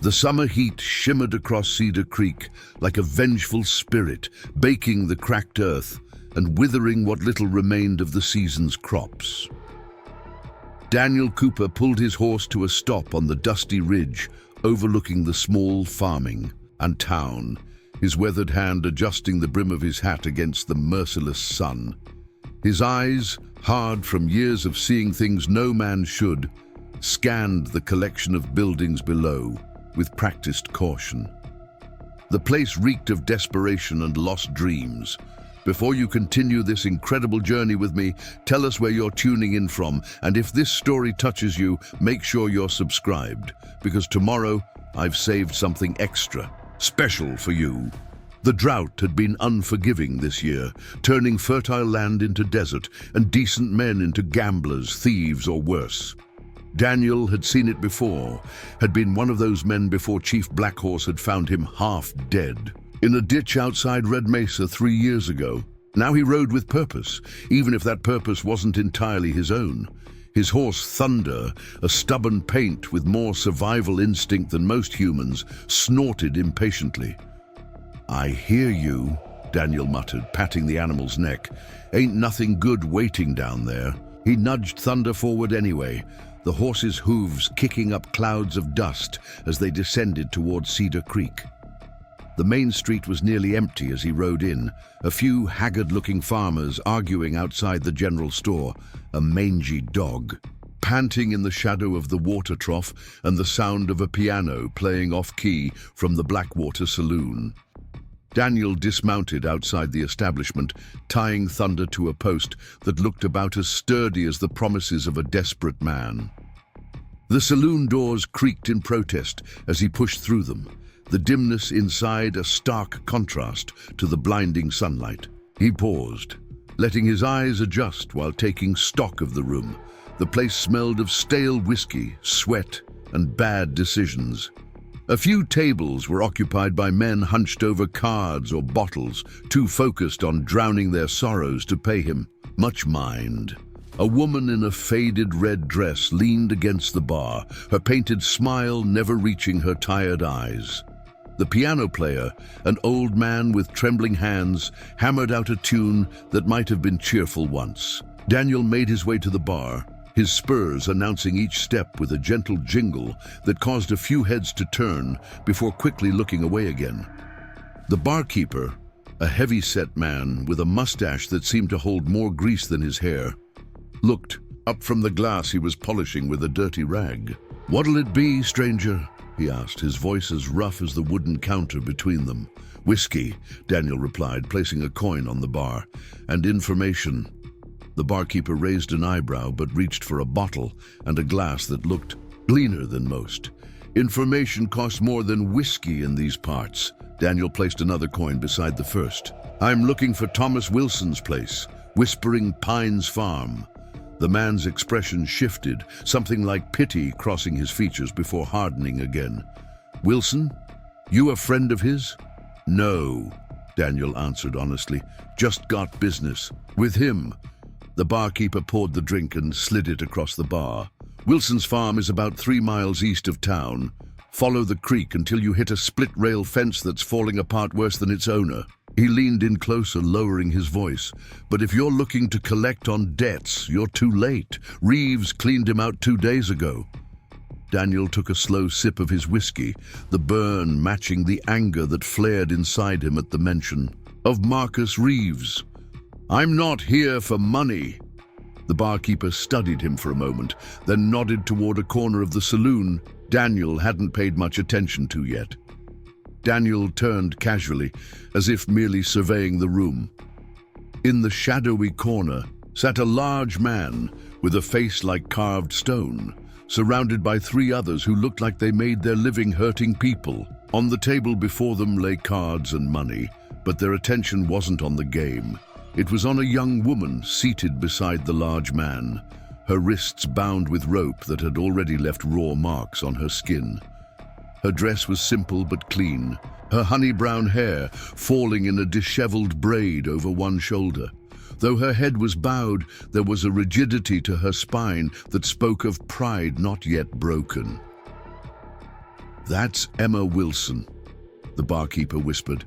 The summer heat shimmered across Cedar Creek like a vengeful spirit, baking the cracked earth and withering what little remained of the season's crops. Daniel Cooper pulled his horse to a stop on the dusty ridge overlooking the small farming and town, his weathered hand adjusting the brim of his hat against the merciless sun. His eyes, hard from years of seeing things no man should, scanned the collection of buildings below with practiced caution. The place reeked of desperation and lost dreams. Before you continue this incredible journey with me, tell us where you're tuning in from, and if this story touches you, make sure you're subscribed, because tomorrow I've saved something extra, special for you. The drought had been unforgiving this year, turning fertile land into desert and decent men into gamblers, thieves, or worse. Daniel had seen it before, had been one of those men before Chief Blackhorse had found him half dead in a ditch outside Red Mesa 3 years ago. Now he rode with purpose, even if that purpose wasn't entirely his own. His horse Thunder, a stubborn paint with more survival instinct than most humans, snorted impatiently. "I hear you," Daniel muttered, patting the animal's neck. "Ain't nothing good waiting down there." He nudged Thunder forward anyway, the horse's hooves kicking up clouds of dust as they descended toward Cedar Creek. The main street was nearly empty as he rode in, a few haggard-looking farmers arguing outside the general store, a mangy dog panting in the shadow of the water trough, and the sound of a piano playing off-key from the Blackwater saloon. Daniel dismounted outside the establishment, tying Thunder to a post that looked about as sturdy as the promises of a desperate man. The saloon doors creaked in protest as he pushed through them, the dimness inside a stark contrast to the blinding sunlight. He paused, letting his eyes adjust while taking stock of the room. The place smelled of stale whiskey, sweat, and bad decisions. A few tables were occupied by men hunched over cards or bottles, too focused on drowning their sorrows to pay him much mind. A woman in a faded red dress leaned against the bar, her painted smile never reaching her tired eyes. The piano player, an old man with trembling hands, hammered out a tune that might have been cheerful once. Daniel made his way to the bar, his spurs announcing each step with a gentle jingle that caused a few heads to turn before quickly looking away again. The barkeeper, a heavy-set man with a mustache that seemed to hold more grease than his hair, looked up from the glass he was polishing with a dirty rag. "What'll it be, stranger?" he asked, his voice as rough as the wooden counter between them. "Whiskey," Daniel replied, placing a coin on the bar. "And information." The barkeeper raised an eyebrow but reached for a bottle and a glass that looked cleaner than most. "Information costs more than whiskey in these parts." Daniel placed another coin beside the first. "I'm looking for Thomas Wilson's place, Whispering Pines Farm." The man's expression shifted, something like pity crossing his features before hardening again. "Wilson? You a friend of his?" "No," Daniel answered honestly. "Just got business. With him." The barkeeper poured the drink and slid it across the bar. "Wilson's farm is about 3 miles east of town. Follow the creek until you hit a split-rail fence that's falling apart worse than its owner." He leaned in closer, lowering his voice. "But if you're looking to collect on debts, you're too late. Reeves cleaned him out 2 days ago." Daniel took a slow sip of his whiskey, the burn matching the anger that flared inside him at the mention of Marcus Reeves. "I'm not here for money." The barkeeper studied him for a moment, then nodded toward a corner of the saloon Daniel hadn't paid much attention to yet. Daniel turned casually, as if merely surveying the room. In the shadowy corner sat a large man with a face like carved stone, surrounded by 3 others who looked like they made their living hurting people. On the table before them lay cards and money, but their attention wasn't on the game. It was on a young woman seated beside the large man, her wrists bound with rope that had already left raw marks on her skin. Her dress was simple but clean, her honey-brown hair falling in a disheveled braid over one shoulder. Though her head was bowed, there was a rigidity to her spine that spoke of pride not yet broken. "That's Emma Wilson," the barkeeper whispered.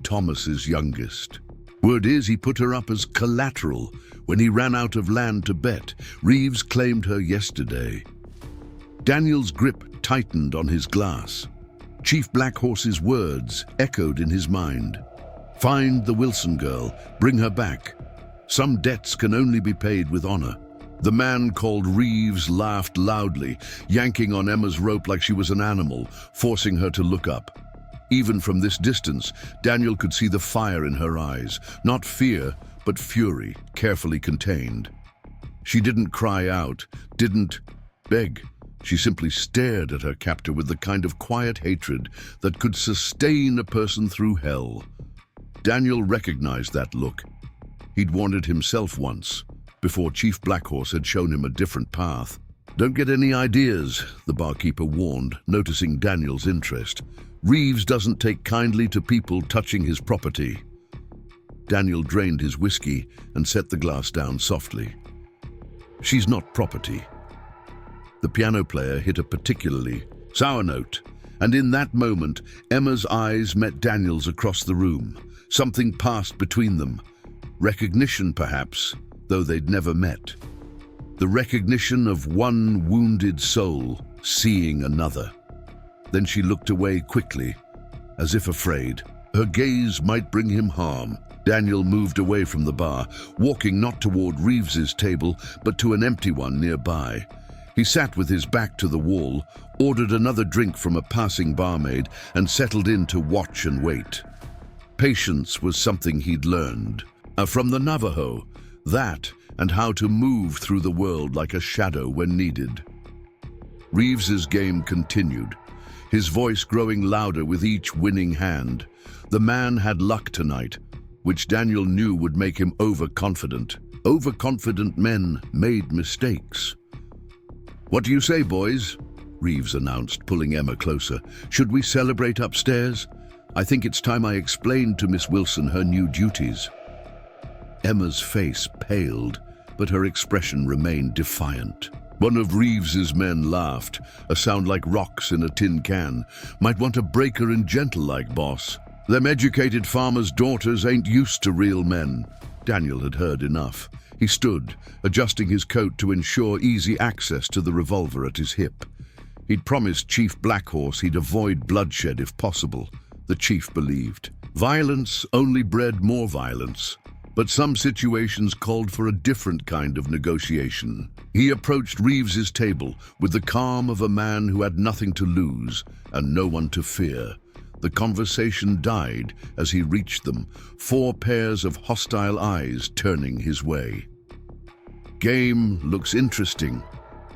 "Thomas's youngest. Word is he put her up as collateral when he ran out of land to bet. Reeves claimed her yesterday." Daniel's grip tightened on his glass. Chief Blackhorse's words echoed in his mind. "Find the Wilson girl, bring her back. Some debts can only be paid with honor." The man called Reeves laughed loudly, yanking on Emma's rope like she was an animal, forcing her to look up. Even from this distance, Daniel could see the fire in her eyes, not fear, but fury, carefully contained. She didn't cry out, didn't beg. She simply stared at her captor with the kind of quiet hatred that could sustain a person through hell. Daniel recognized that look. He'd worn it himself once, before Chief Blackhorse had shown him a different path. "Don't get any ideas," the barkeeper warned, noticing Daniel's interest. "Reeves doesn't take kindly to people touching his property." Daniel drained his whiskey and set the glass down softly. "She's not property." The piano player hit a particularly sour note, and in that moment, Emma's eyes met Daniel's across the room. Something passed between them. Recognition, perhaps, though they'd never met. The recognition of one wounded soul seeing another. Then she looked away quickly, as if afraid. Her gaze might bring him harm. Daniel moved away from the bar, walking not toward Reeves's table, but to an empty one nearby. He sat with his back to the wall, ordered another drink from a passing barmaid, and settled in to watch and wait. Patience was something he'd learned from the Navajo, that and how to move through the world like a shadow when needed. Reeves's game continued, his voice growing louder with each winning hand. The man had luck tonight, which Daniel knew would make him overconfident. Overconfident men made mistakes. "What do you say, boys?" Reeves announced, pulling Emma closer. "Should we celebrate upstairs? I think it's time I explained to Miss Wilson her new duties." Emma's face paled, but her expression remained defiant. One of Reeves's men laughed, a sound like rocks in a tin can. "Might want a breaker and gentle like, boss. Them educated farmers' daughters ain't used to real men." Daniel had heard enough. He stood, adjusting his coat to ensure easy access to the revolver at his hip. He'd promised Chief Blackhorse he'd avoid bloodshed if possible. The chief believed. Violence only bred more violence. But some situations called for a different kind of negotiation. He approached Reeves's table with the calm of a man who had nothing to lose and no one to fear. The conversation died as he reached them, 4 pairs of hostile eyes turning his way. "Game looks interesting,"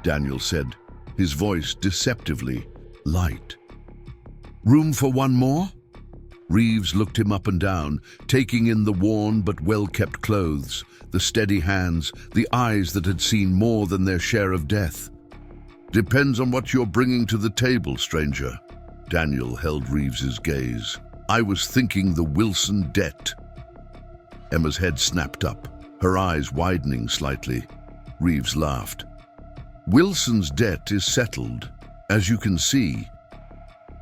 Daniel said, his voice deceptively light. "Room for one more?" Reeves looked him up and down, taking in the worn but well-kept clothes, the steady hands, the eyes that had seen more than their share of death. "Depends on what you're bringing to the table, stranger." Daniel held Reeves's gaze. "I was thinking the Wilson debt." Emma's head snapped up, her eyes widening slightly. Reeves laughed. "Wilson's debt is settled, as you can see."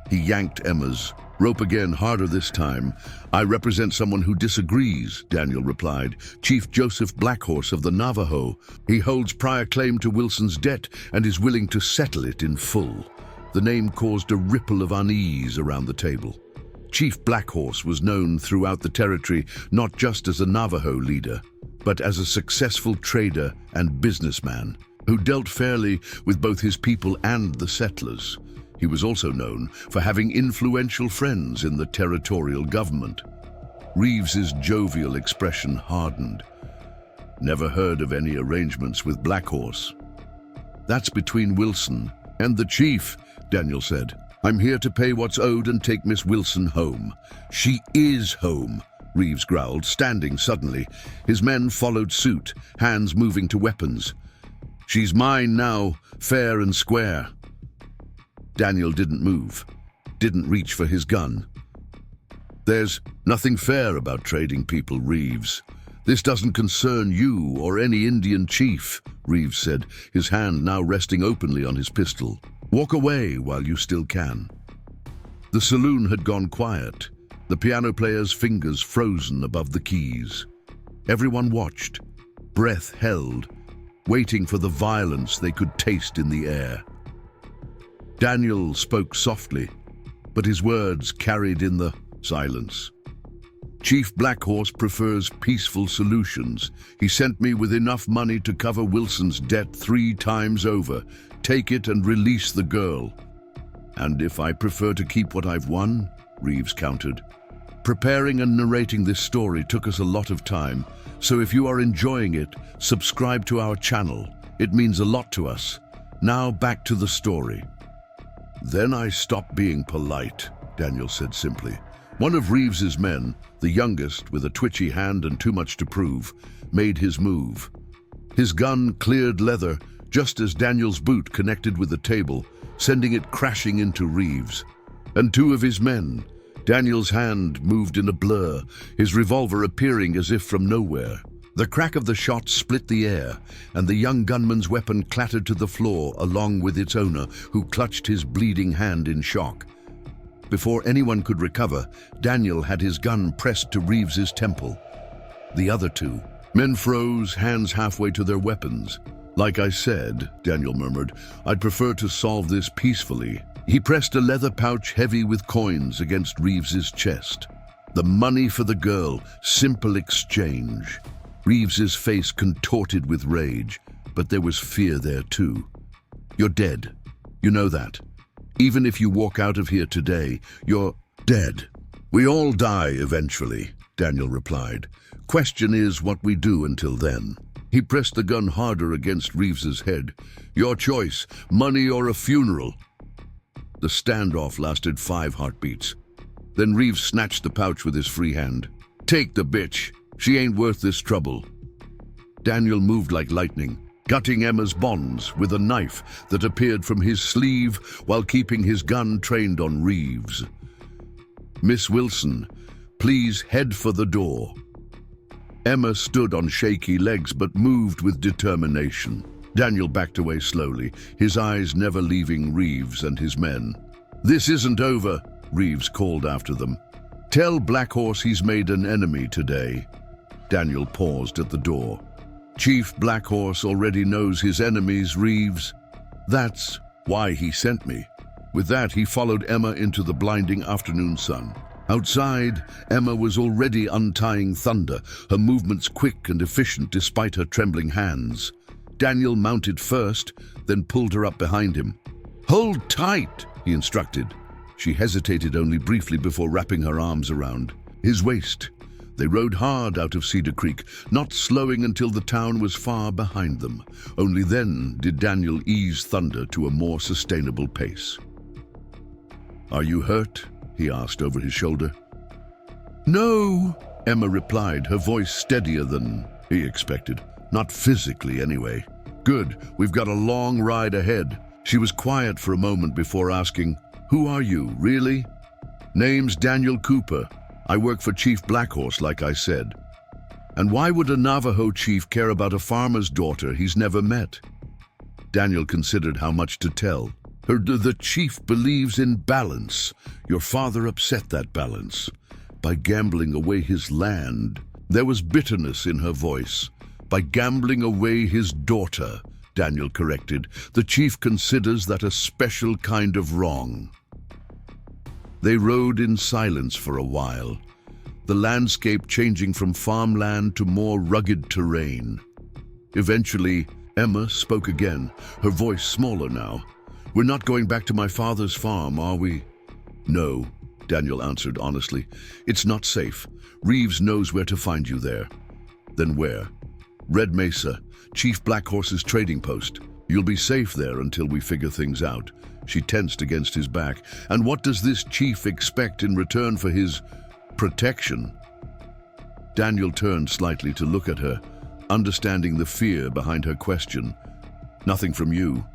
He yanked Emma's rope again, harder this time. "I represent someone who disagrees," Daniel replied. "Chief Joseph Blackhorse of the Navajo. He holds prior claim to Wilson's debt and is willing to settle it in full." The name caused a ripple of unease around the table. Chief Blackhorse was known throughout the territory not just as a Navajo leader, but as a successful trader and businessman who dealt fairly with both his people and the settlers. He was also known for having influential friends in the territorial government. Reeves's jovial expression hardened. "Never heard of any arrangements with Blackhorse." "That's between Wilson and the chief," Daniel said. "I'm here to pay what's owed and take Miss Wilson home." "She is home," Reeves growled, standing suddenly. His men followed suit, hands moving to weapons. "She's mine now, fair and square." Daniel didn't move, didn't reach for his gun. "There's nothing fair about trading people, Reeves. This doesn't concern you or any Indian chief," Reeves said, his hand now resting openly on his pistol. Walk away while you still can. The saloon had gone quiet, the piano player's fingers frozen above the keys. Everyone watched, breath held, waiting for the violence they could taste in the air. Daniel spoke softly, but his words carried in the silence. Chief Blackhorse prefers peaceful solutions. He sent me with enough money to cover Wilson's debt 3 times over. Take it and release the girl. And if I prefer to keep what I've won, Reeves countered. Preparing and narrating this story took us a lot of time, so if you are enjoying it, subscribe to our channel. It means a lot to us. Now back to the story. Then I stopped being polite, Daniel said simply. One of Reeves's men, the youngest with a twitchy hand and too much to prove, made his move. His gun cleared leather just as Daniel's boot connected with the table, sending it crashing into Reeves. And 2 of his men. Daniel's hand moved in a blur, his revolver appearing as if from nowhere. The crack of the shot split the air, and the young gunman's weapon clattered to the floor along with its owner, who clutched his bleeding hand in shock. Before anyone could recover, Daniel had his gun pressed to Reeves's temple. The other 2 men froze, hands halfway to their weapons. Like I said, Daniel murmured, I'd prefer to solve this peacefully. He pressed a leather pouch heavy with coins against Reeves's chest. The money for the girl, simple exchange. Reeves's face contorted with rage, but there was fear there too. You're dead. You know that. Even if you walk out of here today, you're dead. We all die eventually, Daniel replied. Question is what we do until then. He pressed the gun harder against Reeves's head. Your choice, money or a funeral. The standoff lasted 5 heartbeats. Then Reeves snatched the pouch with his free hand. Take the bitch. She ain't worth this trouble. Daniel moved like lightning, gutting Emma's bonds with a knife that appeared from his sleeve while keeping his gun trained on Reeves. Miss Wilson, please head for the door. Emma stood on shaky legs but moved with determination. Daniel backed away slowly, his eyes never leaving Reeves and his men. This isn't over, Reeves called after them. Tell Blackhorse he's made an enemy today. Daniel paused at the door. Chief Blackhorse already knows his enemies, Reeves. That's why he sent me. With that, he followed Emma into the blinding afternoon sun. Outside, Emma was already untying Thunder, her movements quick and efficient despite her trembling hands. Daniel mounted first, then pulled her up behind him. Hold tight, he instructed. She hesitated only briefly before wrapping her arms around his waist. They rode hard out of Cedar Creek, not slowing until the town was far behind them. Only then did Daniel ease Thunder to a more sustainable pace. Are you hurt? He asked over his shoulder. No, Emma replied, her voice steadier than he expected. Not physically, anyway. Good, we've got a long ride ahead. She was quiet for a moment before asking, Who are you, really? Name's Daniel Cooper. I work for Chief Blackhorse, like I said. And why would a Navajo chief care about a farmer's daughter he's never met? Daniel considered how much to tell. The chief believes in balance. Your father upset that balance by gambling away his land. There was bitterness in her voice. By gambling away his daughter, Daniel corrected. The chief considers that a special kind of wrong. They rode in silence for a while, the landscape changing from farmland to more rugged terrain. Eventually, Emma spoke again, her voice smaller now. We're not going back to my father's farm, are we? No, Daniel answered honestly. It's not safe. Reeves knows where to find you there. Then where? Red Mesa, Chief Blackhorse's trading post. You'll be safe there until we figure things out. She tensed against his back. And what does this chief expect in return for his protection? Daniel turned slightly to look at her, understanding the fear behind her question. Nothing from you.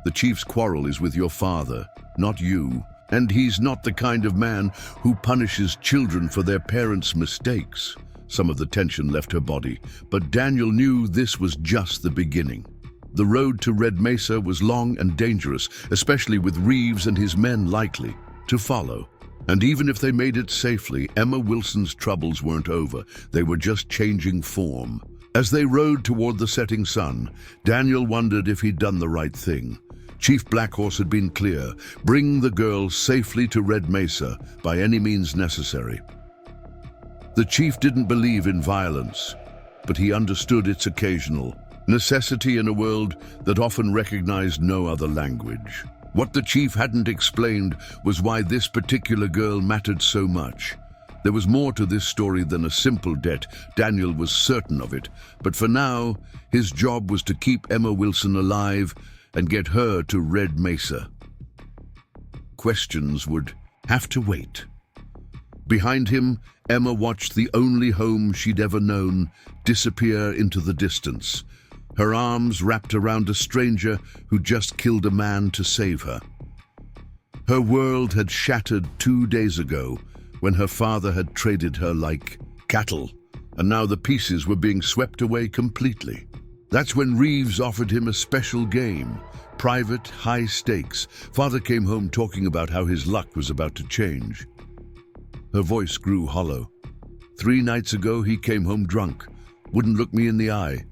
The chief's quarrel is with your father, not you. And he's not the kind of man who punishes children for their parents' mistakes. Some of the tension left her body, but Daniel knew this was just the beginning. The road to Red Mesa was long and dangerous, especially with Reeves and his men likely to follow. And even if they made it safely, Emma Wilson's troubles weren't over. They were just changing form. As they rode toward the setting sun, Daniel wondered if he'd done the right thing. Chief Blackhorse had been clear: bring the girl safely to Red Mesa by any means necessary. The chief didn't believe in violence, but he understood its occasional necessity in a world that often recognized no other language. What the chief hadn't explained was why this particular girl mattered so much. There was more to this story than a simple debt. Daniel was certain of it, but for now, his job was to keep Emma Wilson alive and get her to Red Mesa. Questions would have to wait. Behind him, Emma watched the only home she'd ever known disappear into the distance, her arms wrapped around a stranger who just killed a man to save her. Her world had shattered 2 days ago when her father had traded her like cattle, and now the pieces were being swept away completely. That's when Reeves offered him a special game, private, high stakes. Father came home talking about how his luck was about to change. Her voice grew hollow. 3 nights ago, he came home drunk, wouldn't look me in the eye.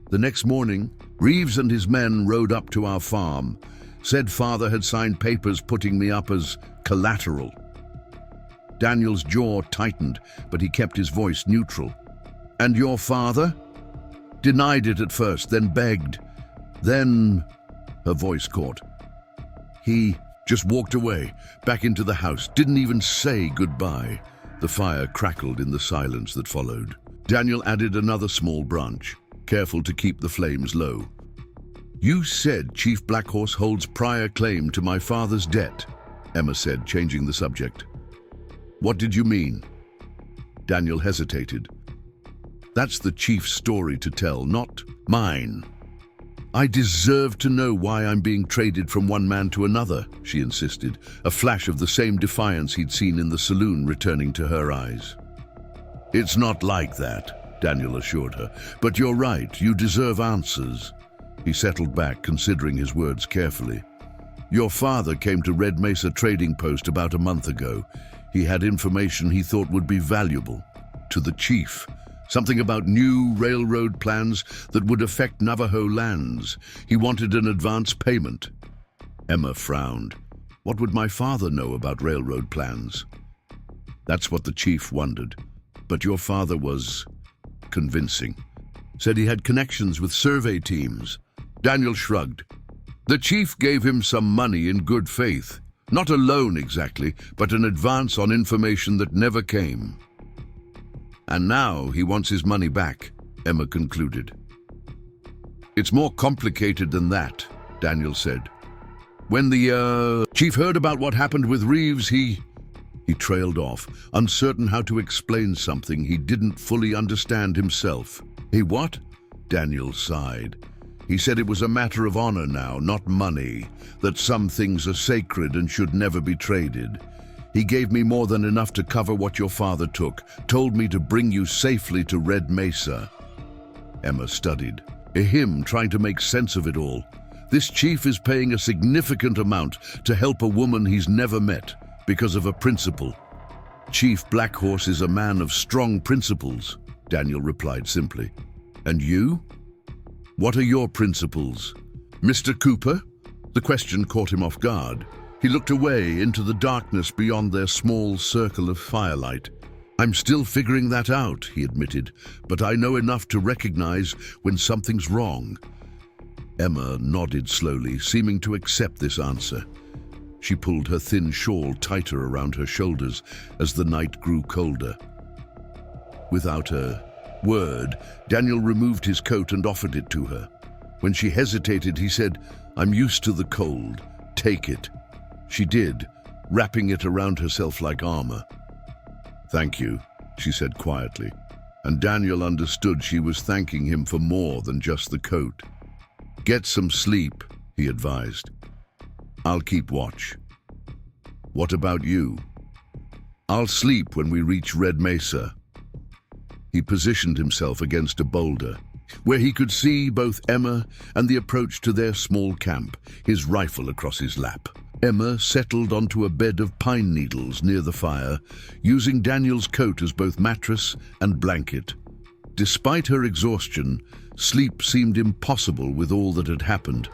The next morning, Reeves and his men rode up to our farm, said father had signed papers putting me up as collateral. Daniel's jaw tightened, but he kept his voice neutral. And your father? Denied it at first, then begged. Then, her voice caught. He just walked away, back into the house, didn't even say goodbye. The fire crackled in the silence that followed. Daniel added another small branch, careful to keep the flames low. You said Chief Blackhorse holds prior claim to my father's debt, Emma said, changing the subject. What did you mean? Daniel hesitated. That's the chief's story to tell, not mine. I deserve to know why I'm being traded from one man to another, she insisted, a flash of the same defiance he'd seen in the saloon returning to her eyes. It's not like that, Daniel assured her, but you're right, you deserve answers. He settled back, considering his words carefully. Your father came to Red Mesa trading post about a month ago. He had information he thought would be valuable to the chief. Something about new railroad plans that would affect Navajo lands. He wanted an advance payment. Emma frowned. What would my father know about railroad plans? That's what the chief wondered. But your father was convincing. Said he had connections with survey teams. Daniel shrugged. The chief gave him some money in good faith. Not a loan exactly, but an advance on information that never came. And now he wants his money back, Emma concluded. It's more complicated than that, Daniel said. When the chief heard about what happened with Reeves, he trailed off, uncertain how to explain something he didn't fully understand himself. He what? Daniel sighed. He said it was a matter of honor now, not money, that some things are sacred and should never be traded. He gave me more than enough to cover what your father took, told me to bring you safely to Red Mesa. Emma studied, him trying to make sense of it all. This chief is paying a significant amount to help a woman he's never met because of a principle. Chief Blackhorse is a man of strong principles, Daniel replied simply. And you? What are your principles? Mr. Cooper? The question caught him off guard. He looked away into the darkness beyond their small circle of firelight. I'm still figuring that out, he admitted, but I know enough to recognize when something's wrong. Emma nodded slowly, seeming to accept this answer. She pulled her thin shawl tighter around her shoulders as the night grew colder. Without a word, Daniel removed his coat and offered it to her. When she hesitated, he said, I'm used to the cold. Take it. She did, wrapping it around herself like armor. Thank you, she said quietly, and Daniel understood she was thanking him for more than just the coat. Get some sleep, he advised. I'll keep watch. What about you? I'll sleep when we reach Red Mesa. He positioned himself against a boulder, where he could see both Emma and the approach to their small camp, his rifle across his lap. Emma settled onto a bed of pine needles near the fire, using Daniel's coat as both mattress and blanket. Despite her exhaustion, sleep seemed impossible with all that had happened,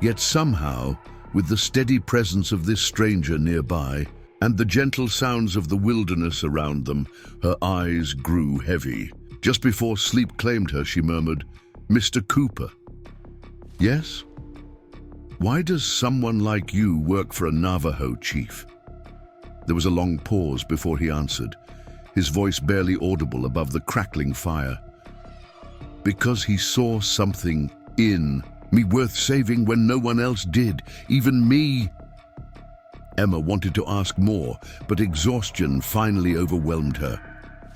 yet somehow, with the steady presence of this stranger nearby, and the gentle sounds of the wilderness around them, her eyes grew heavy. Just before sleep claimed her, she murmured, "Mr. Cooper." "Yes? Why does someone like you work for a Navajo chief?" There was a long pause before he answered, his voice barely audible above the crackling fire. "Because he saw something in me worth saving when no one else did, even me." Emma wanted to ask more, but exhaustion finally overwhelmed her.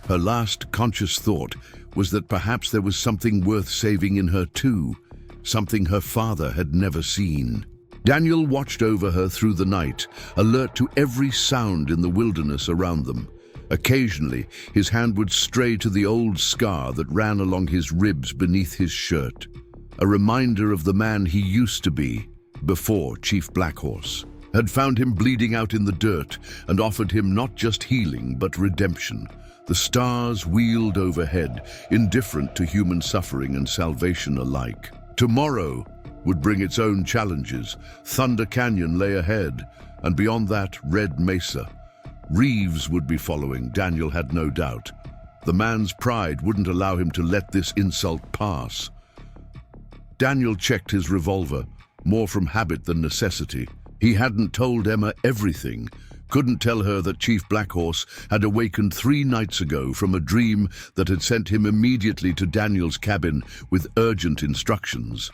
Her last conscious thought was that perhaps there was something worth saving in her too, something her father had never seen. Daniel watched over her through the night, alert to every sound in the wilderness around them. Occasionally, his hand would stray to the old scar that ran along his ribs beneath his shirt, a reminder of the man he used to be before Chief Blackhorse had found him bleeding out in the dirt and offered him not just healing but redemption. The stars wheeled overhead, indifferent to human suffering and salvation alike. Tomorrow would bring its own challenges. Thunder Canyon lay ahead, and beyond that, Red Mesa. Reeves would be following, Daniel had no doubt. The man's pride wouldn't allow him to let this insult pass. Daniel checked his revolver, more from habit than necessity. He hadn't told Emma everything, couldn't tell her that Chief Blackhorse had awakened 3 nights ago from a dream that had sent him immediately to Daniel's cabin with urgent instructions.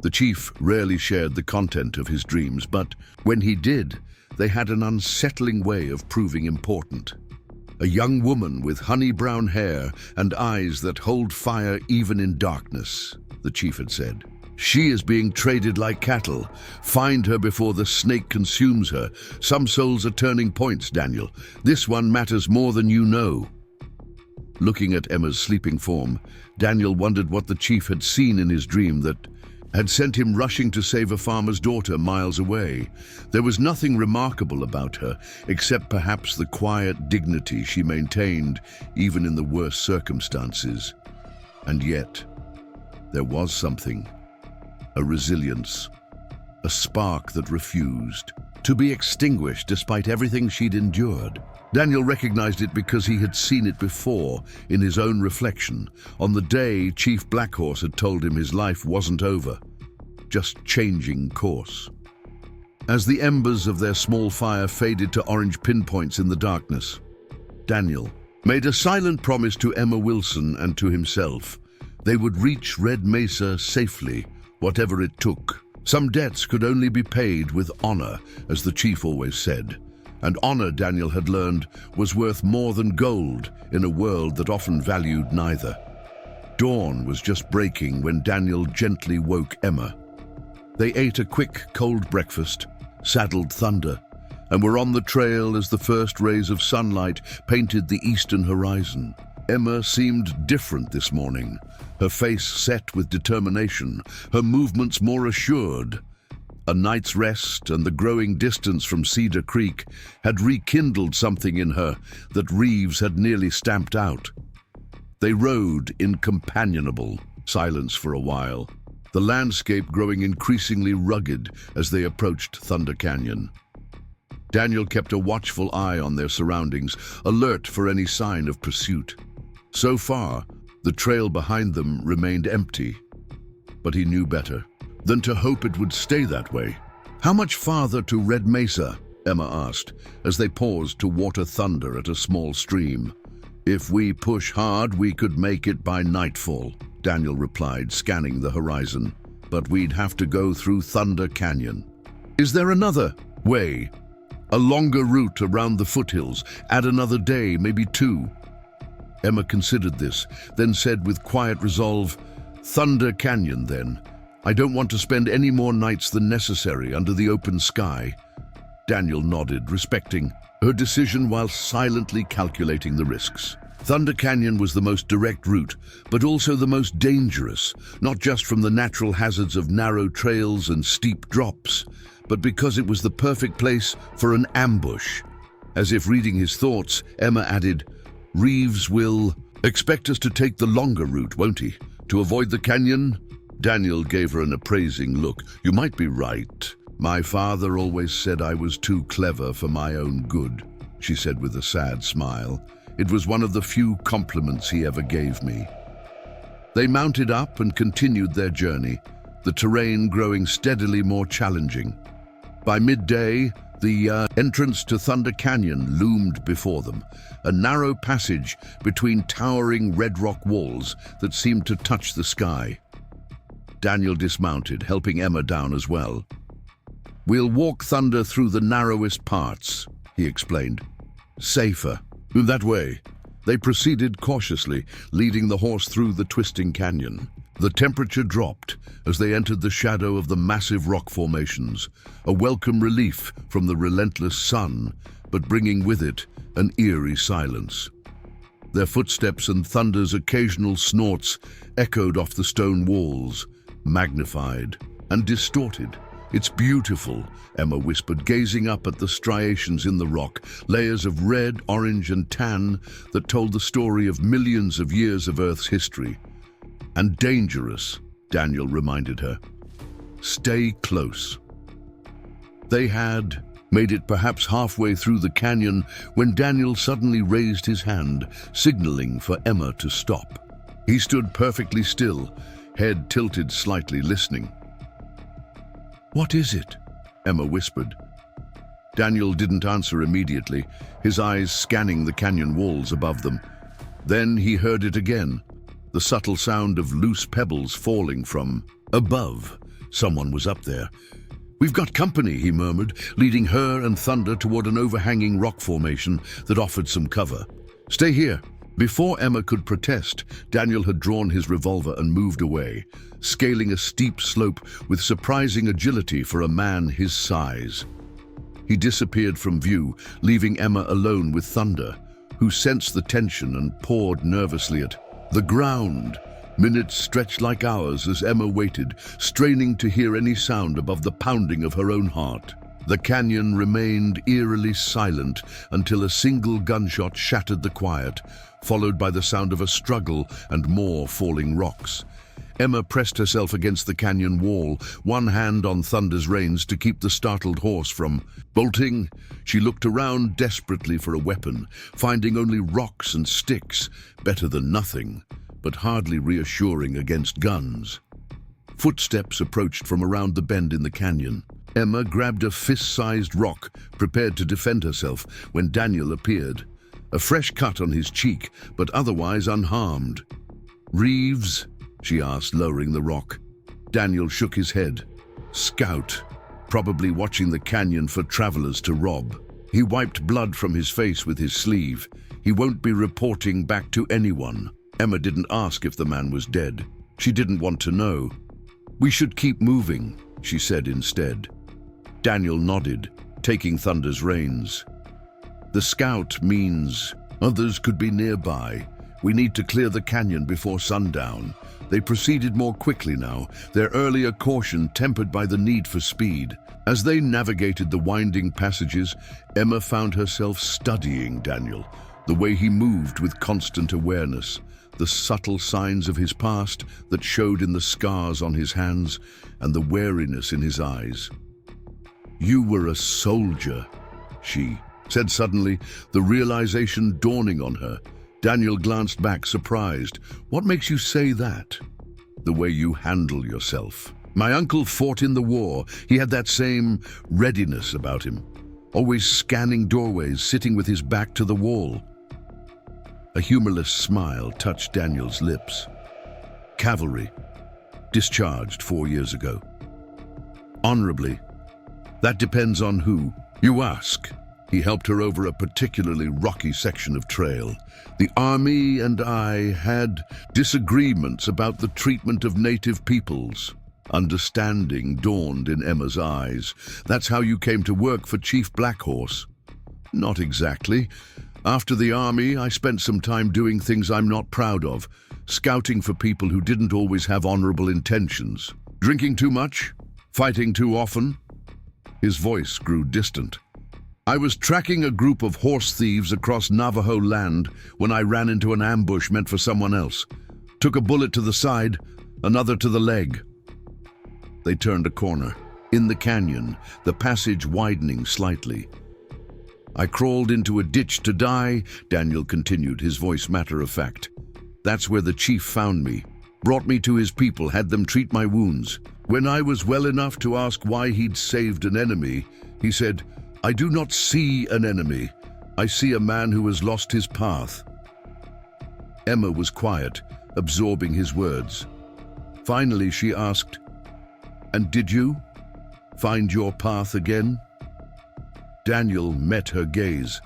The chief rarely shared the content of his dreams, but when he did, they had an unsettling way of proving important. A young woman with honey-brown hair and eyes that hold fire even in darkness, the chief had said. "She is being traded like cattle. Find her before the snake consumes her. Some souls are turning points, Daniel. This one matters more than you know." Looking at Emma's sleeping form, Daniel wondered what the chief had seen in his dream that had sent him rushing to save a farmer's daughter miles away. There was nothing remarkable about her, except perhaps the quiet dignity she maintained even in the worst circumstances. And yet, there was something. A resilience, a spark that refused to be extinguished despite everything she'd endured. Daniel recognized it because he had seen it before in his own reflection, on the day Chief Blackhorse had told him his life wasn't over, just changing course. As the embers of their small fire faded to orange pinpoints in the darkness, Daniel made a silent promise to Emma Wilson and to himself. They would reach Red Mesa safely, whatever it took. Some debts could only be paid with honor, as the chief always said. And honor, Daniel had learned, was worth more than gold in a world that often valued neither. Dawn was just breaking when Daniel gently woke Emma. They ate a quick, cold breakfast, saddled Thunder, and were on the trail as the first rays of sunlight painted the eastern horizon. Emma seemed different this morning, her face set with determination, her movements more assured. A night's rest and the growing distance from Cedar Creek had rekindled something in her that Reeves had nearly stamped out. They rode in companionable silence for a while, the landscape growing increasingly rugged as they approached Thunder Canyon. Daniel kept a watchful eye on their surroundings, alert for any sign of pursuit. So far, the trail behind them remained empty, but he knew better than to hope it would stay that way. "How much farther to Red Mesa?" Emma asked, as they paused to water Thunder at a small stream. "If we push hard, we could make it by nightfall," Daniel replied, scanning the horizon. "But we'd have to go through Thunder Canyon." "Is there another way? A longer route around the foothills? Add another day, maybe 2. Emma considered this, then said with quiet resolve, "Thunder Canyon, then. I don't want to spend any more nights than necessary under the open sky." Daniel nodded, respecting her decision while silently calculating the risks. Thunder Canyon was the most direct route, but also the most dangerous, not just from the natural hazards of narrow trails and steep drops, but because it was the perfect place for an ambush. As if reading his thoughts, Emma added, "Reeves will expect us to take the longer route, won't he? To avoid the canyon?" Daniel gave her an appraising look. "You might be right. My father always said I was too clever for my own good," she said with a sad smile. It was one of the few compliments he ever gave me. They mounted up and continued their journey, the terrain growing steadily more challenging. By midday, the entrance to Thunder Canyon loomed before them, a narrow passage between towering red rock walls that seemed to touch the sky. Daniel dismounted, helping Emma down as well. "We'll walk Thunder through the narrowest parts," he explained. "Safer. That way." They proceeded cautiously, leading the horse through the twisting canyon. The temperature dropped as they entered the shadow of the massive rock formations, a welcome relief from the relentless sun, but bringing with it an eerie silence. Their footsteps and Thunder's occasional snorts echoed off the stone walls, magnified and distorted. "It's beautiful," Emma whispered, gazing up at the striations in the rock, layers of red, orange, and tan that told the story of millions of years of Earth's history. "And dangerous," Daniel reminded her. "Stay close." They had made it perhaps halfway through the canyon when Daniel suddenly raised his hand, signaling for Emma to stop. He stood perfectly still, head tilted slightly, listening. "What is it?" Emma whispered. Daniel didn't answer immediately, his eyes scanning the canyon walls above them. Then he heard it again, the subtle sound of loose pebbles falling from above. Someone was up there. "We've got company," he murmured, leading her and Thunder toward an overhanging rock formation that offered some cover. "Stay here." Before Emma could protest, Daniel had drawn his revolver and moved away, scaling a steep slope with surprising agility for a man his size. He disappeared from view, leaving Emma alone with Thunder, who sensed the tension and pawed nervously at the ground. Minutes stretched like hours as Emma waited, straining to hear any sound above the pounding of her own heart. The canyon remained eerily silent until a single gunshot shattered the quiet, followed by the sound of a struggle and more falling rocks. Emma pressed herself against the canyon wall, one hand on Thunder's reins to keep the startled horse from bolting. She looked around desperately for a weapon, finding only rocks and sticks, better than nothing, but hardly reassuring against guns. Footsteps approached from around the bend in the canyon. Emma grabbed a fist-sized rock, prepared to defend herself, when Daniel appeared. A fresh cut on his cheek, but otherwise unharmed. "Reeves?" she asked, lowering the rock. Daniel shook his head. "Scout, probably watching the canyon for travelers to rob." He wiped blood from his face with his sleeve. "He won't be reporting back to anyone." Emma didn't ask if the man was dead. She didn't want to know. "We should keep moving," she said instead. Daniel nodded, taking Thunder's reins. "The scout means others could be nearby. We need to clear the canyon before sundown." They proceeded more quickly now, their earlier caution tempered by the need for speed. As they navigated the winding passages, Emma found herself studying Daniel, the way he moved with constant awareness, the subtle signs of his past that showed in the scars on his hands and the wariness in his eyes. "You were a soldier," she said suddenly, the realization dawning on her. Daniel glanced back, surprised. "What makes you say that?" "The way you handle yourself. My uncle fought in the war. He had that same readiness about him, always scanning doorways, sitting with his back to the wall." A humorless smile touched Daniel's lips. "Cavalry. Discharged 4 years ago." "Honorably." "That depends on who you ask." He helped her over a particularly rocky section of trail. "The army and I had disagreements about the treatment of native peoples." Understanding dawned in Emma's eyes. "That's how you came to work for Chief Blackhorse." "Not exactly. After the army, I spent some time doing things I'm not proud of, scouting for people who didn't always have honorable intentions. Drinking too much? Fighting too often?" His voice grew distant. "I was tracking a group of horse thieves across Navajo land when I ran into an ambush meant for someone else. Took a bullet to the side, another to the leg." They turned a corner. In the canyon, the passage widening slightly. "I crawled into a ditch to die," Daniel continued, his voice matter-of-fact. "That's where the chief found me. Brought me to his people, had them treat my wounds. When I was well enough to ask why he'd saved an enemy, he said, 'I do not see an enemy. I see a man who has lost his path.'" Emma was quiet, absorbing his words. Finally, she asked, "And did you find your path again?" Daniel met her gaze.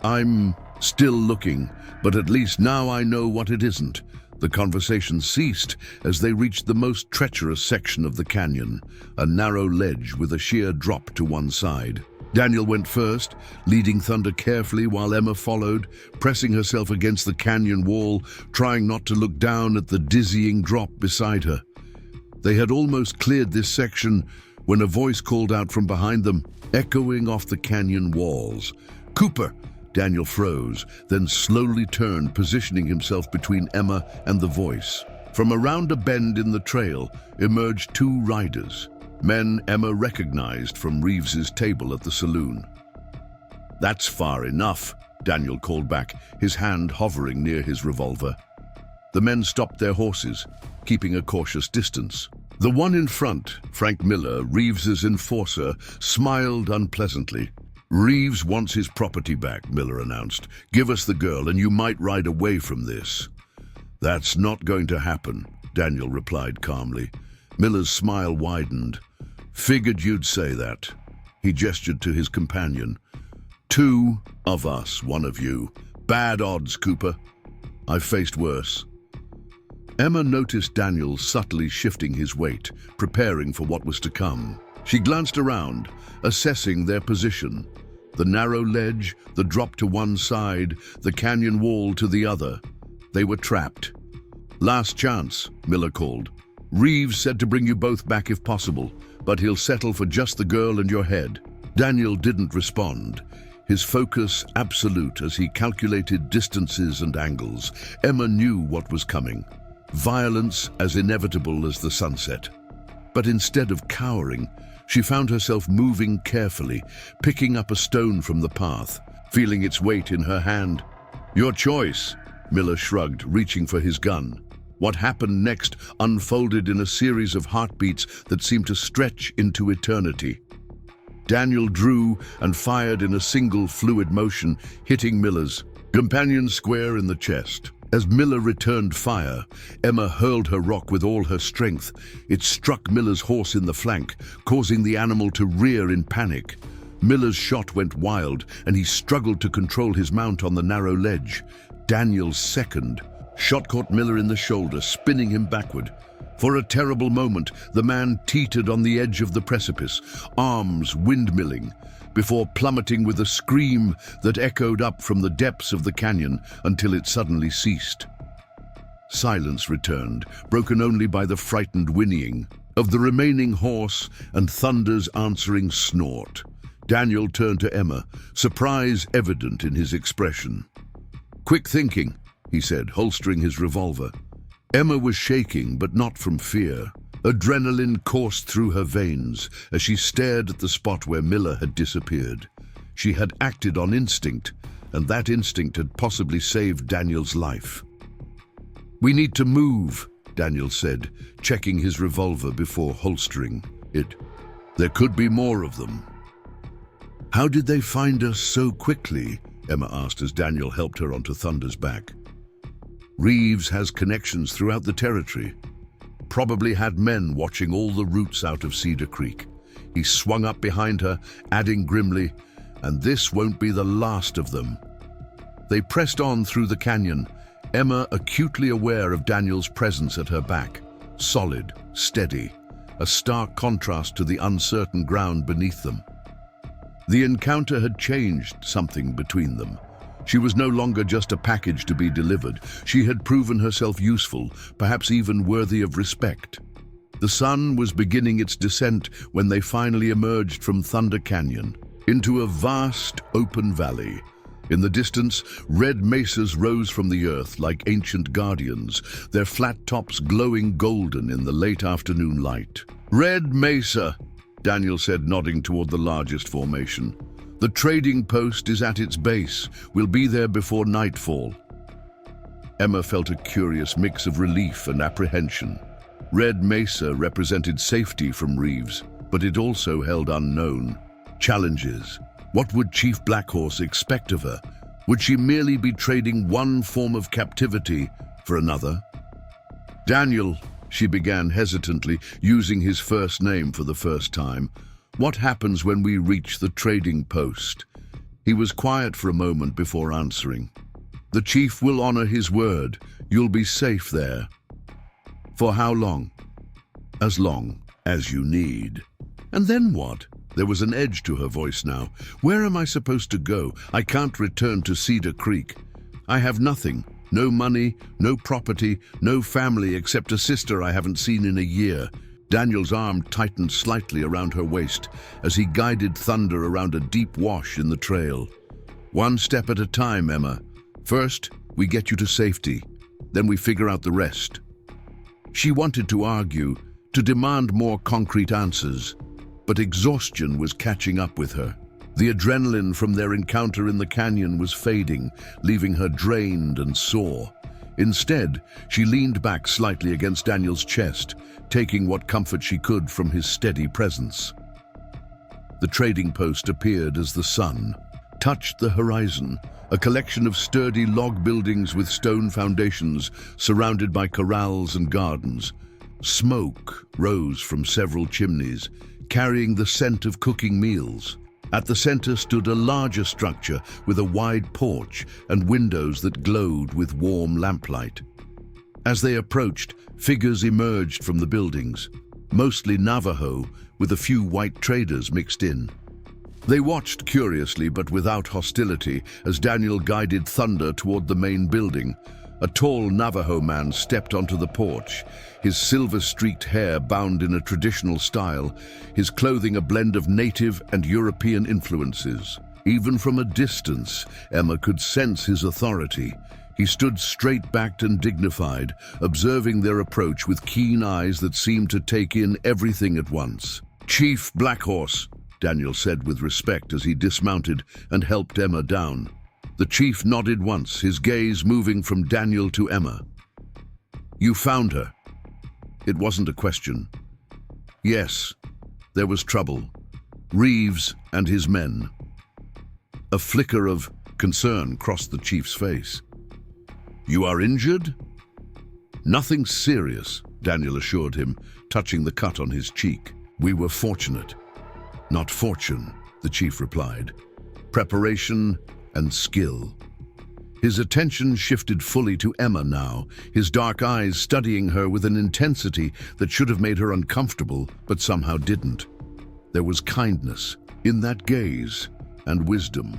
"I'm still looking, but at least now I know what it isn't." The conversation ceased as they reached the most treacherous section of the canyon, a narrow ledge with a sheer drop to one side. Daniel went first, leading Thunder carefully while Emma followed, pressing herself against the canyon wall, trying not to look down at the dizzying drop beside her. They had almost cleared this section when a voice called out from behind them, echoing off the canyon walls. "Cooper!" Daniel froze, then slowly turned, positioning himself between Emma and the voice. From around a bend in the trail emerged two riders, men Emma recognized from Reeves's table at the saloon. "That's far enough," Daniel called back, his hand hovering near his revolver. The men stopped their horses, keeping a cautious distance. The one in front, Frank Miller, Reeves's enforcer, smiled unpleasantly. "Reeves wants his property back," Miller announced. "Give us the girl and you might ride away from this." "That's not going to happen," Daniel replied calmly. Miller's smile widened. "Figured you'd say that." He gestured to his companion. "Two of us, one of you. Bad odds, Cooper. I've faced worse." Emma noticed Daniel subtly shifting his weight, preparing for what was to come. She glanced around, assessing their position. The narrow ledge, the drop to one side, the canyon wall to the other. They were trapped. "Last chance," Miller called. "Reeves said to bring you both back if possible, but he'll settle for just the girl and your head." Daniel didn't respond, his focus absolute as he calculated distances and angles. Emma knew what was coming. Violence as inevitable as the sunset. But instead of cowering, she found herself moving carefully, picking up a stone from the path, feeling its weight in her hand. "Your choice," Miller shrugged, reaching for his gun. What happened next unfolded in a series of heartbeats that seemed to stretch into eternity. Daniel drew and fired in a single fluid motion, hitting Miller's companion square in the chest. As Miller returned fire, Emma hurled her rock with all her strength. It struck Miller's horse in the flank, causing the animal to rear in panic. Miller's shot went wild, and he struggled to control his mount on the narrow ledge. Daniel's second shot caught Miller in the shoulder, spinning him backward. For a terrible moment, the man teetered on the edge of the precipice, arms windmilling, before plummeting with a scream that echoed up from the depths of the canyon until it suddenly ceased. Silence returned, broken only by the frightened whinnying of the remaining horse and Thunder's answering snort. Daniel turned to Emma, surprise evident in his expression. "Quick thinking," he said, holstering his revolver. Emma was shaking, but not from fear. Adrenaline coursed through her veins as she stared at the spot where Miller had disappeared. She had acted on instinct, and that instinct had possibly saved Daniel's life. "We need to move," Daniel said, checking his revolver before holstering it. "There could be more of them." "How did they find us so quickly?" Emma asked as Daniel helped her onto Thunder's back. "Reeves has connections throughout the territory. Probably had men watching all the routes out of Cedar Creek." He swung up behind her, adding grimly, "And this won't be the last of them." They pressed on through the canyon, Emma acutely aware of Daniel's presence at her back, solid, steady, a stark contrast to the uncertain ground beneath them. The encounter had changed something between them. She was no longer just a package to be delivered. She had proven herself useful, perhaps even worthy of respect. The sun was beginning its descent when they finally emerged from Thunder Canyon into a vast, open valley. In the distance, red mesas rose from the earth like ancient guardians, their flat tops glowing golden in the late afternoon light. "Red Mesa," Daniel said, nodding toward the largest formation. "The trading post is at its base. We'll be there before nightfall." Emma felt a curious mix of relief and apprehension. Red Mesa represented safety from Reeves, but it also held unknown challenges. What would Chief Blackhorse expect of her? Would she merely be trading one form of captivity for another? "Daniel," she began hesitantly, using his first name for the first time, "what happens when we reach the trading post?" He was quiet for a moment before answering. "The chief will honor his word. You'll be safe there." "For how long?" "As long as you need." "And then what?" There was an edge to her voice now. "Where am I supposed to go? I can't return to Cedar Creek. I have nothing. No money, no property, no family except a sister I haven't seen in a year." Daniel's arm tightened slightly around her waist as he guided Thunder around a deep wash in the trail. "One step at a time, Emma. First, we get you to safety. Then we figure out the rest." She wanted to argue, to demand more concrete answers, but exhaustion was catching up with her. The adrenaline from their encounter in the canyon was fading, leaving her drained and sore. Instead, she leaned back slightly against Daniel's chest, taking what comfort she could from his steady presence. The trading post appeared as the sun touched the horizon, a collection of sturdy log buildings with stone foundations surrounded by corrals and gardens. Smoke rose from several chimneys, carrying the scent of cooking meals. At the center stood a larger structure with a wide porch and windows that glowed with warm lamplight. As they approached, figures emerged from the buildings, mostly Navajo, with a few white traders mixed in. They watched curiously but without hostility as Daniel guided Thunder toward the main building. A tall Navajo man stepped onto the porch, his silver-streaked hair bound in a traditional style, his clothing a blend of native and European influences. Even from a distance, Emma could sense his authority. He stood straight-backed and dignified, observing their approach with keen eyes that seemed to take in everything at once. "Chief Blackhorse," Daniel said with respect as he dismounted and helped Emma down. The chief nodded once, his gaze moving from Daniel to Emma. "You found her?" It wasn't a question. "Yes, there was trouble. Reeves and his men." A flicker of concern crossed the chief's face. "You are injured?" "Nothing serious," Daniel assured him, touching the cut on his cheek. "We were fortunate." "Not fortune," the chief replied. "Preparation and skill." His attention shifted fully to Emma now, his dark eyes studying her with an intensity that should have made her uncomfortable, but somehow didn't. There was kindness in that gaze and wisdom.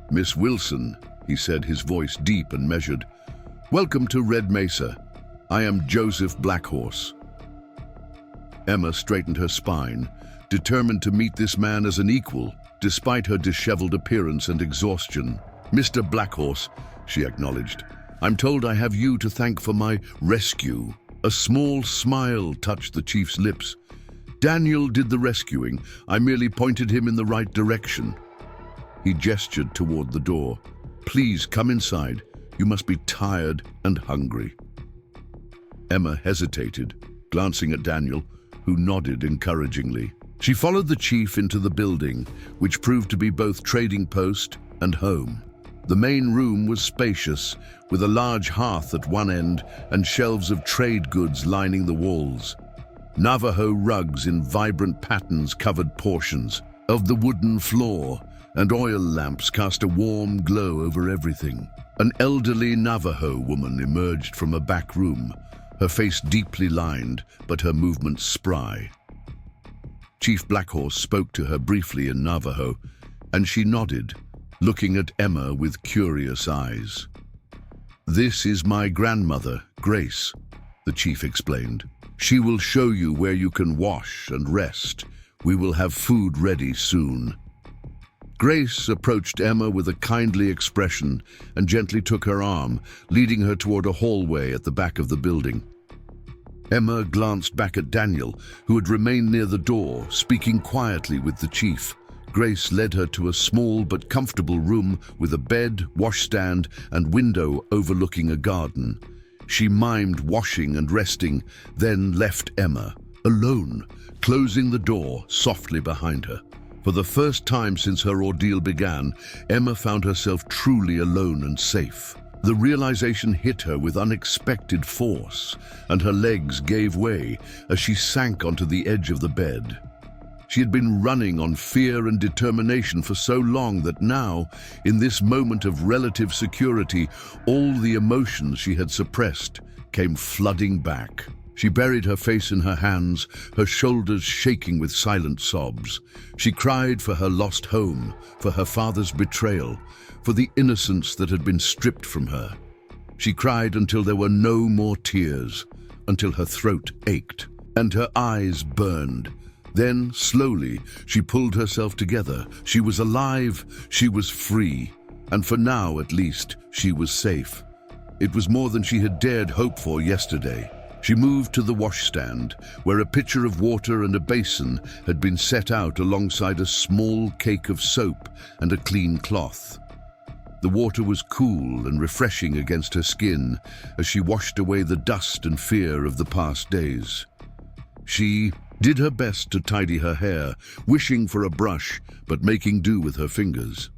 "Miss Wilson," he said, his voice deep and measured, "welcome to Red Mesa. I am Joseph Blackhorse." Emma straightened her spine, determined to meet this man as an equal, despite her disheveled appearance and exhaustion. "Mr. Blackhorse," she acknowledged, "I'm told I have you to thank for my rescue." A small smile touched the chief's lips. "Daniel did the rescuing. I merely pointed him in the right direction." He gestured toward the door. "Please come inside. You must be tired and hungry." Emma hesitated, glancing at Daniel, who nodded encouragingly. She followed the chief into the building, which proved to be both trading post and home. The main room was spacious, with a large hearth at one end and shelves of trade goods lining the walls. Navajo rugs in vibrant patterns covered portions of the wooden floor, and oil lamps cast a warm glow over everything. An elderly Navajo woman emerged from a back room, her face deeply lined, but her movements spry. Chief Blackhorse spoke to her briefly in Navajo, and she nodded, looking at Emma with curious eyes. "This is my grandmother, Grace," the chief explained. "She will show you where you can wash and rest. We will have food ready soon." Grace approached Emma with a kindly expression and gently took her arm, leading her toward a hallway at the back of the building. Emma glanced back at Daniel, who had remained near the door, speaking quietly with the chief. Grace led her to a small but comfortable room with a bed, washstand, and window overlooking a garden. She mimed washing and resting, then left Emma, alone, closing the door softly behind her. For the first time since her ordeal began, Emma found herself truly alone and safe. The realization hit her with unexpected force, and her legs gave way as she sank onto the edge of the bed. She had been running on fear and determination for so long that now, in this moment of relative security, all the emotions she had suppressed came flooding back. She buried her face in her hands, her shoulders shaking with silent sobs. She cried for her lost home, for her father's betrayal, for the innocence that had been stripped from her. She cried until there were no more tears, until her throat ached and her eyes burned. Then, slowly, she pulled herself together. She was alive, she was free, and for now, at least, she was safe. It was more than she had dared hope for yesterday. She moved to the washstand, where a pitcher of water and a basin had been set out alongside a small cake of soap and a clean cloth. The water was cool and refreshing against her skin as she washed away the dust and fear of the past days. She did her best to tidy her hair, wishing for a brush, but making do with her fingers.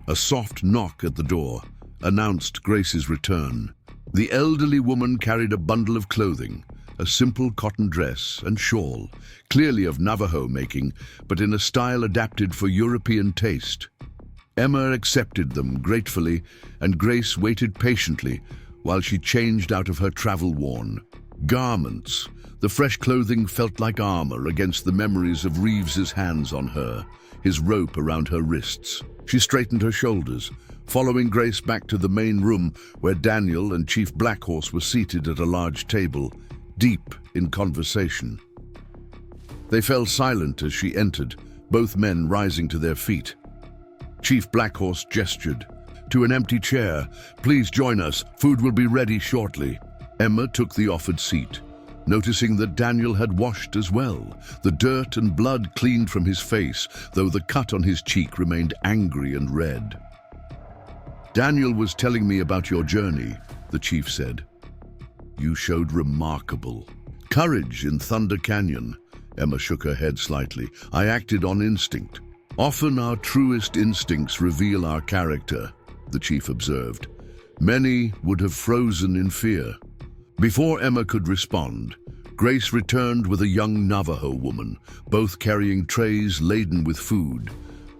A soft knock at the door announced Grace's return. The elderly woman carried a bundle of clothing, a simple cotton dress and shawl, clearly of Navajo making, but in a style adapted for European taste. Emma accepted them gratefully, and Grace waited patiently while she changed out of her travel-worn garments. The fresh clothing felt like armor against the memories of Reeves's hands on her, his rope around her wrists. She straightened her shoulders, following Grace back to the main room where Daniel and Chief Blackhorse were seated at a large table, deep in conversation. They fell silent as she entered, both men rising to their feet. Chief Blackhorse gestured. "To an empty chair. Please join us. Food will be ready shortly." Emma took the offered seat, noticing that Daniel had washed as well, the dirt and blood cleaned from his face, though the cut on his cheek remained angry and red. "Daniel was telling me about your journey," the chief said. "You showed remarkable courage in Thunder Canyon." Emma shook her head slightly. "I acted on instinct." "Often our truest instincts reveal our character," the chief observed. "Many would have frozen in fear." Before Emma could respond, Grace returned with a young Navajo woman, both carrying trays laden with food.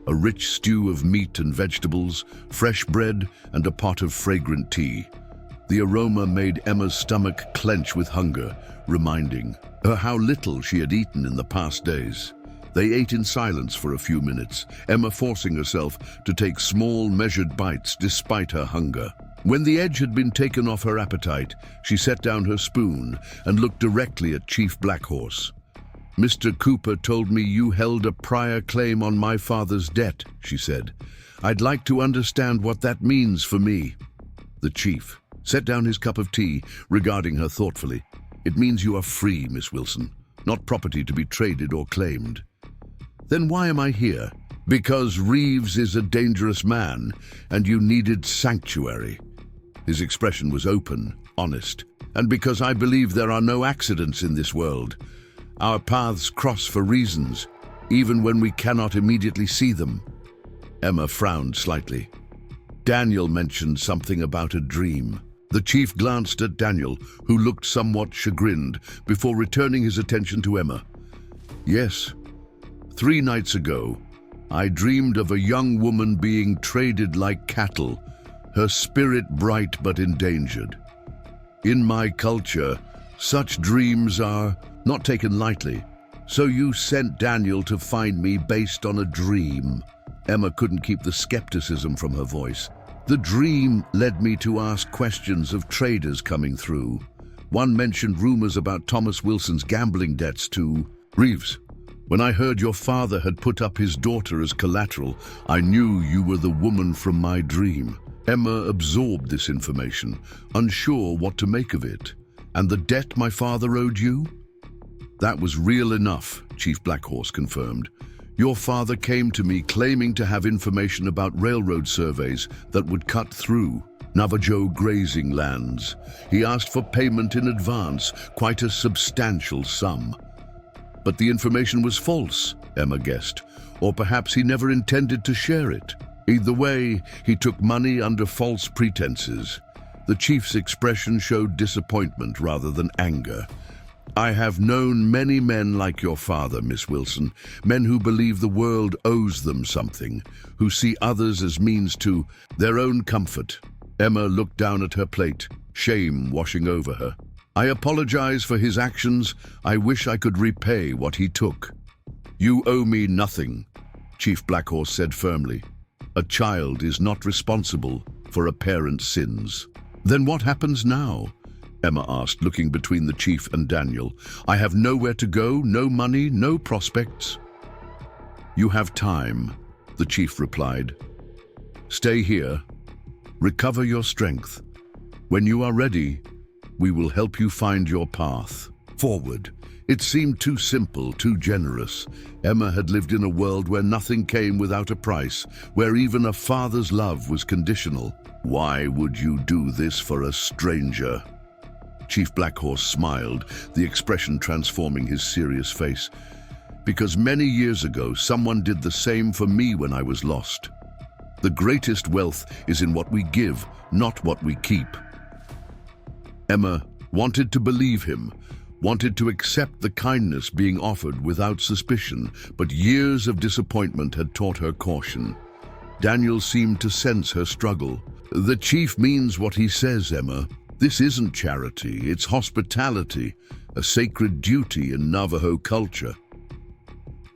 A rich stew of meat and vegetables, fresh bread, and a pot of fragrant tea. The aroma made Emma's stomach clench with hunger, reminding her how little she had eaten in the past days. They ate in silence for a few minutes, Emma forcing herself to take small, measured bites despite her hunger. When the edge had been taken off her appetite, she set down her spoon and looked directly at Chief Blackhorse. "Mr. Cooper told me you held a prior claim on my father's debt," she said. "I'd like to understand what that means for me." The chief set down his cup of tea, regarding her thoughtfully. "It means you are free, Miss Wilson, not property to be traded or claimed." "Then why am I here?" "Because Reeves is a dangerous man, and you needed sanctuary." His expression was open, honest. "And because I believe there are no accidents in this world. Our paths cross for reasons, even when we cannot immediately see them." Emma frowned slightly. "Daniel mentioned something about a dream." The chief glanced at Daniel, who looked somewhat chagrined, before returning his attention to Emma. "Yes. 3 nights ago, I dreamed of a young woman being traded like cattle, her spirit bright but endangered. In my culture, such dreams are not taken lightly. So you sent Daniel to find me based on a dream." Emma couldn't keep the skepticism from her voice. The dream led me to ask questions of traders coming through. One mentioned rumors about Thomas Wilson's gambling debts to Reeves. When I heard your father had put up his daughter as collateral, I knew you were the woman from my dream. Emma absorbed this information, unsure what to make of it. And the debt my father owed you? That was real enough, Chief Blackhorse confirmed. Your father came to me claiming to have information about railroad surveys that would cut through Navajo grazing lands. He asked for payment in advance, quite a substantial sum. But the information was false, Emma guessed, or perhaps he never intended to share it. Either way, he took money under false pretenses. The chief's expression showed disappointment rather than anger. I have known many men like your father, Miss Wilson, men who believe the world owes them something, who see others as means to their own comfort. Emma looked down at her plate, shame washing over her. I apologize for his actions. I wish I could repay what he took. You owe me nothing, Chief Blackhorse said firmly. A child is not responsible for a parent's sins. Then what happens now? Emma asked, looking between the chief and Daniel. I have nowhere to go, no money, no prospects. You have time, the chief replied. Stay here. Recover your strength. When you are ready, we will help you find your path forward. It seemed too simple, too generous. Emma had lived in a world where nothing came without a price, where even a father's love was conditional. Why would you do this for a stranger? Chief Blackhorse smiled, the expression transforming his serious face. Because many years ago, someone did the same for me when I was lost. The greatest wealth is in what we give, not what we keep. Emma wanted to believe him, wanted to accept the kindness being offered without suspicion, but years of disappointment had taught her caution. Daniel seemed to sense her struggle. The chief means what he says, Emma. This isn't charity, it's hospitality, a sacred duty in Navajo culture.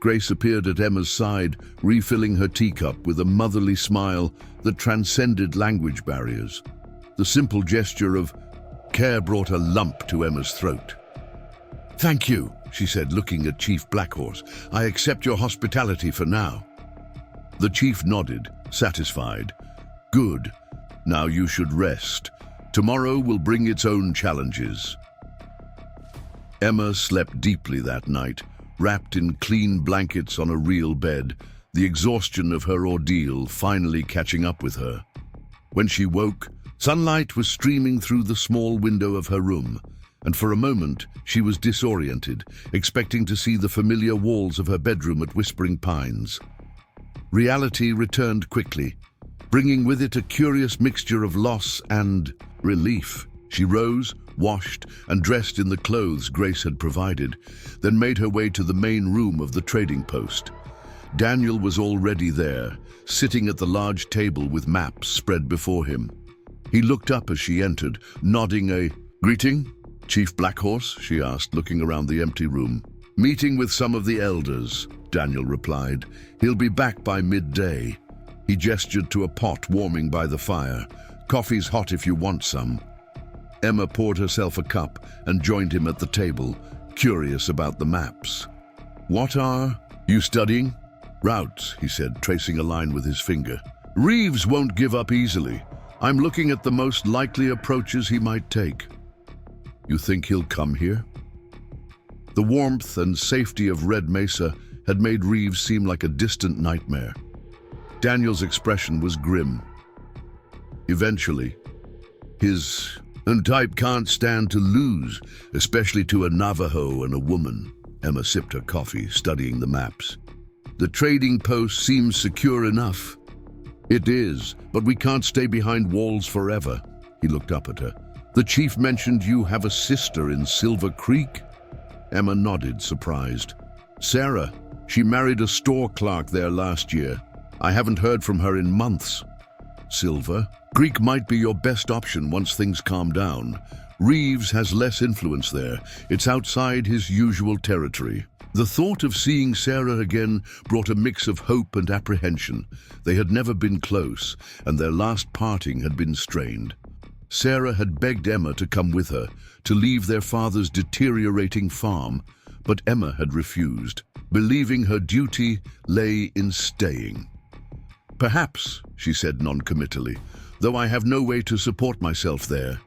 Grace appeared at Emma's side, refilling her teacup with a motherly smile that transcended language barriers. The simple gesture of care brought a lump to Emma's throat. Thank you, she said, looking at Chief Blackhorse. I accept your hospitality for now. The chief nodded, satisfied. Good. Now you should rest. Tomorrow will bring its own challenges. Emma slept deeply that night, wrapped in clean blankets on a real bed, the exhaustion of her ordeal finally catching up with her. When she woke, sunlight was streaming through the small window of her room, and for a moment she was disoriented, expecting to see the familiar walls of her bedroom at Whispering Pines. Reality returned quickly, bringing with it a curious mixture of loss and relief. She rose, washed, and dressed in the clothes Grace had provided, then made her way to the main room of the trading post. Daniel was already there, sitting at the large table with maps spread before him. He looked up as she entered, nodding a greeting. Chief Blackhorse, she asked, looking around the empty room. Meeting with some of the elders, Daniel replied. He'll be back by midday. He gestured to a pot warming by the fire. Coffee's hot if you want some. Emma poured herself a cup and joined him at the table, curious about the maps. What are you studying? Routes, he said, tracing a line with his finger. Reeves won't give up easily. I'm looking at the most likely approaches he might take. You think he'll come here? The warmth and safety of Red Mesa had made Reeves seem like a distant nightmare. Daniel's expression was grim. Eventually, his type can't stand to lose, especially to a Navajo and a woman. Emma sipped her coffee, studying the maps. The trading post seems secure enough. It is, but we can't stay behind walls forever. He looked up at her. The chief mentioned you have a sister in Cedar Creek? Emma nodded, surprised. Sarah, she married a store clerk there last year. I haven't heard from her in months. Silver, Creek might be your best option once things calm down. Reeves has less influence there. It's outside his usual territory. The thought of seeing Sarah again brought a mix of hope and apprehension. They had never been close, and their last parting had been strained. Sarah had begged Emma to come with her, to leave their father's deteriorating farm, but Emma had refused, believing her duty lay in staying. "Perhaps," she said non-committally, "though I have no way to support myself there."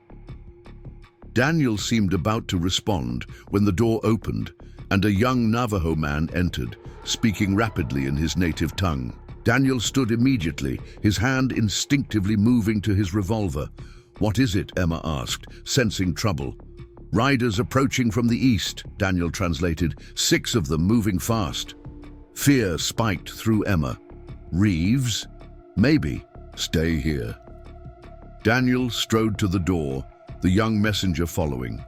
Daniel seemed about to respond when the door opened and a young Navajo man entered, speaking rapidly in his native tongue. Daniel stood immediately, his hand instinctively moving to his revolver. "What is it?" Emma asked, sensing trouble. "Riders approaching from the east," Daniel translated, 6 of them moving fast. Fear spiked through Emma. "Reeves? Maybe. Stay here." Daniel strode to the door, the young messenger following.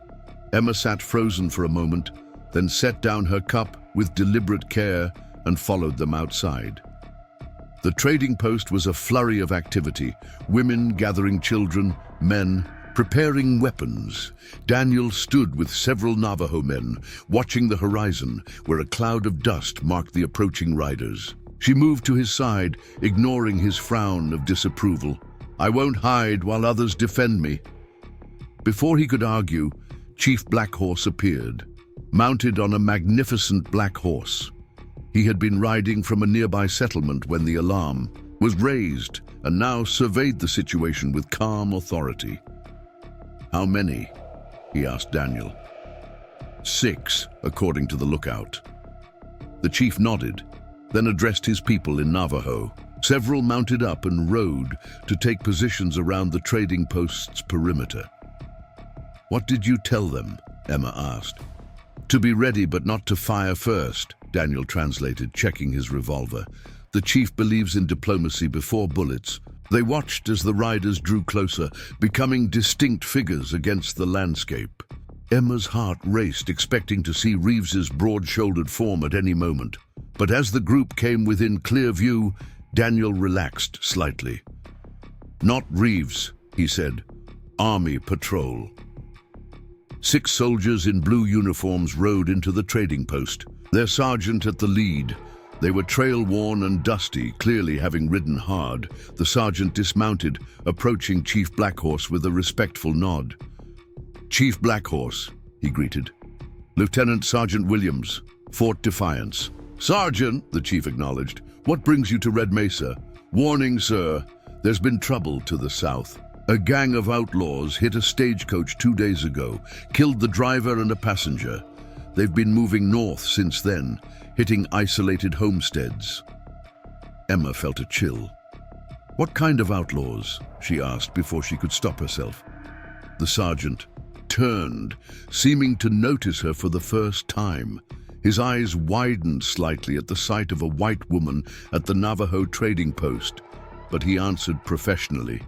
Emma sat frozen for a moment, then set down her cup with deliberate care and followed them outside. The trading post was a flurry of activity, women gathering children, men preparing weapons. Daniel stood with several Navajo men, watching the horizon where a cloud of dust marked the approaching riders. She moved to his side, ignoring his frown of disapproval. "I won't hide while others defend me." Before he could argue, Chief Blackhorse appeared, mounted on a magnificent black horse. He had been riding from a nearby settlement when the alarm was raised and now surveyed the situation with calm authority. "How many?" he asked Daniel. 6, according to the lookout. The chief nodded, then addressed his people in Navajo. Several mounted up and rode to take positions around the trading post's perimeter. "What did you tell them?" Emma asked. "To be ready but not to fire first," Daniel translated, checking his revolver. "The chief believes in diplomacy before bullets." They watched as the riders drew closer, becoming distinct figures against the landscape. Emma's heart raced, expecting to see Reeves's broad-shouldered form at any moment. But as the group came within clear view, Daniel relaxed slightly. "Not Reeves," he said. "Army patrol." 6 soldiers in blue uniforms rode into the trading post, their sergeant at the lead. They were trail-worn and dusty, clearly having ridden hard. The sergeant dismounted, approaching Chief Blackhorse with a respectful nod. "Chief Blackhorse," he greeted. "Lieutenant Sergeant Williams, Fort Defiance." "Sergeant," the chief acknowledged, "what brings you to Red Mesa?" "Warning, sir. There's been trouble to the south. A gang of outlaws hit a stagecoach 2 days ago, killed the driver and a passenger. They've been moving north since then, hitting isolated homesteads." Emma felt a chill. "What kind of outlaws?" she asked before she could stop herself. The sergeant turned, seeming to notice her for the first time. His eyes widened slightly at the sight of a white woman at the Navajo trading post, but he answered professionally.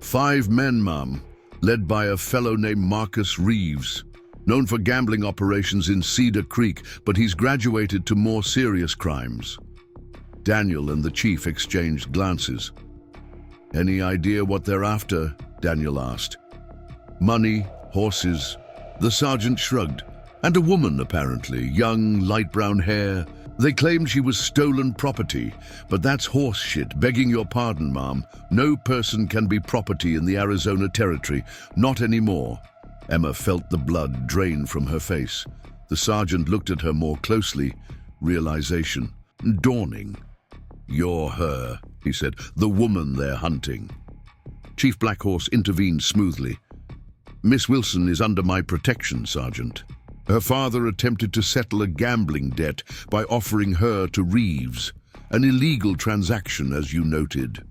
5 men, ma'am, led by a fellow named Marcus Reeves, known for gambling operations in Cedar Creek, but he's graduated to more serious crimes." Daniel and the chief exchanged glances. "Any idea what they're after?" Daniel asked. "Money, horses." The sergeant shrugged. "And a woman, apparently, young, light brown hair. They claimed she was stolen property, but that's horse shit. Begging your pardon, ma'am. No person can be property in the Arizona territory. Not anymore." Emma felt the blood drain from her face. The sergeant looked at her more closely, realization dawning. "You're her," he said, "the woman they're hunting." Chief Blackhorse intervened smoothly. "Miss Wilson is under my protection, Sergeant. Her father attempted to settle a gambling debt by offering her to Reeves, an illegal transaction, as you noted."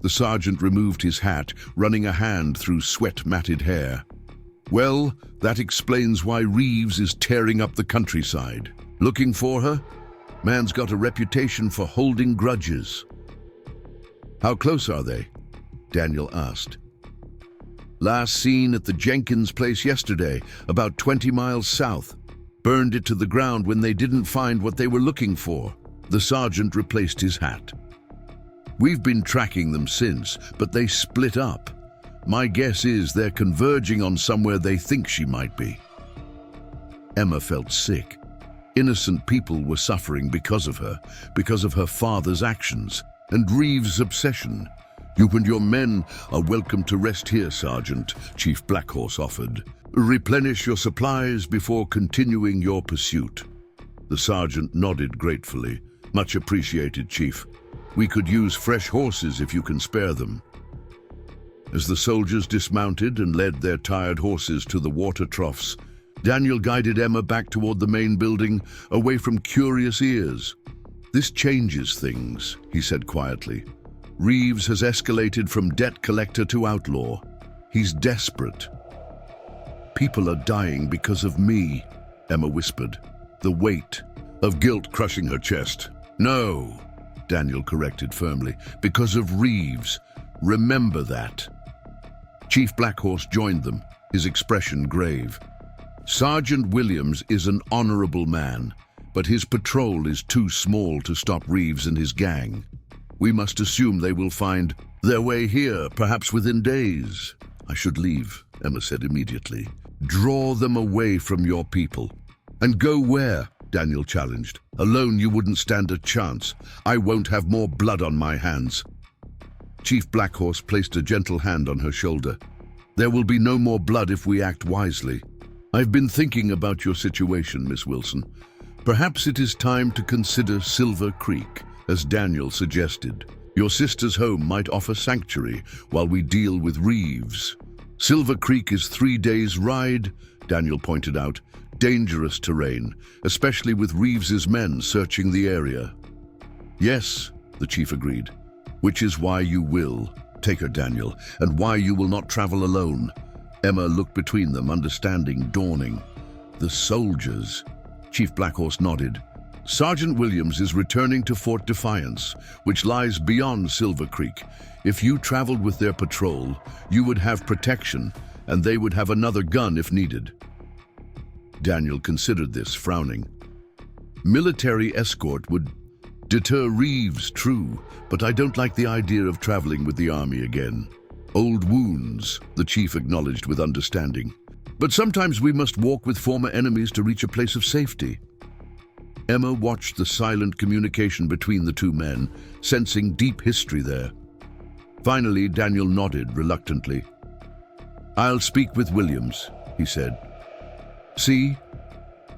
The sergeant removed his hat, running a hand through sweat-matted hair. "Well, that explains why Reeves is tearing up the countryside. Looking for her? Man's got a reputation for holding grudges." "How close are they?" Daniel asked. "Last seen at the Jenkins place yesterday, about 20 miles south. Burned it to the ground when they didn't find what they were looking for." The sergeant replaced his hat. "We've been tracking them since, but they split up. My guess is they're converging on somewhere they think she might be." Emma felt sick. Innocent people were suffering because of her father's actions, and Reeves' obsession. You and your men are welcome to rest here, Sergeant, Chief Blackhorse offered. Replenish your supplies before continuing your pursuit. The sergeant nodded gratefully. Much appreciated, Chief. We could use fresh horses if you can spare them. As the soldiers dismounted and led their tired horses to the water troughs, Daniel guided Emma back toward the main building, away from curious ears. This changes things, he said quietly. Reeves has escalated from debt collector to outlaw. He's desperate. People are dying because of me, Emma whispered, the weight of guilt crushing her chest. No, Daniel corrected firmly, because of Reeves. Remember that. Chief Blackhorse joined them, his expression grave. Sergeant Williams is an honorable man, but his patrol is too small to stop Reeves and his gang. We must assume they will find their way here, perhaps within days. I should leave, Emma said immediately. Draw them away from your people. And go where? Daniel challenged. Alone you wouldn't stand a chance. I won't have more blood on my hands. Chief Blackhorse placed a gentle hand on her shoulder. There will be no more blood if we act wisely. I've been thinking about your situation, Miss Wilson. Perhaps it is time to consider Silver Creek, as Daniel suggested. Your sister's home might offer sanctuary while we deal with Reeves. Silver Creek is 3 days' ride, Daniel pointed out. Dangerous terrain, especially with Reeves's men searching the area. Yes, the chief agreed. Which is why you will. Take her, Daniel, and why you will not travel alone. Emma looked between them, understanding dawning. The soldiers. Chief Blackhorse nodded. Sergeant Williams is returning to Fort Defiance, which lies beyond Silver Creek. If you traveled with their patrol, you would have protection, and they would have another gun if needed. Daniel considered this, frowning. Military escort would deter Reeves, true, but I don't like the idea of traveling with the army again. Old wounds, the chief acknowledged with understanding. But sometimes we must walk with former enemies to reach a place of safety. Emma watched the silent communication between the two men, sensing deep history there. Finally, Daniel nodded reluctantly. I'll speak with Williams, he said. See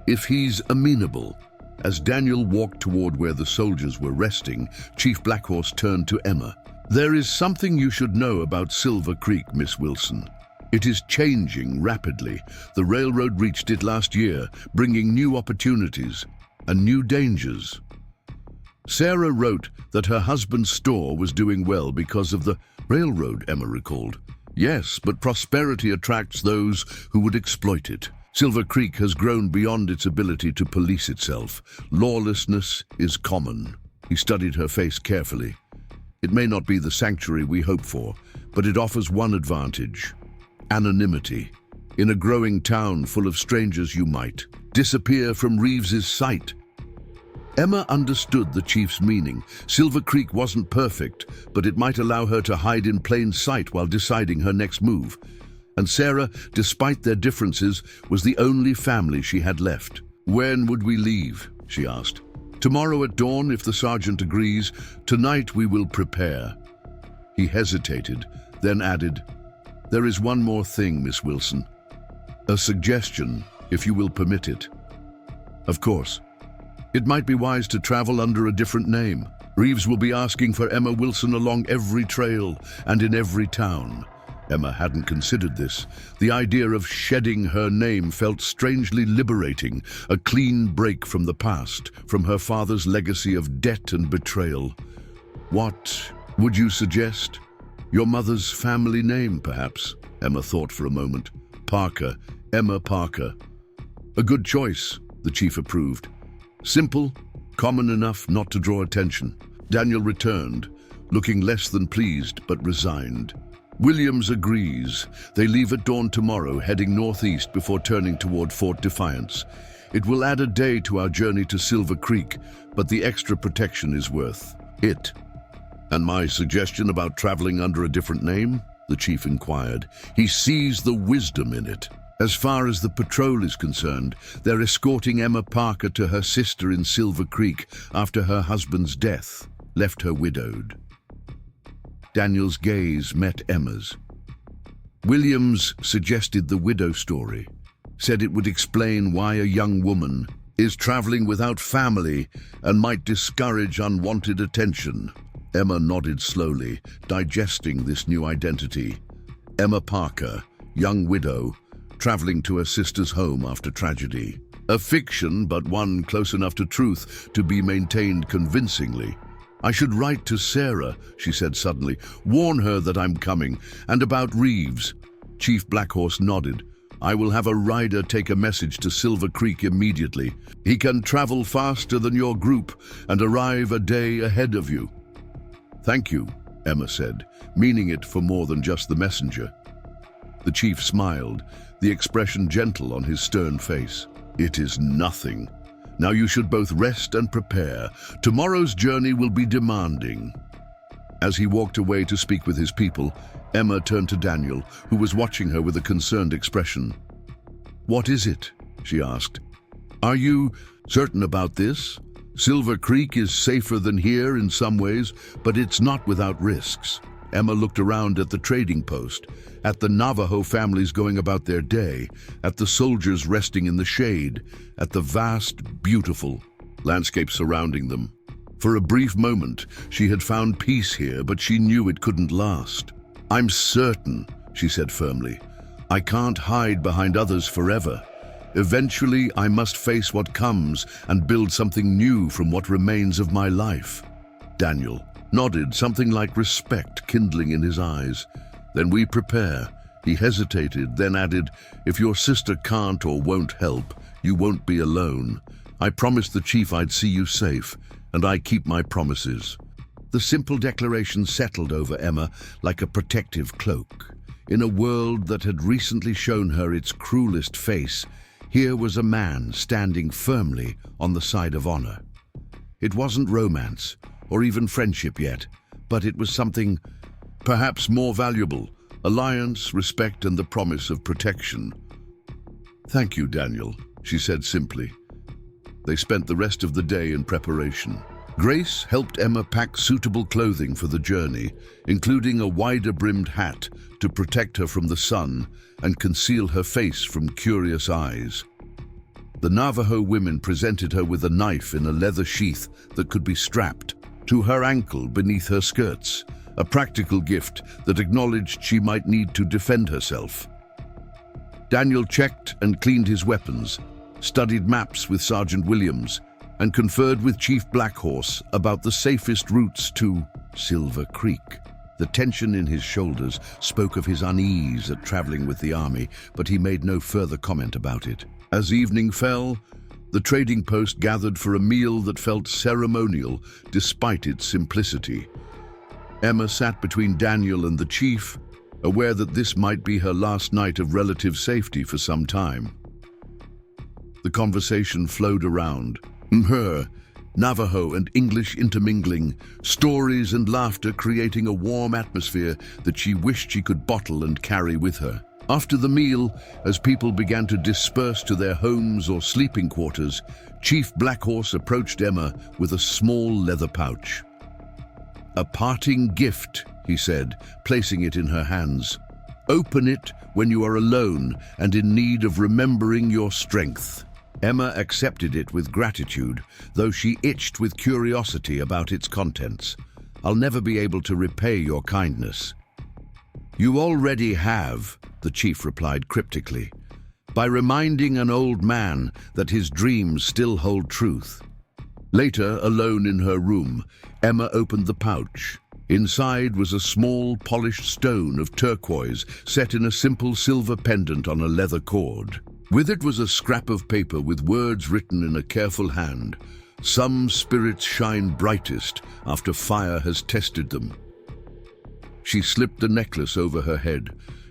if he's amenable. As Daniel walked toward where the soldiers were resting, Chief Blackhorse turned to Emma. There is something you should know about Silver Creek, Miss Wilson. It is changing rapidly. The railroad reached it last year, bringing new opportunities and new dangers. Sarah wrote that her husband's store was doing well because of the railroad, Emma recalled. Yes, but prosperity attracts those who would exploit it. Silver Creek has grown beyond its ability to police itself. Lawlessness is common. He studied her face carefully. It may not be the sanctuary we hope for, but it offers one advantage: anonymity. In a growing town full of strangers, you might disappear from Reeves's sight. Emma understood the chief's meaning. Silver Creek wasn't perfect, but it might allow her to hide in plain sight while deciding her next move. And Sarah, despite their differences, was the only family she had left. When would we leave? She asked. Tomorrow at dawn, if the sergeant agrees. Tonight we will prepare. He hesitated, then added, There is one more thing, Miss Wilson. A suggestion, if you will permit it. Of course. It might be wise to travel under a different name. Reeves will be asking for Emma Wilson along every trail and in every town. Emma hadn't considered this. The idea of shedding her name felt strangely liberating, a clean break from the past, from her father's legacy of debt and betrayal. What would you suggest? Your mother's family name, perhaps? Emma thought for a moment. Parker, Emma Parker. A good choice, the chief approved. Simple, common enough not to draw attention. Daniel returned, looking less than pleased but resigned. Williams agrees. They leave at dawn tomorrow, heading northeast before turning toward Fort Defiance. It will add a day to our journey to Silver Creek, but the extra protection is worth it. And my suggestion about traveling under a different name? The chief inquired. He sees the wisdom in it. As far as the patrol is concerned, they're escorting Emma Parker to her sister in Silver Creek after her husband's death left her widowed. Daniel's gaze met Emma's. Williams suggested the widow story, said it would explain why a young woman is traveling without family and might discourage unwanted attention. Emma nodded slowly, digesting this new identity. Emma Parker, young widow, traveling to her sister's home after tragedy. A fiction, but one close enough to truth to be maintained convincingly. I should write to Sarah, she said suddenly. Warn her that I'm coming. And about Reeves. Chief Blackhorse nodded. I will have a rider take a message to Silver Creek immediately. He can travel faster than your group and arrive a day ahead of you. Thank you, Emma said, meaning it for more than just the messenger. The chief smiled, the expression gentle on his stern face. It is nothing. Now you should both rest and prepare. Tomorrow's journey will be demanding. As he walked away to speak with his people, Emma turned to Daniel, who was watching her with a concerned expression. What is it? She asked. Are you certain about this? Silver Creek is safer than here in some ways, but it's not without risks. Emma looked around at the trading post, at the Navajo families going about their day, at the soldiers resting in the shade, at the vast, beautiful landscape surrounding them. For a brief moment, she had found peace here, but she knew it couldn't last. I'm certain, she said firmly. I can't hide behind others forever. Eventually, I must face what comes and build something new from what remains of my life. Daniel nodded, something like respect kindling in his eyes. Then we prepare. He hesitated, then added, if your sister can't or won't help, you won't be alone. I promised the chief I'd see you safe, and I keep my promises. The simple declaration settled over Emma like a protective cloak. In a world that had recently shown her its cruelest face, here was a man standing firmly on the side of honor. It wasn't romance, or even friendship yet, but it was something perhaps more valuable, alliance, respect, and the promise of protection. Thank you, Daniel, she said simply. They spent the rest of the day in preparation. Grace helped Emma pack suitable clothing for the journey, including a wider-brimmed hat to protect her from the sun and conceal her face from curious eyes. The Navajo women presented her with a knife in a leather sheath that could be strapped to her ankle beneath her skirts, a practical gift that acknowledged she might need to defend herself. Daniel checked and cleaned his weapons, studied maps with Sergeant Williams, and conferred with Chief Blackhorse about the safest routes to Silver Creek. The tension in his shoulders spoke of his unease at traveling with the army, but he made no further comment about it. As evening fell, the trading post gathered for a meal that felt ceremonial despite its simplicity. Emma sat between Daniel and the chief, aware that this might be her last night of relative safety for some time. The conversation flowed around. Her, Navajo and English intermingling, stories and laughter creating a warm atmosphere that she wished she could bottle and carry with her. After the meal, as people began to disperse to their homes or sleeping quarters, Chief Blackhorse approached Emma with a small leather pouch. A parting gift, he said, placing it in her hands. Open it when you are alone and in need of remembering your strength. Emma accepted it with gratitude, though she itched with curiosity about its contents. I'll never be able to repay your kindness. You already have, the chief replied cryptically, by reminding an old man that his dreams still hold truth. Later, alone in her room, Emma opened the pouch. Inside was a small, polished stone of turquoise set in a simple silver pendant on a leather cord. With it was a scrap of paper with words written in a careful hand. Some spirits shine brightest after fire has tested them. She slipped the necklace over her head,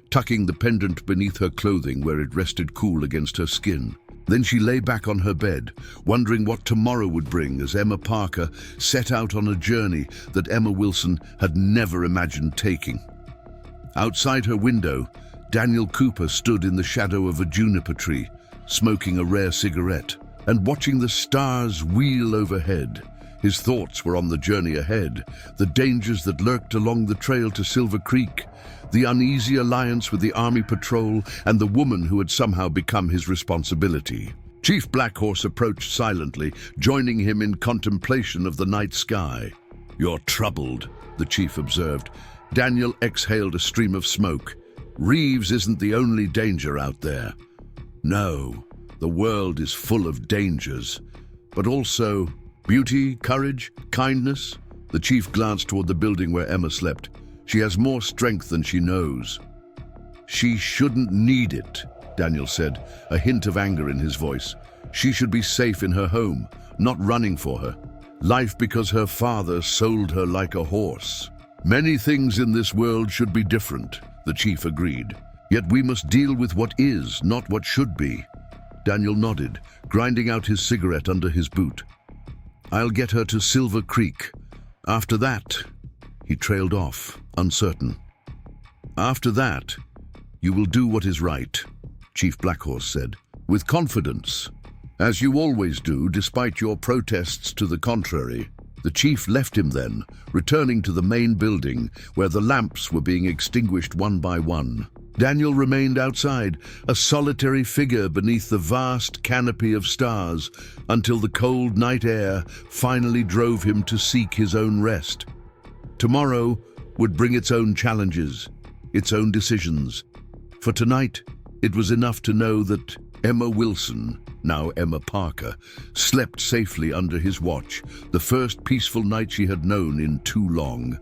tucking the pendant beneath her clothing where it rested cool against her skin. Then she lay back on her bed, wondering what tomorrow would bring as Emma Parker set out on a journey that Emma Wilson had never imagined taking. Outside her window, Daniel Cooper stood in the shadow of a juniper tree, smoking a rare cigarette and watching the stars wheel overhead. His thoughts were on the journey ahead, the dangers that lurked along the trail to Silver Creek, the uneasy alliance with the Army Patrol, and the woman who had somehow become his responsibility. Chief Blackhorse approached silently, joining him in contemplation of the night sky. "You're troubled," the chief observed. Daniel exhaled a stream of smoke. "Reeves isn't the only danger out there. No, the world is full of dangers, but also beauty, courage, kindness." The chief glanced toward the building where Emma slept. "She has more strength than she knows." "She shouldn't need it," Daniel said, a hint of anger in his voice. "She should be safe in her home, not running for her life because her father sold her like a horse." "Many things in this world should be different," the chief agreed. "Yet we must deal with what is, not what should be." Daniel nodded, grinding out his cigarette under his boot. "I'll get her to Silver Creek. After that," he trailed off, uncertain. "After that, you will do what is right," Chief Blackhorse said, "with confidence, as you always do, despite your protests to the contrary." The chief left him then, returning to the main building, where the lamps were being extinguished one by one. Daniel remained outside, a solitary figure beneath the vast canopy of stars, until the cold night air finally drove him to seek his own rest. Tomorrow would bring its own challenges, its own decisions. For tonight, it was enough to know that Emma Wilson, now Emma Parker, slept safely under his watch, the first peaceful night she had known in too long.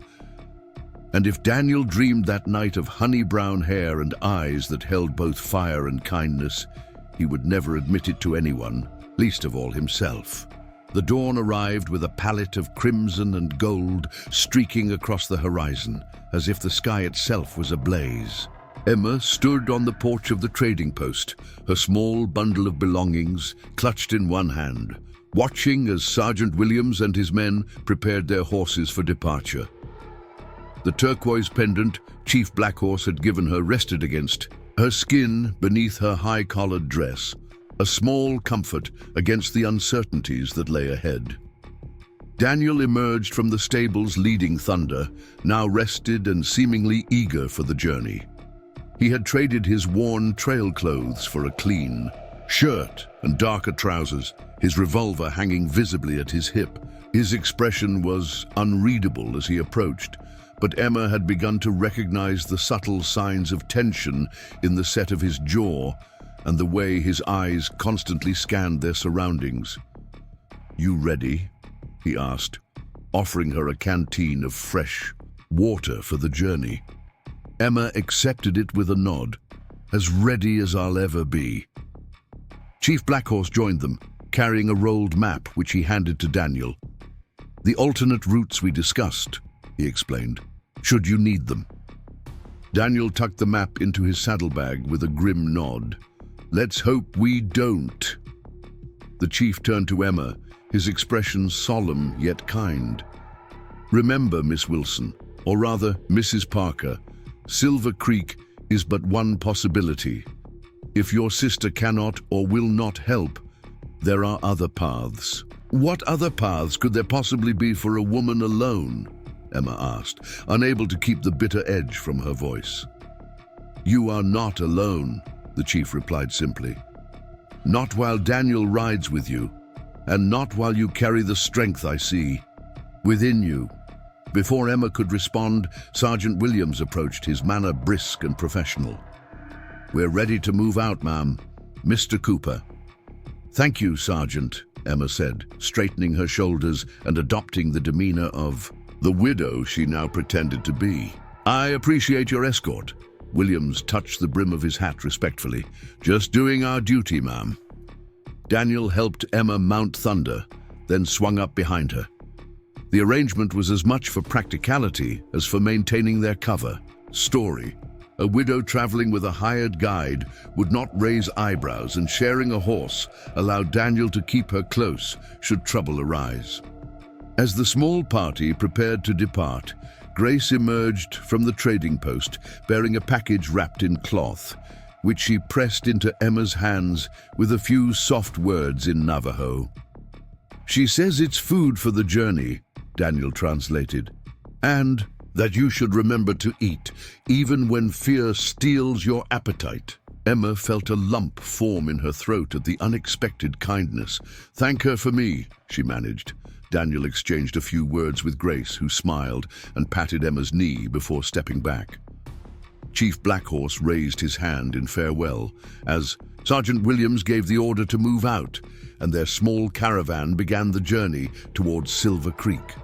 And if Daniel dreamed that night of honey-brown hair and eyes that held both fire and kindness, he would never admit it to anyone, least of all himself. The dawn arrived with a palette of crimson and gold streaking across the horizon, as if the sky itself was ablaze. Emma stood on the porch of the trading post, her small bundle of belongings clutched in one hand, watching as Sergeant Williams and his men prepared their horses for departure. The turquoise pendant Chief Blackhorse had given her rested against her skin beneath her high-collared dress, a small comfort against the uncertainties that lay ahead. Daniel emerged from the stables leading Thunder, now rested and seemingly eager for the journey. He had traded his worn trail clothes for a clean shirt and darker trousers, his revolver hanging visibly at his hip. His expression was unreadable as he approached, but Emma had begun to recognize the subtle signs of tension in the set of his jaw and the way his eyes constantly scanned their surroundings. "You ready?" he asked, offering her a canteen of fresh water for the journey. Emma accepted it with a nod, "As ready as I'll ever be." Chief Blackhorse joined them, carrying a rolled map which he handed to Daniel. "The alternate routes we discussed," he explained, "should you need them." Daniel tucked the map into his saddlebag with a grim nod. "Let's hope we don't." The chief turned to Emma, his expression solemn yet kind. "Remember, Miss Wilson, or rather Mrs. Parker, Silver Creek is but one possibility. If your sister cannot or will not help, there are other paths." "What other paths could there possibly be for a woman alone?" Emma asked, unable to keep the bitter edge from her voice. "You are not alone," the chief replied simply. "Not while Daniel rides with you, and not while you carry the strength I see within you." Before Emma could respond, Sergeant Williams approached, his manner brisk and professional. "We're ready to move out, ma'am. Mr. Cooper." "Thank you, Sergeant," Emma said, straightening her shoulders and adopting the demeanor of the widow she now pretended to be. "I appreciate your escort." Williams touched the brim of his hat respectfully. "Just doing our duty, ma'am." Daniel helped Emma mount Thunder, then swung up behind her. The arrangement was as much for practicality as for maintaining their cover. Story: a widow traveling with a hired guide would not raise eyebrows, and sharing a horse allowed Daniel to keep her close should trouble arise. As the small party prepared to depart, Grace emerged from the trading post bearing a package wrapped in cloth, which she pressed into Emma's hands with a few soft words in Navajo. "She says it's food for the journey," Daniel translated, "and that you should remember to eat, even when fear steals your appetite." Emma felt a lump form in her throat at the unexpected kindness. "Thank her for me," she managed. Daniel exchanged a few words with Grace, who smiled and patted Emma's knee before stepping back. Chief Blackhorse raised his hand in farewell as Sergeant Williams gave the order to move out, and their small caravan began the journey towards Silver Creek.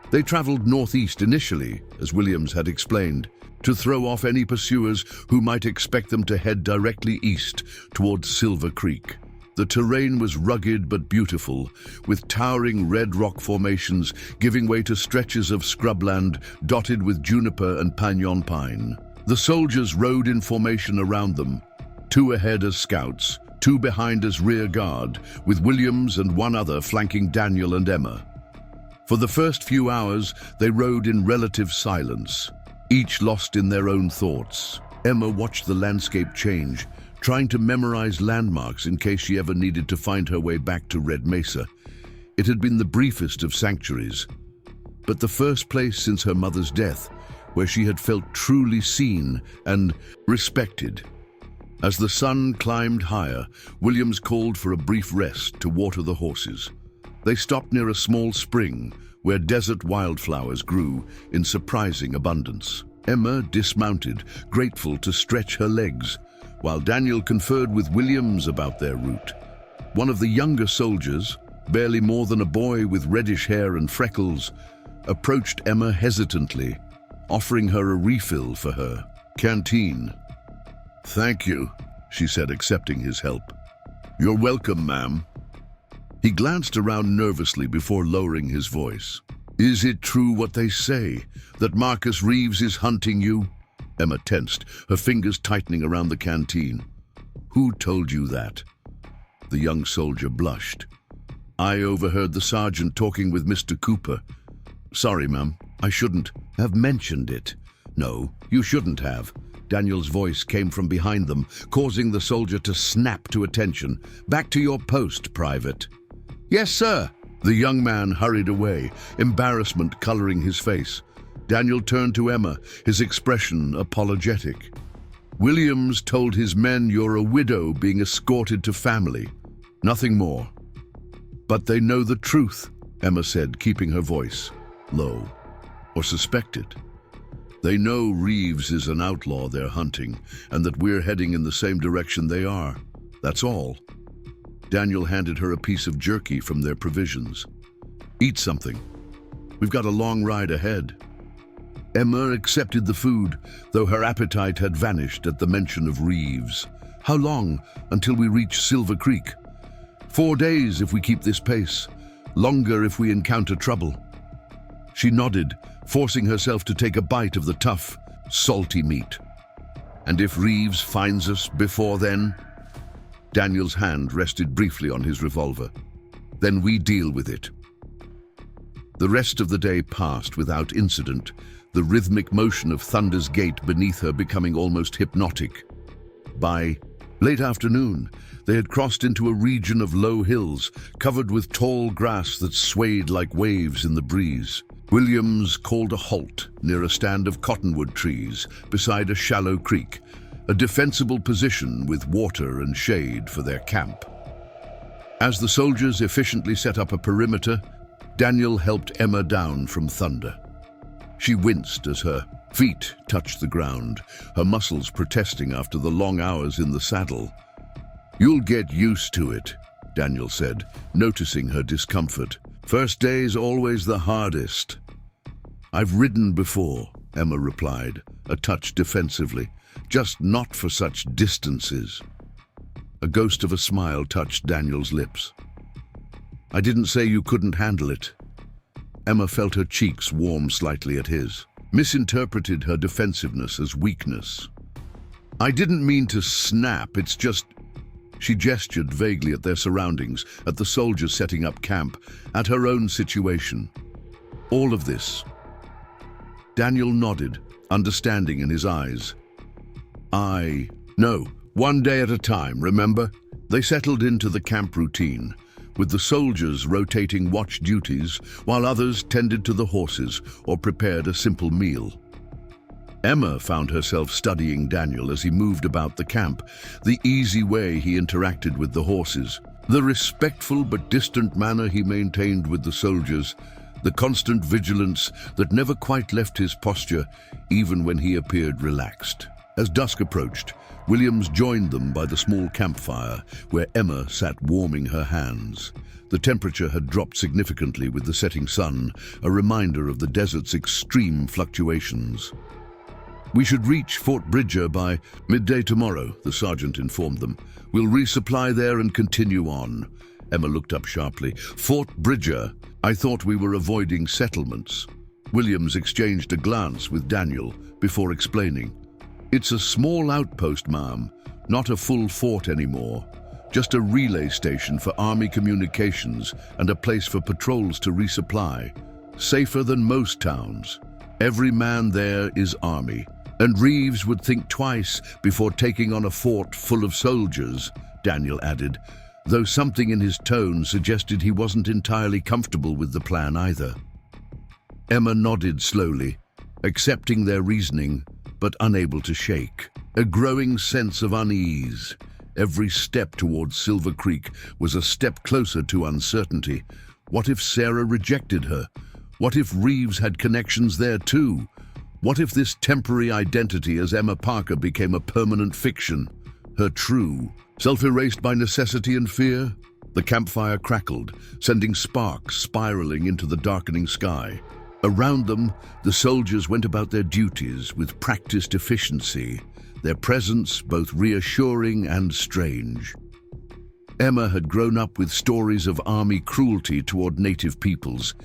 They traveled northeast initially, as Williams had explained, to throw off any pursuers who might expect them to head directly east towards Silver Creek. The terrain was rugged but beautiful, with towering red rock formations giving way to stretches of scrubland dotted with juniper and pinyon pine. The soldiers rode in formation around them, 2 ahead as scouts, 2 behind as rear guard, with Williams and 1 other flanking Daniel and Emma. For the first few hours, they rode in relative silence, each lost in their own thoughts. Emma watched the landscape change, trying to memorize landmarks in case she ever needed to find her way back to Red Mesa. It had been the briefest of sanctuaries, but the first place since her mother's death where she had felt truly seen and respected. As the sun climbed higher, Williams called for a brief rest to water the horses. They stopped near a small spring where desert wildflowers grew in surprising abundance. Emma dismounted, grateful to stretch her legs, while Daniel conferred with Williams about their route. One of the younger soldiers, barely more than a boy with reddish hair and freckles, approached Emma hesitantly, offering her a refill for her canteen. "Thank you," she said, accepting his help. "You're welcome, ma'am." He glanced around nervously before lowering his voice. "Is it true what they say, that Marcus Reeves is hunting you?" Emma tensed, her fingers tightening around the canteen. "Who told you that?" The young soldier blushed. "I overheard the sergeant talking with Mr. Cooper. Sorry, ma'am, I shouldn't have mentioned it." "No, you shouldn't have." Daniel's voice came from behind them, causing the soldier to snap to attention. "Back to your post, Private." "Yes, sir." The young man hurried away, embarrassment coloring his face. Daniel turned to Emma, his expression apologetic. "Williams told his men you're a widow being escorted to family. Nothing more." "But they know the truth," Emma said, keeping her voice low. "Or suspect it. They know Reeves is an outlaw they're hunting, and that we're heading in the same direction they are. That's all." Daniel handed her a piece of jerky from their provisions. "Eat something. We've got a long ride ahead." Emma accepted the food, though her appetite had vanished at the mention of Reeves. "How long until we reach Silver Creek?" 4 days if we keep this pace. Longer if we encounter trouble." She nodded, forcing herself to take a bite of the tough, salty meat. "And if Reeves finds us before then?" Daniel's hand rested briefly on his revolver. "Then we deal with it." The rest of the day passed without incident, the rhythmic motion of Thunder's gait beneath her becoming almost hypnotic. By late afternoon, they had crossed into a region of low hills, covered with tall grass that swayed like waves in the breeze. Williams called a halt near a stand of cottonwood trees beside a shallow creek, a defensible position with water and shade for their camp. As the soldiers efficiently set up a perimeter, Daniel helped Emma down from Thunder. She winced as her feet touched the ground, her muscles protesting after the long hours in the saddle. "You'll get used to it," Daniel said, noticing her discomfort. "First day's always the hardest." "I've ridden before," Emma replied, a touch defensively, "just not for such distances." A ghost of a smile touched Daniel's lips. "I didn't say you couldn't handle it." Emma felt her cheeks warm slightly at his, misinterpreted her defensiveness as weakness. "I didn't mean to snap, it's just..." She gestured vaguely at their surroundings, at the soldiers setting up camp, at her own situation. All of this. Daniel nodded, understanding in his eyes. No, one day at a time, remember? They settled into the camp routine, with the soldiers rotating watch duties while others tended to the horses or prepared a simple meal. Emma found herself studying Daniel as he moved about the camp, the easy way he interacted with the horses, the respectful but distant manner he maintained with the soldiers, the constant vigilance that never quite left his posture even when he appeared relaxed. As dusk approached, Williams joined them by the small campfire where Emma sat warming her hands. The temperature had dropped significantly with the setting sun, a reminder of the desert's extreme fluctuations. "We should reach Fort Bridger by midday tomorrow," the sergeant informed them. "We'll resupply there and continue on." Emma looked up sharply. "Fort Bridger? I thought we were avoiding settlements." Williams exchanged a glance with Daniel before explaining. "It's a small outpost, ma'am, not a full fort anymore. Just a relay station for army communications and a place for patrols to resupply. Safer than most towns. Every man there is army. And Reeves would think twice before taking on a fort full of soldiers," Daniel added, though something in his tone suggested he wasn't entirely comfortable with the plan either. Emma nodded slowly, accepting their reasoning, but unable to shake. A growing sense of unease. Every step towards Silver Creek was a step closer to uncertainty. What if Sarah rejected her? What if Reeves had connections there too? What if this temporary identity as Emma Parker became a permanent fiction? Her true, self-erased by necessity and fear? The campfire crackled, sending sparks spiraling into the darkening sky. Around them, the soldiers went about their duties with practiced efficiency, their presence both reassuring and strange. Emma had grown up with stories of army cruelty toward native peoples,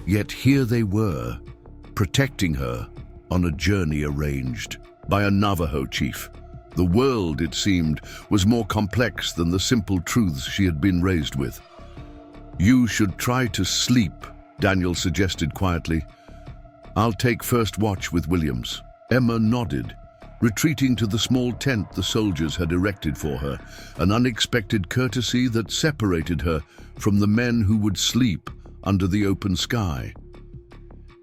yet here they were, protecting her on a journey arranged by a Navajo chief. The world, it seemed, was more complex than the simple truths she had been raised with. "You should try to sleep," Daniel suggested quietly. "I'll take first watch with Williams." Emma nodded, retreating to the small tent the soldiers had erected for her, an unexpected courtesy that separated her from the men who would sleep under the open sky.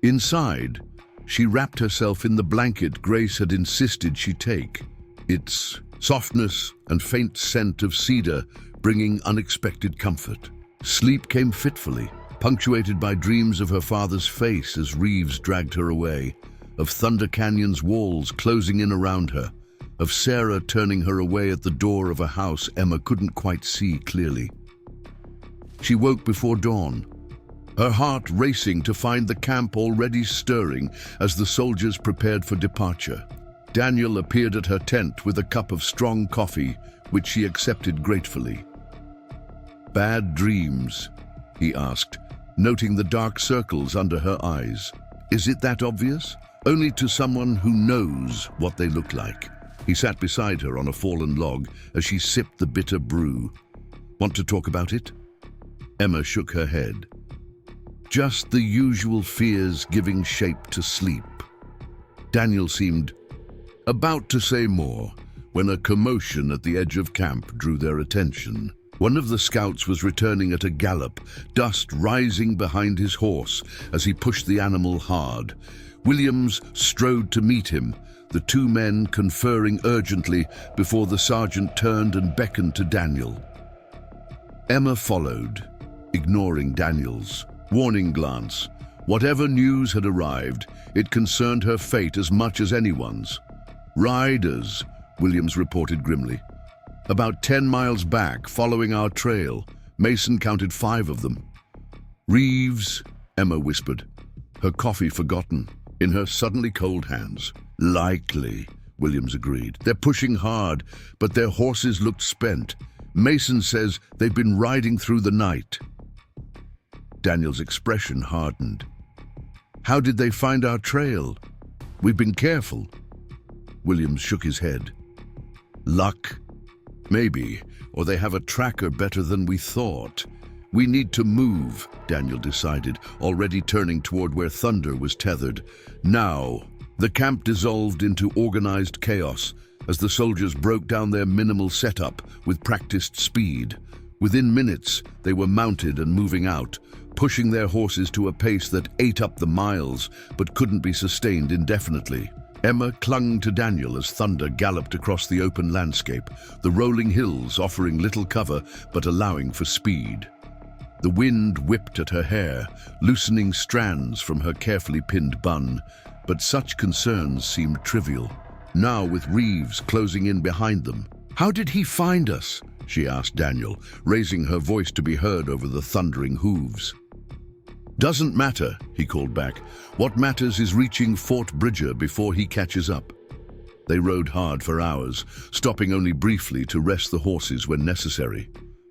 Inside, she wrapped herself in the blanket Grace had insisted she take, its softness and faint scent of cedar bringing unexpected comfort. Sleep came fitfully, punctuated by dreams of her father's face as Reeves dragged her away, of Thunder Canyon's walls closing in around her, of Sarah turning her away at the door of a house Emma couldn't quite see clearly. She woke before dawn, her heart racing to find the camp already stirring as the soldiers prepared for departure. Daniel appeared at her tent with a cup of strong coffee, which she accepted gratefully. "Bad dreams?" he asked, noting the dark circles under her eyes. "Is it that obvious? Only to someone who knows what they look like." He sat beside her on a fallen log as she sipped the bitter brew. "Want to talk about it?" Emma shook her head. "Just the usual fears giving shape to sleep." Daniel seemed about to say more when a commotion at the edge of camp drew their attention. One of the scouts was returning at a gallop, dust rising behind his horse as he pushed the animal hard. Williams strode to meet him, the two men conferring urgently before the sergeant turned and beckoned to Daniel. Emma followed, ignoring Daniel's warning glance. Whatever news had arrived, it concerned her fate as much as anyone's. "Riders," Williams reported grimly. "About 10 miles back, following our trail. Mason counted 5 of them." "Reeves," Emma whispered, her coffee forgotten in her suddenly cold hands. "Likely," Williams agreed. "They're pushing hard, but their horses looked spent. Mason says they've been riding through the night." Daniel's expression hardened. "How did they find our trail? We've been careful." Williams shook his head. "Luck? Maybe, or they have a tracker better than we thought. We need to move, Daniel decided, already turning toward where Thunder was tethered. Now, the camp dissolved into organized chaos as the soldiers broke down their minimal setup with practiced speed. Within minutes, they were mounted and moving out, pushing their horses to a pace that ate up the miles but couldn't be sustained indefinitely. Emma clung to Daniel as Thunder galloped across the open landscape, the rolling hills offering little cover but allowing for speed. The wind whipped at her hair, loosening strands from her carefully pinned bun, but such concerns seemed trivial. Now with Reeves closing in behind them. "How did he find us?" she asked Daniel, raising her voice to be heard over the thundering hooves. "Doesn't matter," he called back. "What matters is reaching Fort Bridger before he catches up." They rode hard for hours, stopping only briefly to rest the horses when necessary.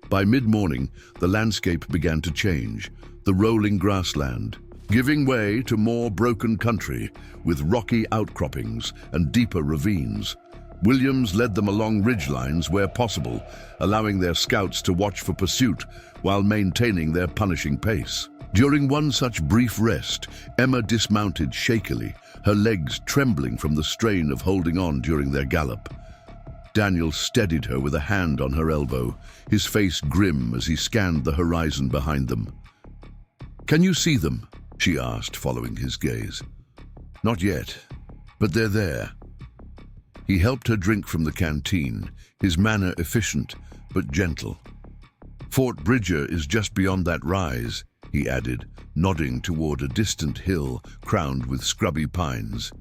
By mid-morning, the landscape began to change, the rolling grassland, giving way to more broken country with rocky outcroppings and deeper ravines. Williams led them along ridgelines where possible, allowing their scouts to watch for pursuit while maintaining their punishing pace. During one such brief rest, Emma dismounted shakily, her legs trembling from the strain of holding on during their gallop. Daniel steadied her with a hand on her elbow, his face grim as he scanned the horizon behind them. "Can you see them?" she asked, following his gaze. "Not yet, but they're there." He helped her drink from the canteen, his manner efficient but gentle. "Fort Bridger is just beyond that rise," he added, nodding toward a distant hill crowned with scrubby pines.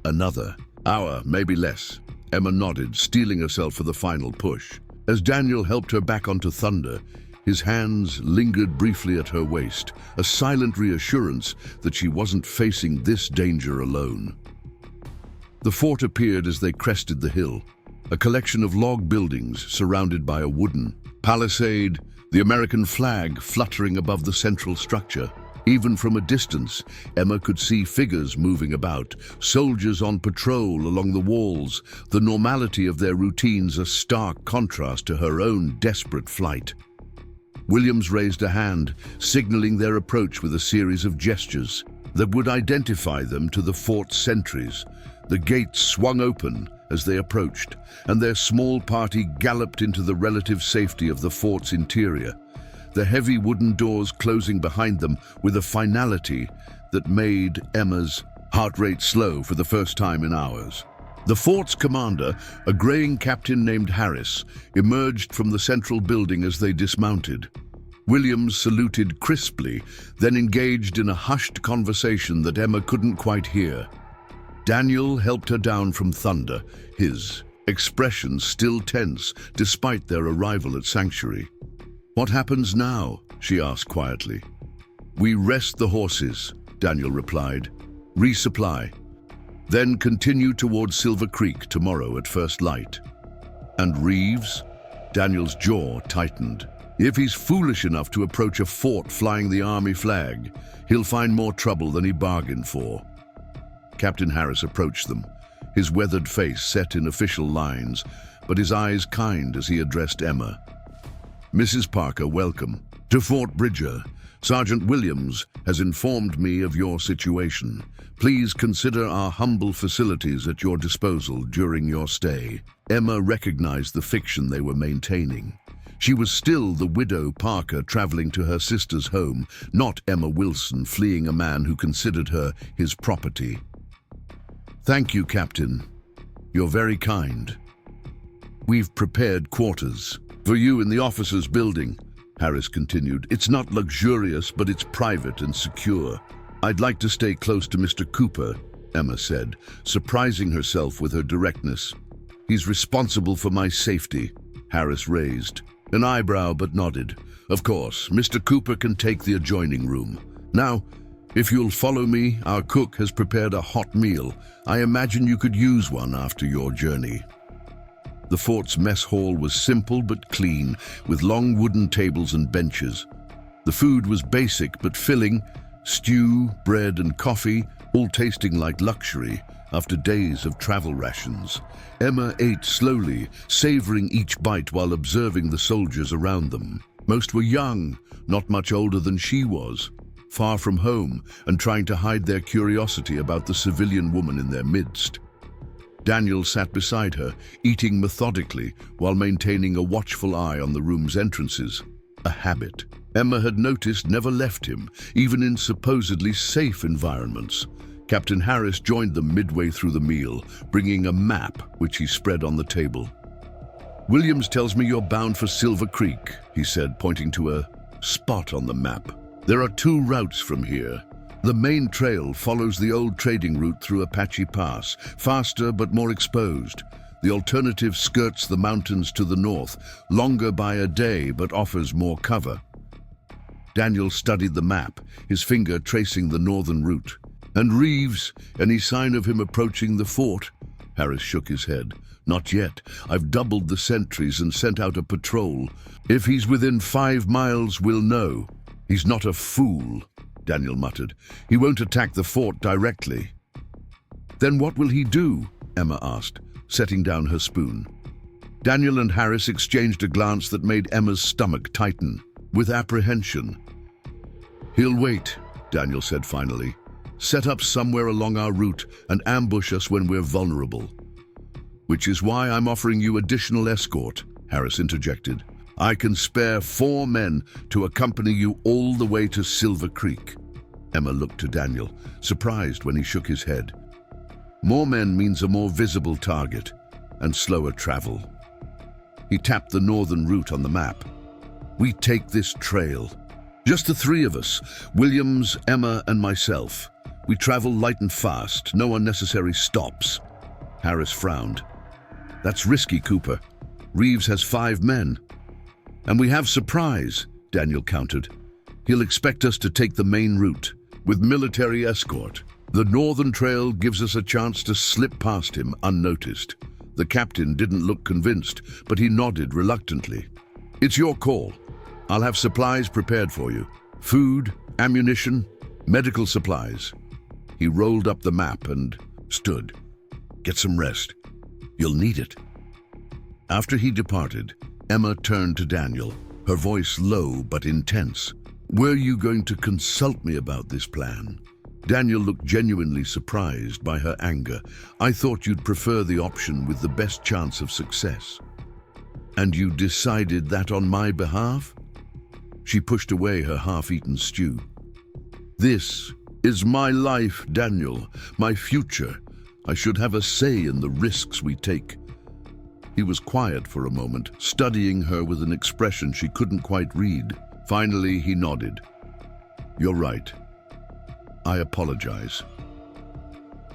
"Another hour, maybe less." Emma nodded, steeling herself for the final push. As Daniel helped her back onto Thunder, his hands lingered briefly at her waist, a silent reassurance that she wasn't facing this danger alone. The fort appeared as they crested the hill, a collection of log buildings surrounded by a wooden palisade, the American flag fluttering above the central structure. Even from a distance, Emma could see figures moving about, soldiers on patrol along the walls, the normality of their routines a stark contrast to her own desperate flight. Williams raised a hand, signaling their approach with a series of gestures that would identify them to the fort's sentries. The gates swung open as they approached, and their small party galloped into the relative safety of the fort's interior, the heavy wooden doors closing behind them with a finality that made Emma's heart rate slow for the first time in hours. The fort's commander, a graying captain named Harris, emerged from the central building as they dismounted. Williams saluted crisply, then engaged in a hushed conversation that Emma couldn't quite hear. Daniel helped her down from Thunder, his expression still tense despite their arrival at Sanctuary. "What happens now?" she asked quietly. "We rest the horses," Daniel replied. "Resupply. Then continue towards Silver Creek tomorrow at first light." "And Reeves?" Daniel's jaw tightened. "If he's foolish enough to approach a fort flying the army flag, he'll find more trouble than he bargained for." Captain Harris approached them, his weathered face set in official lines, but his eyes kind as he addressed Emma. "Mrs. Parker, welcome to Fort Bridger. Sergeant Williams has informed me of your situation. Please consider our humble facilities at your disposal during your stay." Emma recognized the fiction they were maintaining. She was still the widow Parker traveling to her sister's home, not Emma Wilson fleeing a man who considered her his property. "Thank you, Captain. You're very kind. We've prepared quarters for you in the officers' building," Harris continued. "It's not luxurious, but it's private and secure." "I'd like to stay close to Mr. Cooper," Emma said, surprising herself with her directness. "He's responsible for my safety," Harris raised an eyebrow but nodded. "Of course, Mr. Cooper can take the adjoining room. Now, if you'll follow me, our cook has prepared a hot meal. I imagine you could use one after your journey." The fort's mess hall was simple but clean, with long wooden tables and benches. The food was basic but filling: stew, bread, and coffee, all tasting like luxury after days of travel rations. Emma ate slowly, savoring each bite while observing the soldiers around them. Most were young, not much older than she was, far from home and trying to hide their curiosity about the civilian woman in their midst. Daniel sat beside her, eating methodically while maintaining a watchful eye on the room's entrances. A habit Emma had noticed never left him, even in supposedly safe environments. Captain Harris joined them midway through the meal, bringing a map which he spread on the table. "Williams tells me you're bound for Silver Creek," he said, pointing to a spot on the map. "There are 2 routes from here. The main trail follows the old trading route through Apache Pass, faster but more exposed. The alternative skirts the mountains to the north, longer by a day but offers more cover." Daniel studied the map, his finger tracing the northern route. "And Reeves, any sign of him approaching the fort?" Harris shook his head. "Not yet. I've doubled the sentries and sent out a patrol. If he's within 5 miles, we'll know." "He's not a fool," Daniel muttered. "He won't attack the fort directly." "Then what will he do?" Emma asked, setting down her spoon. Daniel and Harris exchanged a glance that made Emma's stomach tighten, with apprehension. "He'll wait," Daniel said finally. "Set up somewhere along our route and ambush us when we're vulnerable." "Which is why I'm offering you additional escort," Harris interjected. "I can spare 4 men to accompany you all the way to Silver Creek." Emma looked to Daniel, surprised when he shook his head. "More men means a more visible target and slower travel." He tapped the northern route on the map. "We take this trail. Just the 3 of us, Williams, Emma, and myself. We travel light and fast, no unnecessary stops." Harris frowned. "That's risky, Cooper. Reeves has 5 men. And we have surprise," Daniel countered. "He'll expect us to take the main route, with military escort. The northern trail gives us a chance to slip past him unnoticed." The captain didn't look convinced, but he nodded reluctantly. "It's your call. I'll have supplies prepared for you. Food, ammunition, medical supplies." He rolled up the map and stood. "Get some rest. You'll need it." After he departed, Emma turned to Daniel, her voice low but intense. "Were you going to consult me about this plan?" Daniel looked genuinely surprised by her anger. "I thought you'd prefer the option with the best chance of success." "And you decided that on my behalf?" She pushed away her half-eaten stew. "This is my life, Daniel, my future. I should have a say in the risks we take." He was quiet for a moment, studying her with an expression she couldn't quite read. Finally, he nodded. "You're right. I apologize."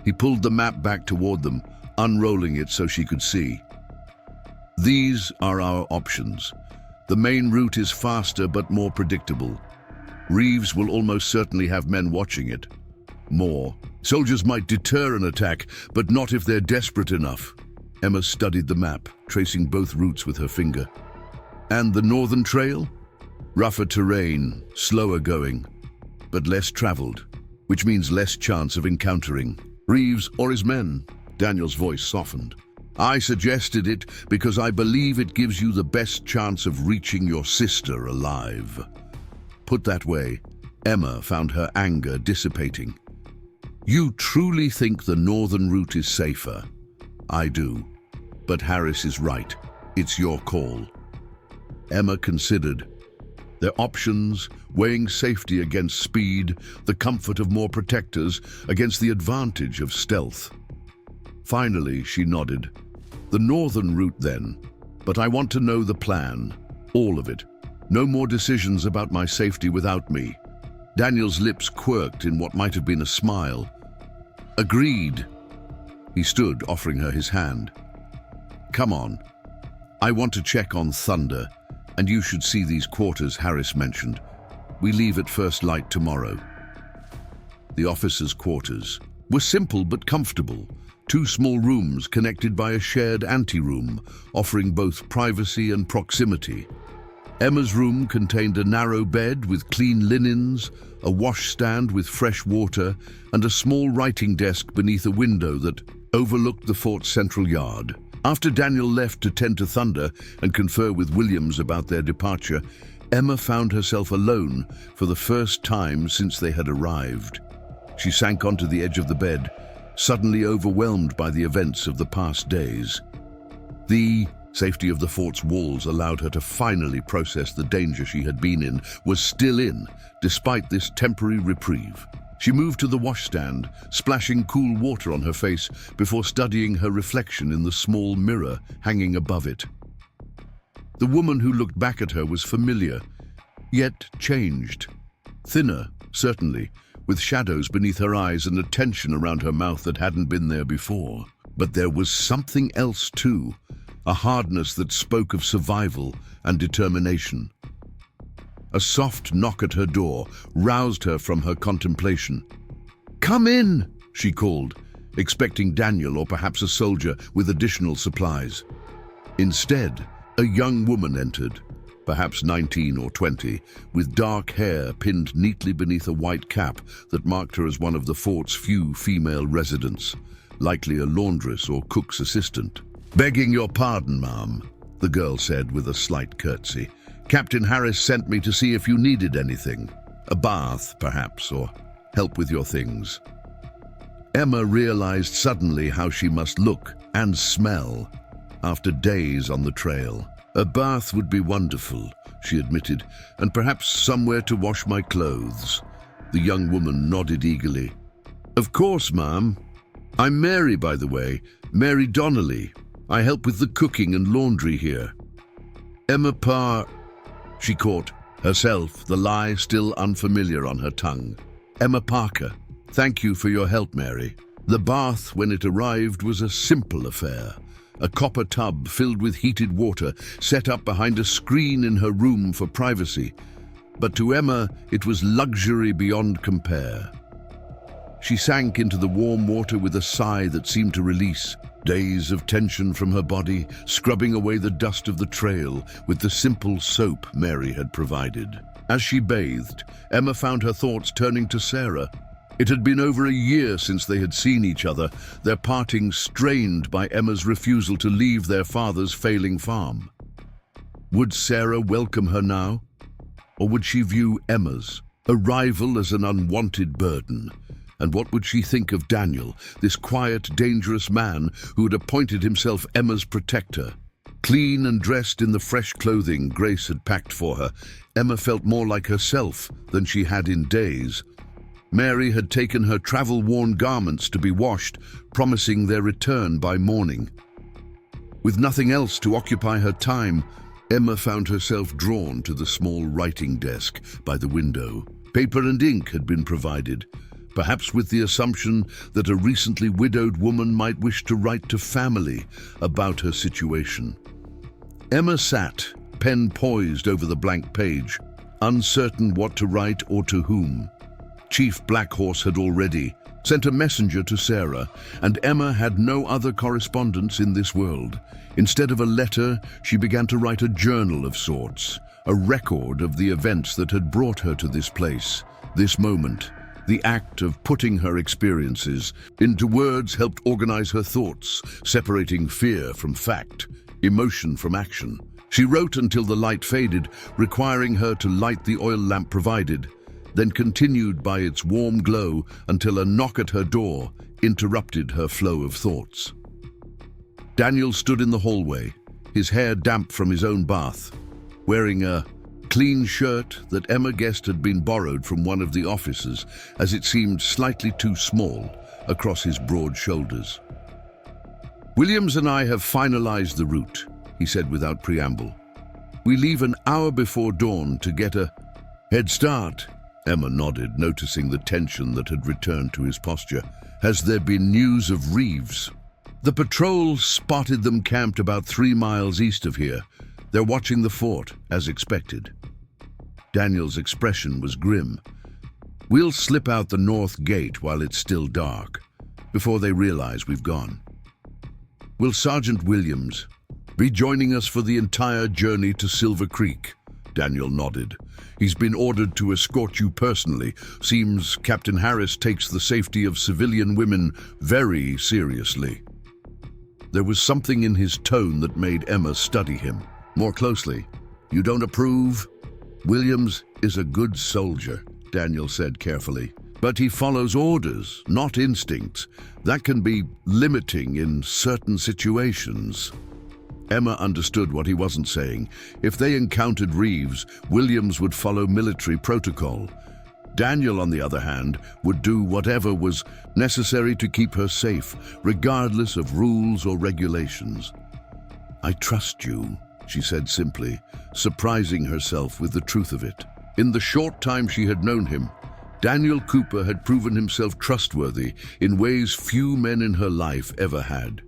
He pulled the map back toward them, unrolling it so she could see. "These are our options. The main route is faster but more predictable. Reeves will almost certainly have men watching it. More. Soldiers might deter an attack, but not if they're desperate enough." Emma studied the map, tracing both routes with her finger. "And the northern trail? Rougher terrain, slower going, but less traveled, which means less chance of encountering Reeves or his men." Daniel's voice softened. "I suggested it because I believe it gives you the best chance of reaching your sister alive." Put that way, Emma found her anger dissipating. "You truly think the northern route is safer?" "I do. But Harris is right. It's your call." Emma considered their options, weighing safety against speed, the comfort of more protectors against the advantage of stealth. Finally, she nodded. "The northern route then, but I want to know the plan, all of it. No more decisions about my safety without me." Daniel's lips quirked in what might have been a smile. "Agreed." He stood, offering her his hand. "Come on. I want to check on Thunder, and you should see these quarters Harris mentioned. We leave at first light tomorrow." The officers' quarters were simple but comfortable. 2 small rooms connected by a shared anteroom, offering both privacy and proximity. Emma's room contained a narrow bed with clean linens, a washstand with fresh water, and a small writing desk beneath a window that overlooked the fort's central yard. After Daniel left to tend to Thunder and confer with Williams about their departure, Emma found herself alone for the first time since they had arrived. She sank onto the edge of the bed, suddenly overwhelmed by the events of the past days. The safety of the fort's walls allowed her to finally process the danger she had been in, was still in, despite this temporary reprieve. She moved to the washstand, splashing cool water on her face before studying her reflection in the small mirror hanging above it. The woman who looked back at her was familiar, yet changed. Thinner, certainly, with shadows beneath her eyes and a tension around her mouth that hadn't been there before. But there was something else too, a hardness that spoke of survival and determination. A soft knock at her door roused her from her contemplation. "Come in," she called, expecting Daniel or perhaps a soldier with additional supplies. Instead, a young woman entered, perhaps 19 or 20, with dark hair pinned neatly beneath a white cap that marked her as one of the fort's few female residents, likely a laundress or cook's assistant. "Begging your pardon, ma'am," the girl said with a slight curtsy. "Captain Harris sent me to see if you needed anything. A bath, perhaps, or help with your things." Emma realized suddenly how she must look and smell after days on the trail. "A bath would be wonderful," she admitted, "and perhaps somewhere to wash my clothes." The young woman nodded eagerly. "Of course, ma'am. I'm Mary, by the way, Mary Donnelly. I help with the cooking and laundry here." "Emma She caught herself, the lie still unfamiliar on her tongue. "Emma Parker. Thank you for your help, Mary." The bath, when it arrived, was a simple affair. A copper tub filled with heated water set up behind a screen in her room for privacy. But to Emma, it was luxury beyond compare. She sank into the warm water with a sigh that seemed to release days of tension from her body, scrubbing away the dust of the trail with the simple soap Mary had provided. As she bathed, Emma found her thoughts turning to Sarah. It had been over a year since they had seen each other, their parting strained by Emma's refusal to leave their father's failing farm. Would Sarah welcome her now? Or would she view Emma's arrival as an unwanted burden? And what would she think of Daniel, this quiet, dangerous man who had appointed himself Emma's protector? Clean and dressed in the fresh clothing Grace had packed for her, Emma felt more like herself than she had in days. Mary had taken her travel-worn garments to be washed, promising their return by morning. With nothing else to occupy her time, Emma found herself drawn to the small writing desk by the window. Paper and ink had been provided, perhaps with the assumption that a recently widowed woman might wish to write to family about her situation. Emma sat, pen poised over the blank page, uncertain what to write or to whom. Chief Blackhorse had already sent a messenger to Sarah, and Emma had no other correspondence in this world. Instead of a letter, she began to write a journal of sorts, a record of the events that had brought her to this place, this moment. The act of putting her experiences into words helped organize her thoughts, separating fear from fact, emotion from action. She wrote until the light faded, requiring her to light the oil lamp provided, then continued by its warm glow until a knock at her door interrupted her flow of thoughts. Daniel stood in the hallway, his hair damp from his own bath, wearing a clean shirt that Emma guessed had been borrowed from one of the officers, as it seemed slightly too small across his broad shoulders. "Williams and I have finalized the route," he said without preamble. "We leave an hour before dawn to get a head start." Emma nodded, noticing the tension that had returned to his posture. "Has there been news of Reeves?" "The patrol spotted them camped about 3 miles east of here. They're watching the fort, as expected." Daniel's expression was grim. "We'll slip out the north gate while it's still dark, before they realize we've gone." "Will Sergeant Williams be joining us for the entire journey to Silver Creek?" Daniel nodded. "He's been ordered to escort you personally. Seems Captain Harris takes the safety of civilian women very seriously." There was something in his tone that made Emma study him more closely. "You don't approve?" Williams is a good soldier, Daniel said carefully. But he follows orders, not instincts. That can be limiting in certain situations. Emma understood what he wasn't saying. If they encountered Reeves, Williams would follow military protocol. Daniel, on the other hand, would do whatever was necessary to keep her safe, regardless of rules or regulations. "I trust you," she said simply, surprising herself with the truth of it. In the short time she had known him, Daniel Cooper had proven himself trustworthy in ways few men in her life ever had.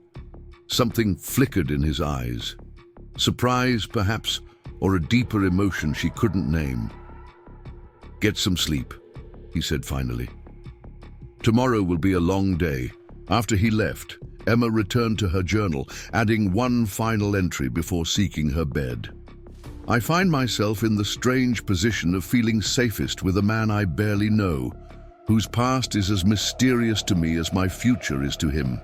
Something flickered in his eyes. Surprise, perhaps, or a deeper emotion she couldn't name. "Get some sleep," he said finally. "Tomorrow will be a long day." After he left, Emma returned to her journal, adding one final entry before seeking her bed. "I find myself in the strange position of feeling safest with a man I barely know, whose past is as mysterious to me as my future is to him.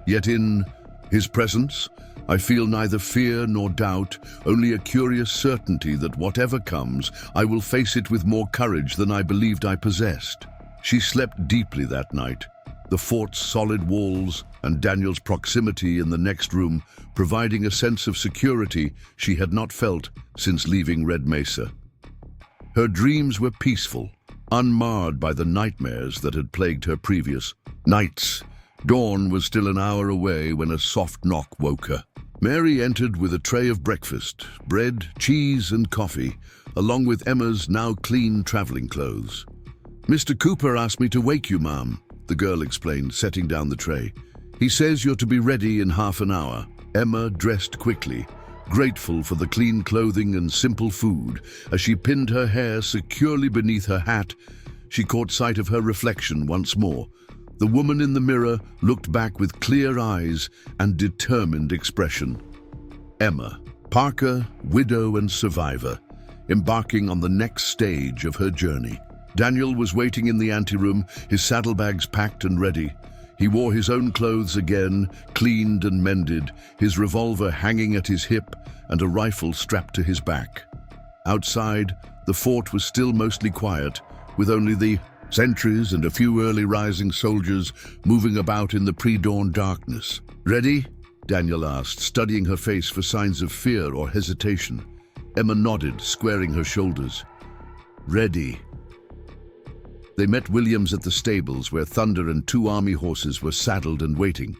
Yet in his presence, I feel neither fear nor doubt, only a curious certainty that whatever comes, I will face it with more courage than I believed I possessed." She slept deeply that night, the fort's solid walls and Daniel's proximity in the next room providing a sense of security she had not felt since leaving Red Mesa. Her dreams were peaceful, unmarred by the nightmares that had plagued her previous nights. Dawn was still an hour away when a soft knock woke her. Mary entered with a tray of breakfast, bread, cheese, and coffee, along with Emma's now clean traveling clothes. "Mr. Cooper asked me to wake you, ma'am," the girl explained, setting down the tray. "He says you're to be ready in half an hour." Emma dressed quickly, grateful for the clean clothing and simple food. As she pinned her hair securely beneath her hat, she caught sight of her reflection once more. The woman in the mirror looked back with clear eyes and determined expression. Emma, Parker, widow and survivor, embarking on the next stage of her journey. Daniel was waiting in the anteroom, his saddlebags packed and ready. He wore his own clothes again, cleaned and mended, his revolver hanging at his hip and a rifle strapped to his back. Outside, the fort was still mostly quiet, with only the sentries and a few early rising soldiers moving about in the pre-dawn darkness. "Ready?" Daniel asked, studying her face for signs of fear or hesitation. Emma nodded, squaring her shoulders. "Ready." They met Williams at the stables where Thunder and 2 army horses were saddled and waiting.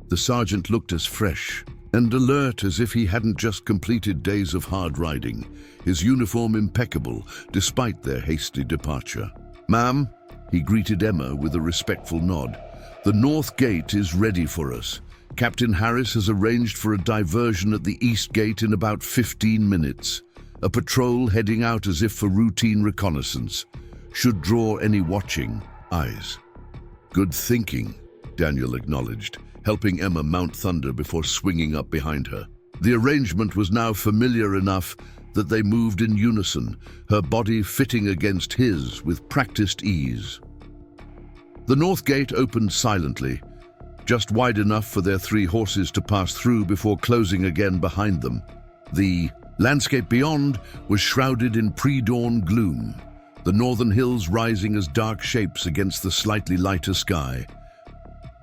The sergeant looked as fresh and alert as if he hadn't just completed days of hard riding, his uniform impeccable despite their hasty departure. "Ma'am," he greeted Emma with a respectful nod, "the north gate is ready for us. Captain Harris has arranged for a diversion at the east gate in about 15 minutes. A patrol heading out as if for routine reconnaissance. Should draw any watching eyes." "Good thinking," Daniel acknowledged, helping Emma mount Thunder before swinging up behind her. The arrangement was now familiar enough that they moved in unison, her body fitting against his with practiced ease. The north gate opened silently, just wide enough for their 3 horses to pass through before closing again behind them. The landscape beyond was shrouded in pre-dawn gloom, the northern hills rising as dark shapes against the slightly lighter sky.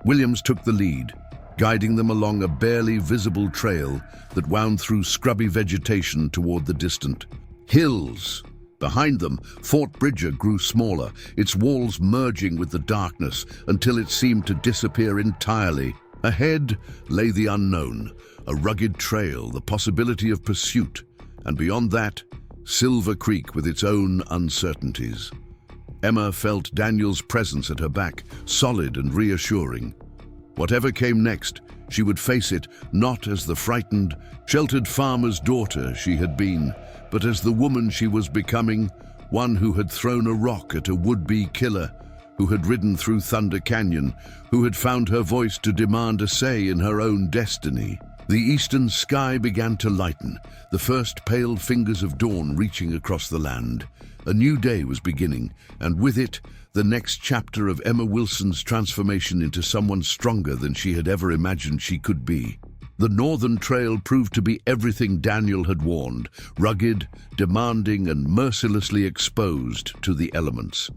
Williams took the lead, guiding them along a barely visible trail that wound through scrubby vegetation toward the distant hills. Behind them, Fort Bridger grew smaller, its walls merging with the darkness until it seemed to disappear entirely. Ahead lay the unknown, a rugged trail, the possibility of pursuit, and beyond that, Silver Creek with its own uncertainties. Emma felt Daniel's presence at her back, solid and reassuring. Whatever came next, she would face it not as the frightened, sheltered farmer's daughter she had been, but as the woman she was becoming, one who had thrown a rock at a would-be killer, who had ridden through Thunder Canyon, who had found her voice to demand a say in her own destiny. The eastern sky began to lighten, the first pale fingers of dawn reaching across the land. A new day was beginning, and with it, the next chapter of Emma Wilson's transformation into someone stronger than she had ever imagined she could be. The northern trail proved to be everything Daniel had warned, rugged, demanding, and mercilessly exposed to the elements.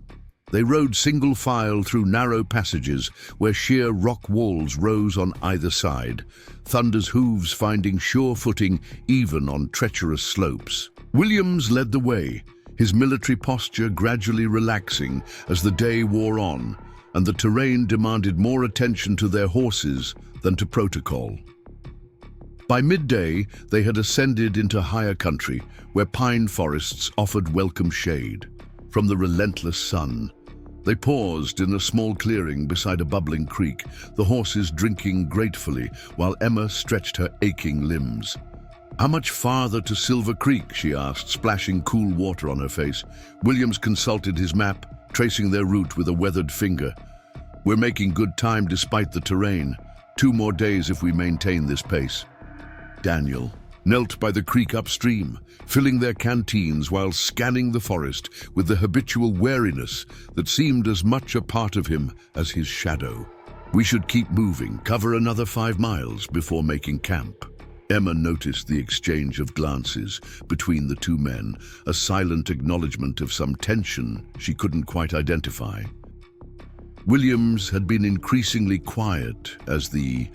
They rode single file through narrow passages where sheer rock walls rose on either side, Thunder's hooves finding sure footing even on treacherous slopes. Williams led the way, his military posture gradually relaxing as the day wore on, and the terrain demanded more attention to their horses than to protocol. By midday, they had ascended into higher country, where pine forests offered welcome shade. From the relentless sun, they paused in a small clearing beside a bubbling creek, the horses drinking gratefully while Emma stretched her aching limbs. "How much farther to Silver Creek?" she asked, splashing cool water on her face. Williams consulted his map, tracing their route with a weathered finger. "We're making good time despite the terrain. 2 more days if we maintain this pace." Daniel knelt by the creek upstream, filling their canteens while scanning the forest with the habitual wariness that seemed as much a part of him as his shadow. "We should keep moving, cover another 5 miles before making camp." Emma noticed the exchange of glances between the two men, a silent acknowledgement of some tension she couldn't quite identify. Williams had been increasingly quiet as the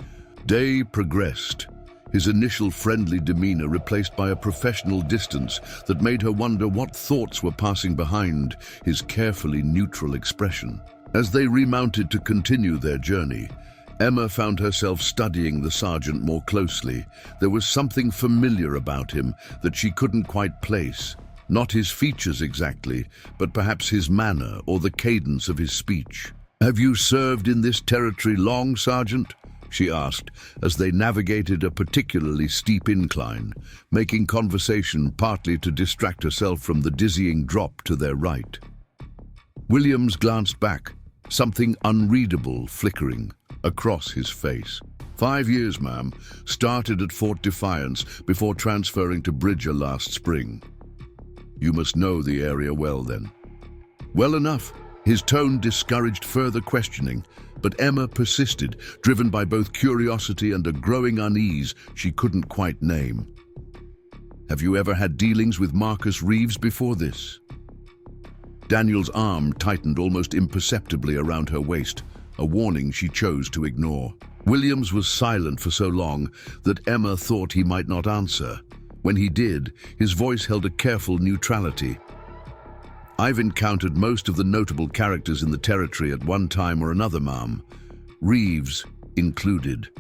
day progressed, his initial friendly demeanor replaced by a professional distance that made her wonder what thoughts were passing behind his carefully neutral expression. As they remounted to continue their journey, Emma found herself studying the sergeant more closely. There was something familiar about him that she couldn't quite place. Not his features exactly, but perhaps his manner or the cadence of his speech. "Have you served in this territory long, Sergeant?" she asked as they navigated a particularly steep incline, making conversation partly to distract herself from the dizzying drop to their right. Williams glanced back, something unreadable flickering across his face. 5 years, ma'am. Started at Fort Defiance before transferring to Bridger last spring." "You must know the area well, then." "Well enough." His tone discouraged further questioning, but Emma persisted, driven by both curiosity and a growing unease she couldn't quite name. "Have you ever had dealings with Marcus Reeves before this?" Daniel's arm tightened almost imperceptibly around her waist, a warning she chose to ignore. Williams was silent for so long that Emma thought he might not answer. When he did, his voice held a careful neutrality. "I've encountered most of the notable characters in the territory at one time or another, ma'am. Reeves included."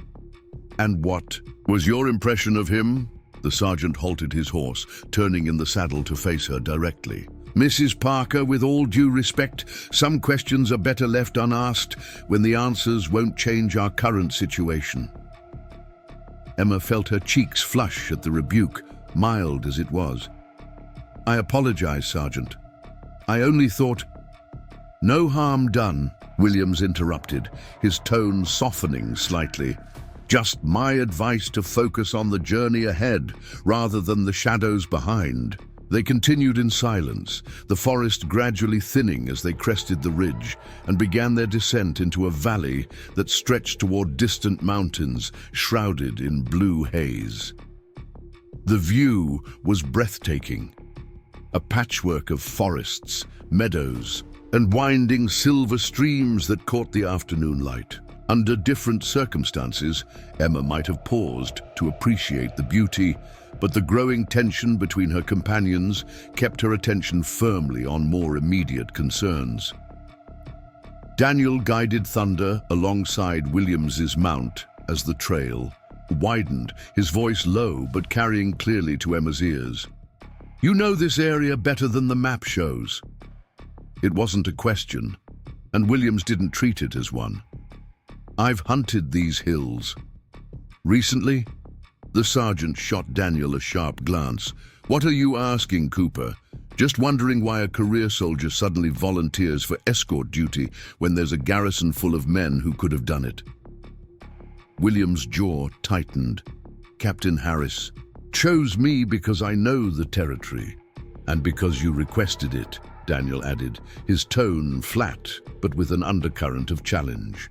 "And what was your impression of him?" The sergeant halted his horse, turning in the saddle to face her directly. "Mrs. Parker, with all due respect, some questions are better left unasked when the answers won't change our current situation." Emma felt her cheeks flush at the rebuke, mild as it was. "I apologize, Sergeant. I only thought—" "No harm done," Williams interrupted, his tone softening slightly. "Just my advice to focus on the journey ahead rather than the shadows behind." They continued in silence, the forest gradually thinning as they crested the ridge and began their descent into a valley that stretched toward distant mountains, shrouded in blue haze. The view was breathtaking. A patchwork of forests, meadows, and winding silver streams that caught the afternoon light. Under different circumstances, Emma might have paused to appreciate the beauty, but the growing tension between her companions kept her attention firmly on more immediate concerns. Daniel guided Thunder alongside Williams's mount as the trail widened, his voice low but carrying clearly to Emma's ears. "You know this area better than the map shows." It wasn't a question, and Williams didn't treat it as one. "I've hunted these hills." "Recently?" The sergeant shot Daniel a sharp glance. "What are you asking, Cooper? Just wondering why a career soldier suddenly volunteers for escort duty when there's a garrison full of men who could have done it." William's jaw tightened. "Captain Harris chose me because I know the territory, and because you requested it," Daniel added, his tone flat but with an undercurrent of challenge.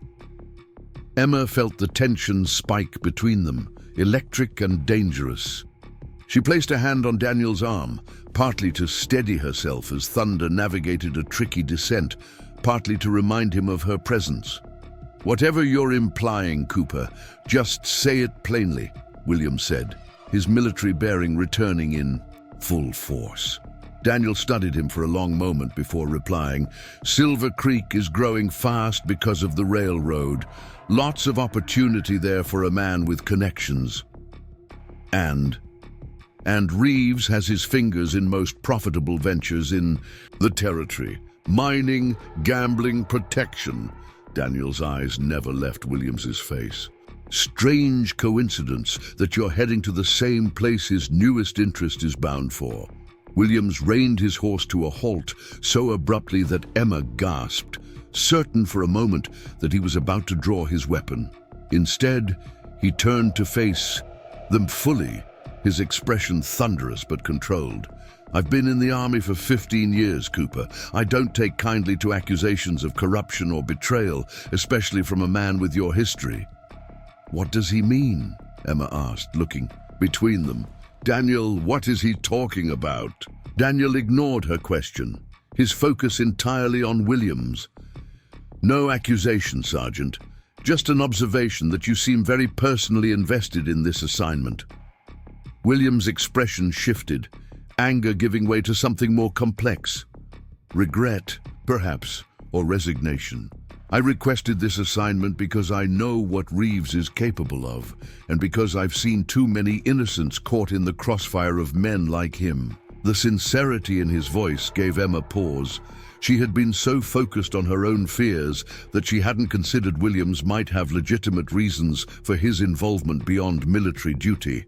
Emma felt the tension spike between them, electric and dangerous. She placed a hand on Daniel's arm, partly to steady herself as Thunder navigated a tricky descent, partly to remind him of her presence. "Whatever you're implying, Cooper, just say it plainly," William said, his military bearing returning in full force. Daniel studied him for a long moment before replying. "Silver Creek is growing fast because of the railroad. Lots of opportunity there for a man with connections. And Reeves has his fingers in most profitable ventures in the territory. Mining, gambling, protection." Daniel's eyes never left Williams's face. "Strange coincidence that you're heading to the same place his newest interest is bound for." Williams reined his horse to a halt so abruptly that Emma gasped, certain for a moment that he was about to draw his weapon. Instead, he turned to face them fully, his expression thunderous but controlled. "I've been in the army for 15 years, Cooper. I don't take kindly to accusations of corruption or betrayal, especially from a man with your history." "What does he mean?" Emma asked, looking between them. "Daniel, what is he talking about?" Daniel ignored her question, his focus entirely on Williams. "No accusation, Sergeant. Just an observation that you seem very personally invested in this assignment." Williams' expression shifted, anger giving way to something more complex. Regret, perhaps, or resignation. "I requested this assignment because I know what Reeves is capable of, and because I've seen too many innocents caught in the crossfire of men like him." The sincerity in his voice gave Emma pause. She had been so focused on her own fears that she hadn't considered Williams might have legitimate reasons for his involvement beyond military duty.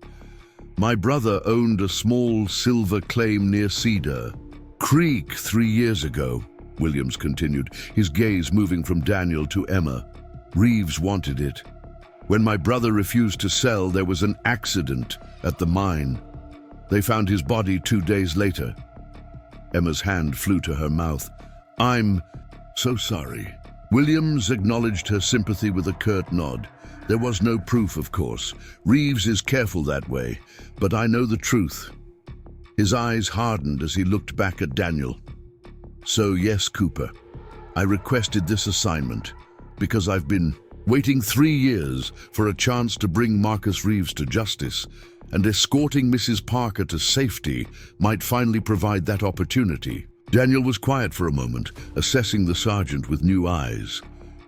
"My brother owned a small silver claim near Cedar Creek 3 years ago," Williams continued, his gaze moving from Daniel to Emma. "Reeves wanted it. When my brother refused to sell, there was an accident at the mine. They found his body 2 days later." Emma's hand flew to her mouth. "I'm so sorry." Williams acknowledged her sympathy with a curt nod. "There was no proof, of course. Reeves is careful that way, but I know the truth." His eyes hardened as he looked back at Daniel. "So yes, Cooper, I requested this assignment because I've been waiting 3 years for a chance to bring Marcus Reeves to justice, and escorting Mrs. Parker to safety might finally provide that opportunity." Daniel was quiet for a moment, assessing the sergeant with new eyes.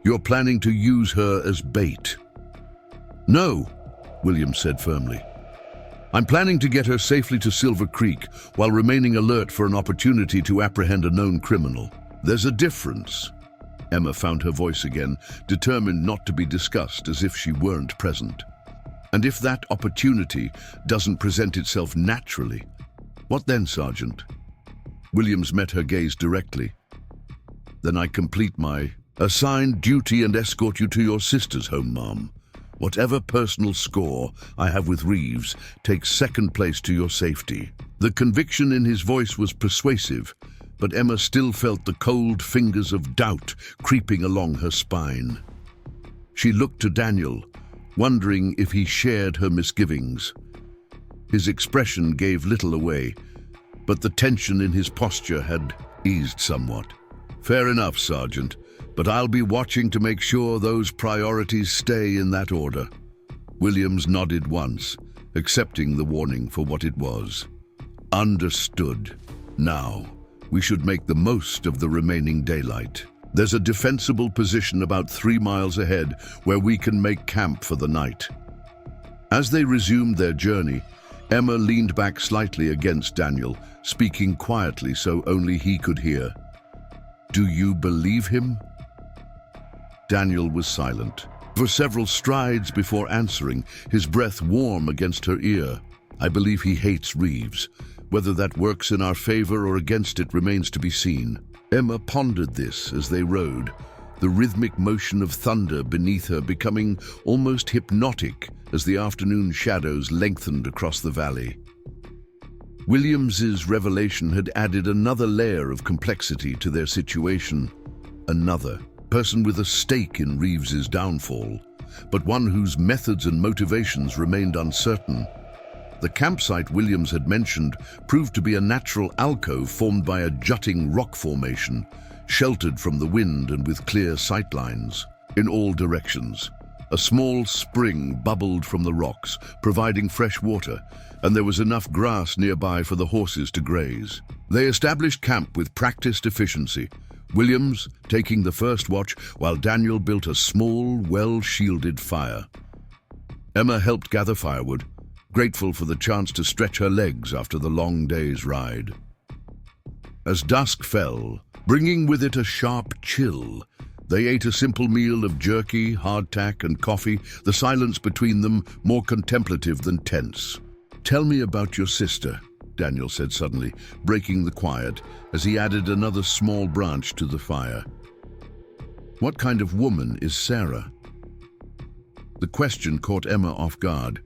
"You're planning to use her as bait?" "No," Williams said firmly. "I'm planning to get her safely to Silver Creek while remaining alert for an opportunity to apprehend a known criminal." "There's a difference." Emma found her voice again, determined not to be discussed as if she weren't present. "And if that opportunity doesn't present itself naturally, what then, Sergeant?" Williams met her gaze directly. "Then I complete my assigned duty and escort you to your sister's home, Mom. Whatever personal score I have with Reeves takes second place to your safety." The conviction in his voice was persuasive, but Emma still felt the cold fingers of doubt creeping along her spine. She looked to Daniel, wondering if he shared her misgivings. His expression gave little away, but the tension in his posture had eased somewhat. "Fair enough, Sergeant, but I'll be watching to make sure those priorities stay in that order." Williams nodded once, accepting the warning for what it was. "Understood. Now, we should make the most of the remaining daylight. There's a defensible position about 3 miles ahead where we can make camp for the night." As they resumed their journey, Emma leaned back slightly against Daniel, speaking quietly so only he could hear. "Do you believe him?" Daniel was silent for several strides before answering, his breath warm against her ear. "I believe he hates Reeves. Whether that works in our favor or against it remains to be seen." Emma pondered this as they rode, the rhythmic motion of thunder beneath her becoming almost hypnotic as the afternoon shadows lengthened across the valley. Williams's revelation had added another layer of complexity to their situation. Another person with a stake in Reeves's downfall. but one whose methods and motivations remained uncertain. The campsite Williams had mentioned proved to be a natural alcove formed by a jutting rock formation, sheltered from the wind and with clear sightlines in all directions. A small spring bubbled from the rocks, providing fresh water, and there was enough grass nearby for the horses to graze. They established camp with practiced efficiency, Williams taking the first watch while Daniel built a small, well-shielded fire. Emma helped gather firewood, grateful for the chance to stretch her legs after the long day's ride. As dusk fell, bringing with it a sharp chill, they ate a simple meal of jerky, hardtack, and coffee, the silence between them more contemplative than tense. "Tell me about your sister," Daniel said suddenly, breaking the quiet as he added another small branch to the fire. "What kind of woman is Sarah?" The question caught Emma off guard.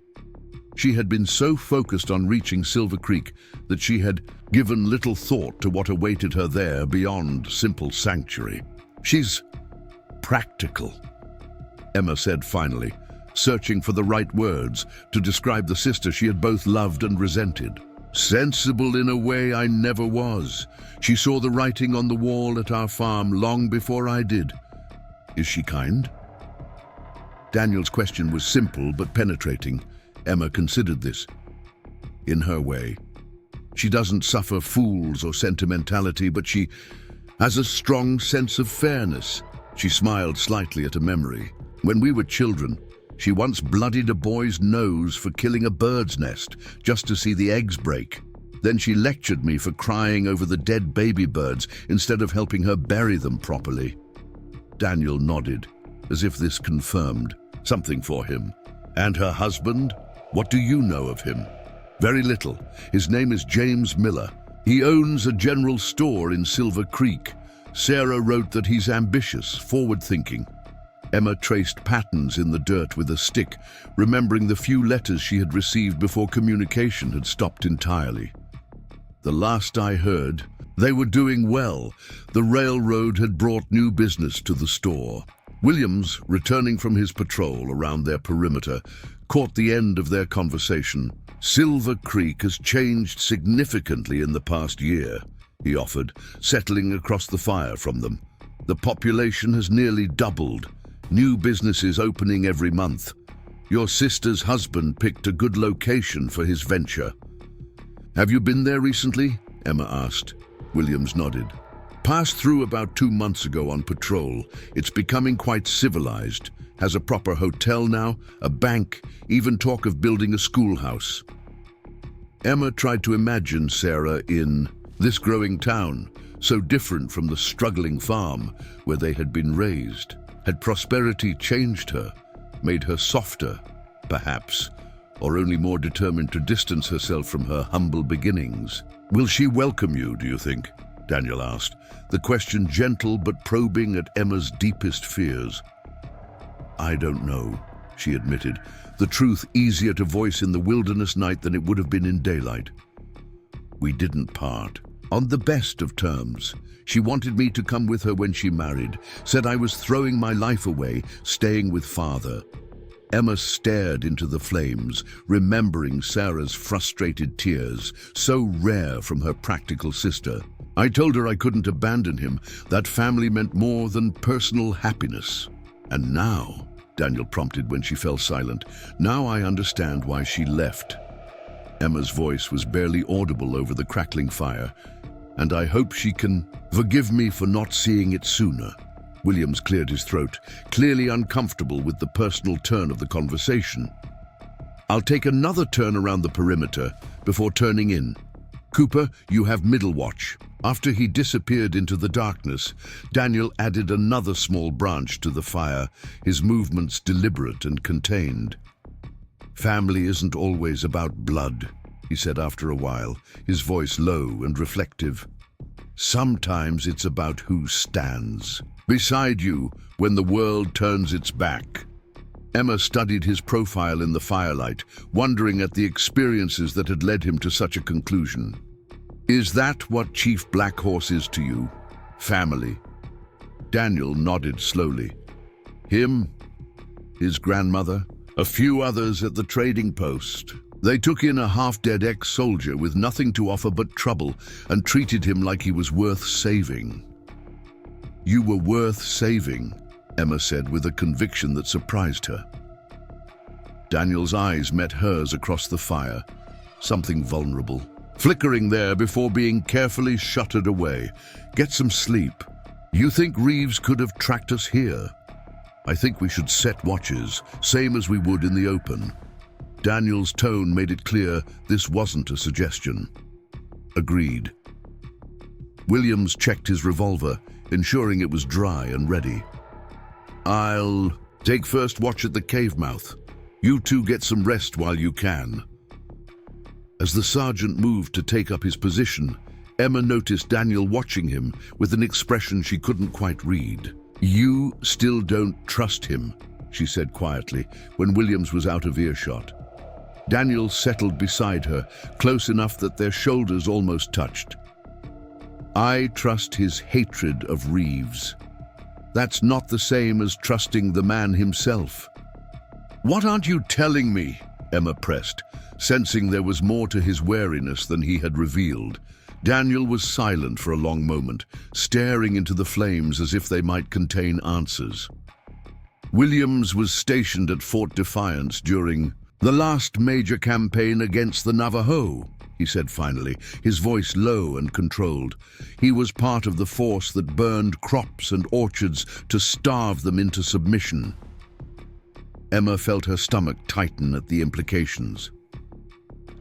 She had been so focused on reaching Silver Creek that she had given little thought to what awaited her there beyond simple sanctuary. "She's practical," Emma said finally, searching for the right words to describe the sister she had both loved and resented. "Sensible in a way I never was. She saw the writing on the wall at our farm long before I did. Is she kind?" Daniel's question was simple but penetrating. Emma considered this. "In her way. She doesn't suffer fools or sentimentality, but she has a strong sense of fairness." She smiled slightly at a memory. "When we were children, she once bloodied a boy's nose for killing a bird's nest, just to see the eggs break. Then she lectured me for crying over the dead baby birds instead of helping her bury them properly." Daniel nodded, as if this confirmed something for him. "And her husband? What do you know of him?" "Very little. His name is James Miller. He owns a general store in Silver Creek. Sarah wrote that he's ambitious, forward-thinking." Emma traced patterns in the dirt with a stick, remembering the few letters she had received before communication had stopped entirely. "The last I heard, they were doing well. The railroad had brought new business to the store." Williams, returning from his patrol around their perimeter, caught the end of their conversation. "Silver Creek has changed significantly in the past year," he offered, settling across the fire from them. "The population has nearly doubled. New businesses opening every month. Your sister's husband picked a good location for his venture." "Have you been there recently?" Emma asked. Williams nodded. "Passed through about 2 months ago on patrol. It's becoming quite civilized. Has a proper hotel now, a bank, even talk of building a schoolhouse." Emma tried to imagine Sarah in this growing town, so different from the struggling farm where they had been raised. Had prosperity changed her, made her softer, perhaps, or only more determined to distance herself from her humble beginnings? "Will she welcome you, do you think?" Daniel asked, the question gentle but probing at Emma's deepest fears. "I don't know," she admitted, the truth easier to voice in the wilderness night than it would have been in daylight. "We didn't part. On the best of terms. She wanted me to come with her when she married, said I was throwing my life away, staying with father." Emma stared into the flames, remembering Sarah's frustrated tears, so rare from her practical sister. "I told her I couldn't abandon him. That family meant more than personal happiness. And now," Daniel prompted when she fell silent, "now I understand why she left." Emma's voice was barely audible over the crackling fire. "And I hope she can forgive me for not seeing it sooner." Williams cleared his throat, clearly uncomfortable with the personal turn of the conversation. "I'll take another turn around the perimeter before turning in. Cooper, you have middle watch." After he disappeared into the darkness, Daniel added another small branch to the fire, his movements deliberate and contained. "Family isn't always about blood," he said after a while, his voice low and reflective. "Sometimes it's about who stands beside you when the world turns its back." Emma studied his profile in the firelight, wondering at the experiences that had led him to such a conclusion. "Is that what Chief Blackhorse is to you? Family?" Daniel nodded slowly. "Him? his grandmother, a few others at the trading post. They took in a half-dead ex-soldier with nothing to offer but trouble and treated him like he was worth saving. "You were worth saving," Emma said with a conviction that surprised her. Daniel's eyes met hers across the fire, something vulnerable, flickering there before being carefully shuttered away. "Get some sleep. You think Reeves could have tracked us here? I think we should set watches, same as we would in the open." Daniel's tone made it clear this wasn't a suggestion. "Agreed." Williams checked his revolver, ensuring it was dry and ready. "I'll take first watch at the cave mouth. You two get some rest while you can." As the sergeant moved to take up his position, Emma noticed Daniel watching him with an expression she couldn't quite read. "You still don't trust him," she said quietly when Williams was out of earshot. Daniel settled beside her, close enough that their shoulders almost touched. "I trust his hatred of Reeves. That's not the same as trusting the man himself." "What aren't you telling me?" Emma pressed, sensing there was more to his wariness than he had revealed. Daniel was silent for a long moment, staring into the flames as if they might contain answers. "Williams was stationed at Fort Defiance during the last major campaign against the Navajo," he said finally, his voice low and controlled. "He was part of the force that burned crops and orchards to starve them into submission." Emma felt her stomach tighten at the implications.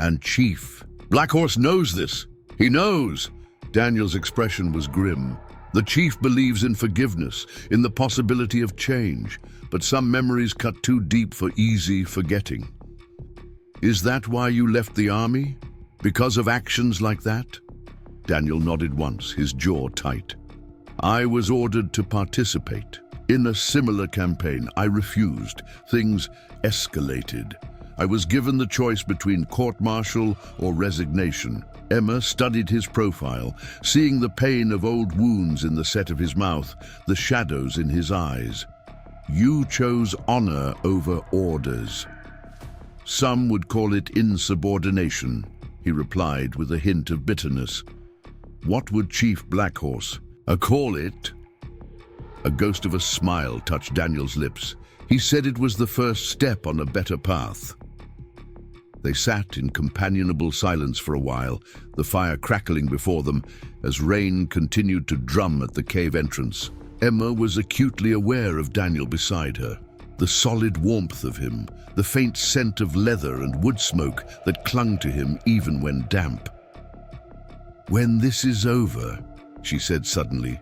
"And Chief Blackhorse knows this. He knows." Daniel's expression was grim. "The chief believes in forgiveness, in the possibility of change, but some memories cut too deep for easy forgetting." "Is that why you left the army? Because of actions like that?" Daniel nodded once, his jaw tight. "I was ordered to participate. In a similar campaign, I refused. Things escalated. I was given the choice between court-martial or resignation." Emma studied his profile, seeing the pain of old wounds in the set of his mouth, the shadows in his eyes. "You chose honor over orders." "Some would call it insubordination," he replied with a hint of bitterness. "What would Chief Blackhorse call it?" A ghost of a smile touched Daniel's lips. He said it was the first step on a better path. They sat in companionable silence for a while, the fire crackling before them as rain continued to drum at the cave entrance. Emma was acutely aware of Daniel beside her, the solid warmth of him, the faint scent of leather and wood smoke that clung to him even when damp. "When this is over," she said suddenly,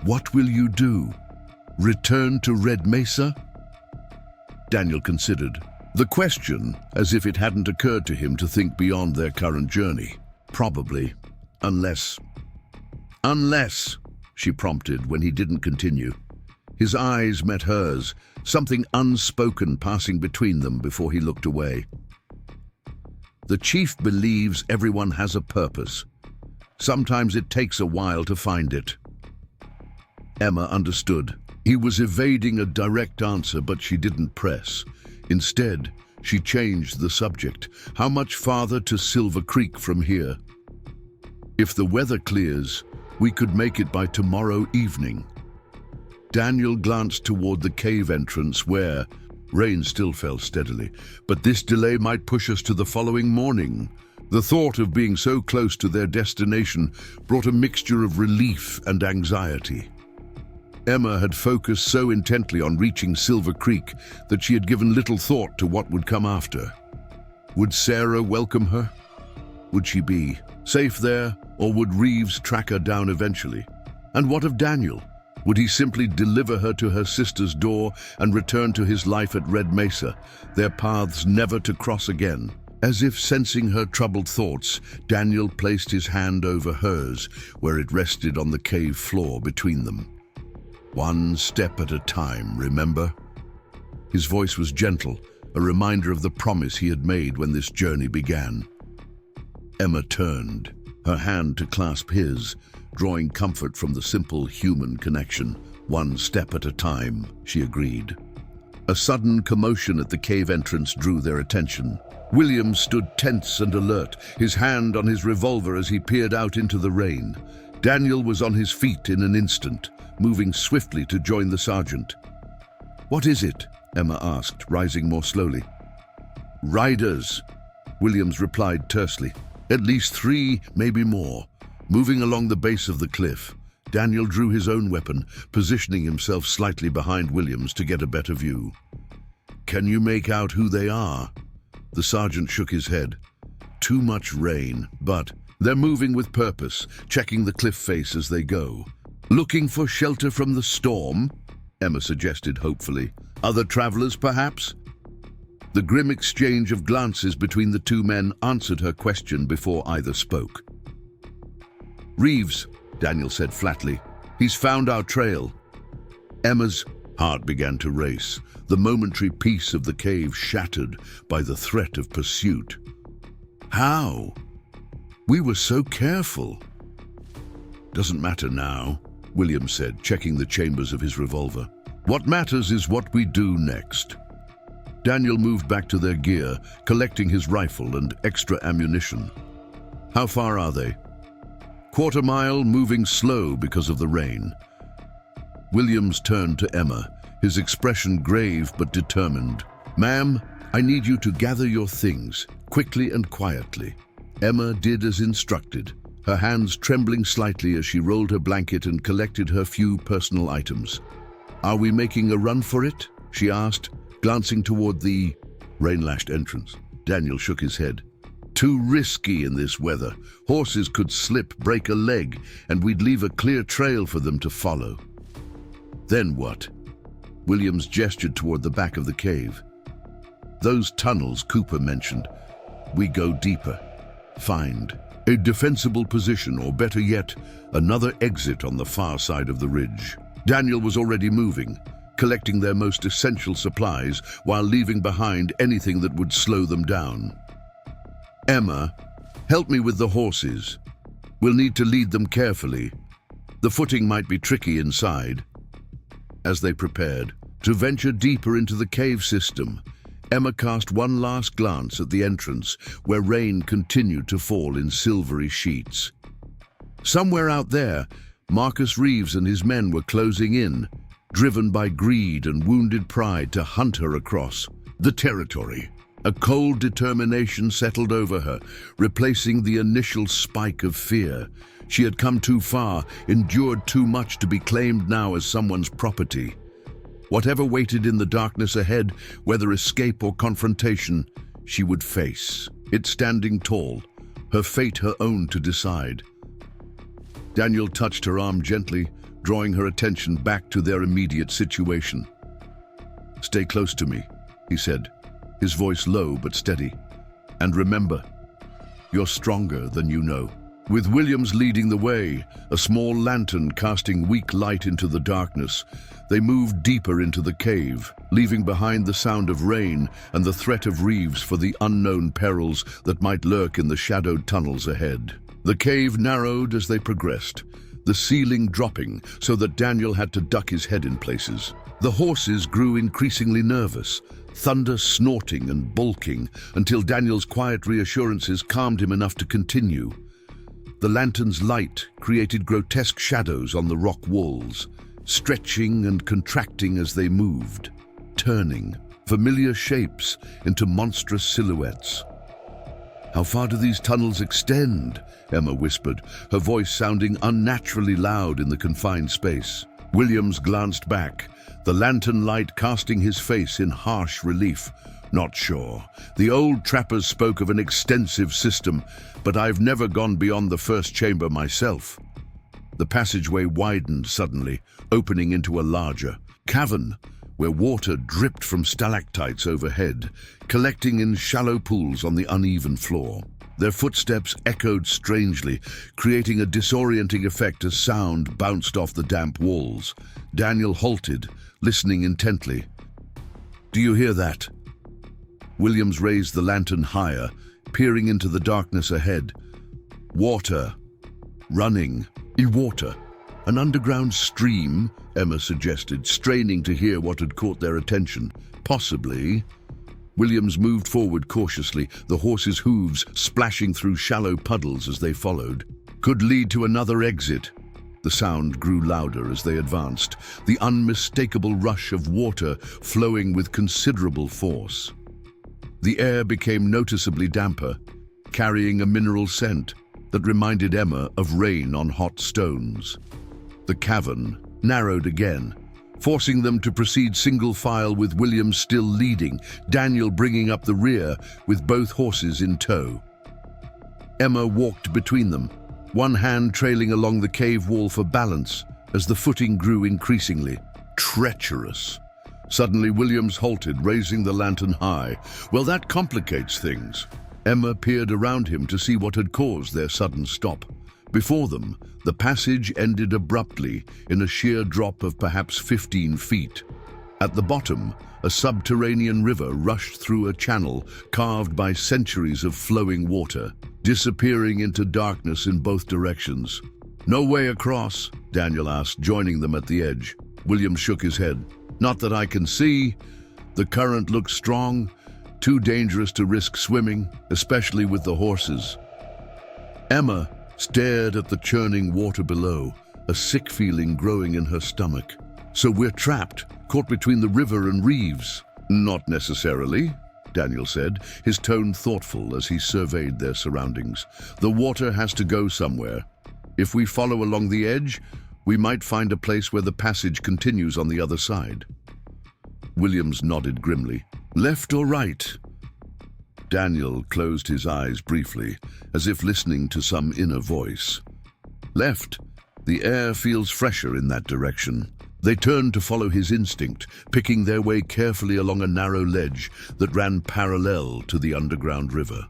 "what will you do? Return to Red Mesa?" Daniel considered the question as if it hadn't occurred to him to think beyond their current journey. "Probably. Unless," she prompted when he didn't continue. His eyes met hers, something unspoken passing between them before he looked away. "The chief believes everyone has a purpose. Sometimes it takes a while to find it." Emma understood. He was evading a direct answer, but she didn't press. Instead, she changed the subject. "How much farther to Silver Creek from here?" "If the weather clears, we could make it by tomorrow evening." Daniel glanced toward the cave entrance where rain still fell steadily, "But this delay might push us to the following morning." The thought of being so close to their destination brought a mixture of relief and anxiety. Emma had focused so intently on reaching Silver Creek that she had given little thought to what would come after. Would Sarah welcome her? Would she be safe there, or would Reeves track her down eventually? And what of Daniel? Would he simply deliver her to her sister's door and return to his life at Red Mesa, their paths never to cross again? As if sensing her troubled thoughts, Daniel placed his hand over hers, where it rested on the cave floor between them. "One step at a time, remember?" His voice was gentle, a reminder of the promise he had made when this journey began. Emma turned, her hand to clasp his, drawing comfort from the simple human connection. "One step at a time," she agreed. A sudden commotion at the cave entrance drew their attention. Williams stood tense and alert, his hand on his revolver as he peered out into the rain. Daniel was on his feet in an instant, moving swiftly to join the sergeant. "What is it?" Emma asked, rising more slowly. "Riders," Williams replied tersely. "At least 3, maybe more, moving along the base of the cliff." Daniel drew his own weapon, positioning himself slightly behind Williams to get a better view. "Can you make out who they are?" The sergeant shook his head. "Too much rain, but they're moving with purpose, checking the cliff face as they go." "Looking for shelter from the storm?" Emma suggested hopefully. "Other travelers, perhaps?" The grim exchange of glances between the two men answered her question before either spoke. "Reeves," Daniel said flatly. "He's found our trail." Emma's heart began to race, the momentary peace of the cave shattered by the threat of pursuit. "How? We were so careful." "Doesn't matter now," Williams said, checking the chambers of his revolver. "What matters is what we do next." Daniel moved back to their gear, collecting his rifle and extra ammunition. "How far are they?" "Quarter mile, moving slow because of the rain." Williams turned to Emma, his expression grave but determined. "Ma'am, I need you to gather your things, quickly and quietly." Emma did as instructed, her hands trembling slightly as she rolled her blanket and collected her few personal items. "Are we making a run for it?" she asked, glancing toward the rain-lashed entrance. Daniel shook his head. "Too risky in this weather. Horses could slip, break a leg, and we'd leave a clear trail for them to follow." "Then what?" Williams gestured toward the back of the cave. "Those tunnels Cooper mentioned. We go deeper. Find a defensible position, or better yet, another exit on the far side of the ridge." Daniel was already moving, collecting their most essential supplies while leaving behind anything that would slow them down. "Emma, help me with the horses. We'll need to lead them carefully. The footing might be tricky inside." As they prepared to venture deeper into the cave system, Emma cast one last glance at the entrance, where rain continued to fall in silvery sheets. Somewhere out there, Marcus Reeves and his men were closing in, driven by greed and wounded pride to hunt her across the territory. A cold determination settled over her, replacing the initial spike of fear. She had come too far, endured too much to be claimed now as someone's property. Whatever waited in the darkness ahead, whether escape or confrontation, she would face it standing tall, her fate her own to decide. Daniel touched her arm gently, drawing her attention back to their immediate situation. "Stay close to me," he said, his voice low but steady. "And remember, you're stronger than you know." With Williams leading the way, a small lantern casting weak light into the darkness, they moved deeper into the cave, leaving behind the sound of rain and the threat of Reeves for the unknown perils that might lurk in the shadowed tunnels ahead. The cave narrowed as they progressed, the ceiling dropping so that Daniel had to duck his head in places. The horses grew increasingly nervous, thunder snorting and bulking, until Daniel's quiet reassurances calmed him enough to continue. The lantern's light created grotesque shadows on the rock walls, stretching and contracting as they moved, turning familiar shapes into monstrous silhouettes. "How far do these tunnels extend?" Emma whispered, her voice sounding unnaturally loud in the confined space. Williams glanced back, the lantern light casting his face in harsh relief. "Not sure. The old trappers spoke of an extensive system, but I've never gone beyond the first chamber myself." The passageway widened suddenly, opening into a larger cavern, where water dripped from stalactites overhead, collecting in shallow pools on the uneven floor. Their footsteps echoed strangely, creating a disorienting effect as sound bounced off the damp walls. Daniel halted, listening intently. "Do you hear that?" Williams raised the lantern higher, peering into the darkness ahead. "Water. Running. Water." An underground stream, Emma suggested, straining to hear what had caught their attention. Possibly. Williams moved forward cautiously, the horses' hooves splashing through shallow puddles as they followed. Could lead to another exit. The sound grew louder as they advanced, the unmistakable rush of water flowing with considerable force. The air became noticeably damper, carrying a mineral scent that reminded Emma of rain on hot stones. The cavern narrowed again, forcing them to proceed single file with Williams still leading, Daniel bringing up the rear with both horses in tow. Emma walked between them, one hand trailing along the cave wall for balance as the footing grew increasingly treacherous. Suddenly Williams halted, raising the lantern high. Well, that complicates things. Emma peered around him to see what had caused their sudden stop. Before them, the passage ended abruptly in a sheer drop of perhaps 15 feet. At the bottom, a subterranean river rushed through a channel carved by centuries of flowing water, disappearing into darkness in both directions. "No way across?" Daniel asked, joining them at the edge. William shook his head. "Not that I can see. The current looks strong, too dangerous to risk swimming, especially with the horses." Emma stared at the churning water below, a sick feeling growing in her stomach. "So we're trapped, caught between the river and reefs?" "Not necessarily," Daniel said, his tone thoughtful as he surveyed their surroundings. "The water has to go somewhere. If we follow along the edge, we might find a place where the passage continues on the other side." Williams nodded grimly. "Left or right?" Daniel closed his eyes briefly, as if listening to some inner voice. "Left. The air feels fresher in that direction." They turned to follow his instinct, picking their way carefully along a narrow ledge that ran parallel to the underground river.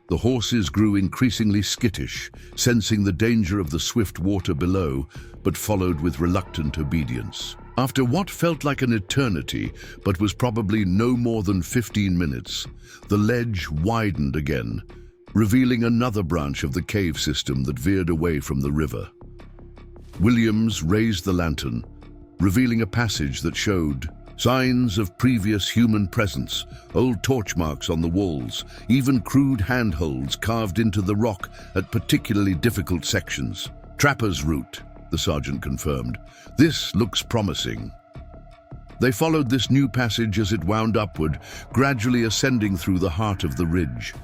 The horses grew increasingly skittish, sensing the danger of the swift water below, but followed with reluctant obedience. After what felt like an eternity, but was probably no more than 15 minutes, the ledge widened again, revealing another branch of the cave system that veered away from the river. Williams raised the lantern, revealing a passage that showed signs of previous human presence, old torch marks on the walls, even crude handholds carved into the rock at particularly difficult sections. "Trapper's route," the sergeant confirmed. "This looks promising." They followed this new passage as it wound upward, gradually ascending through the heart of the ridge.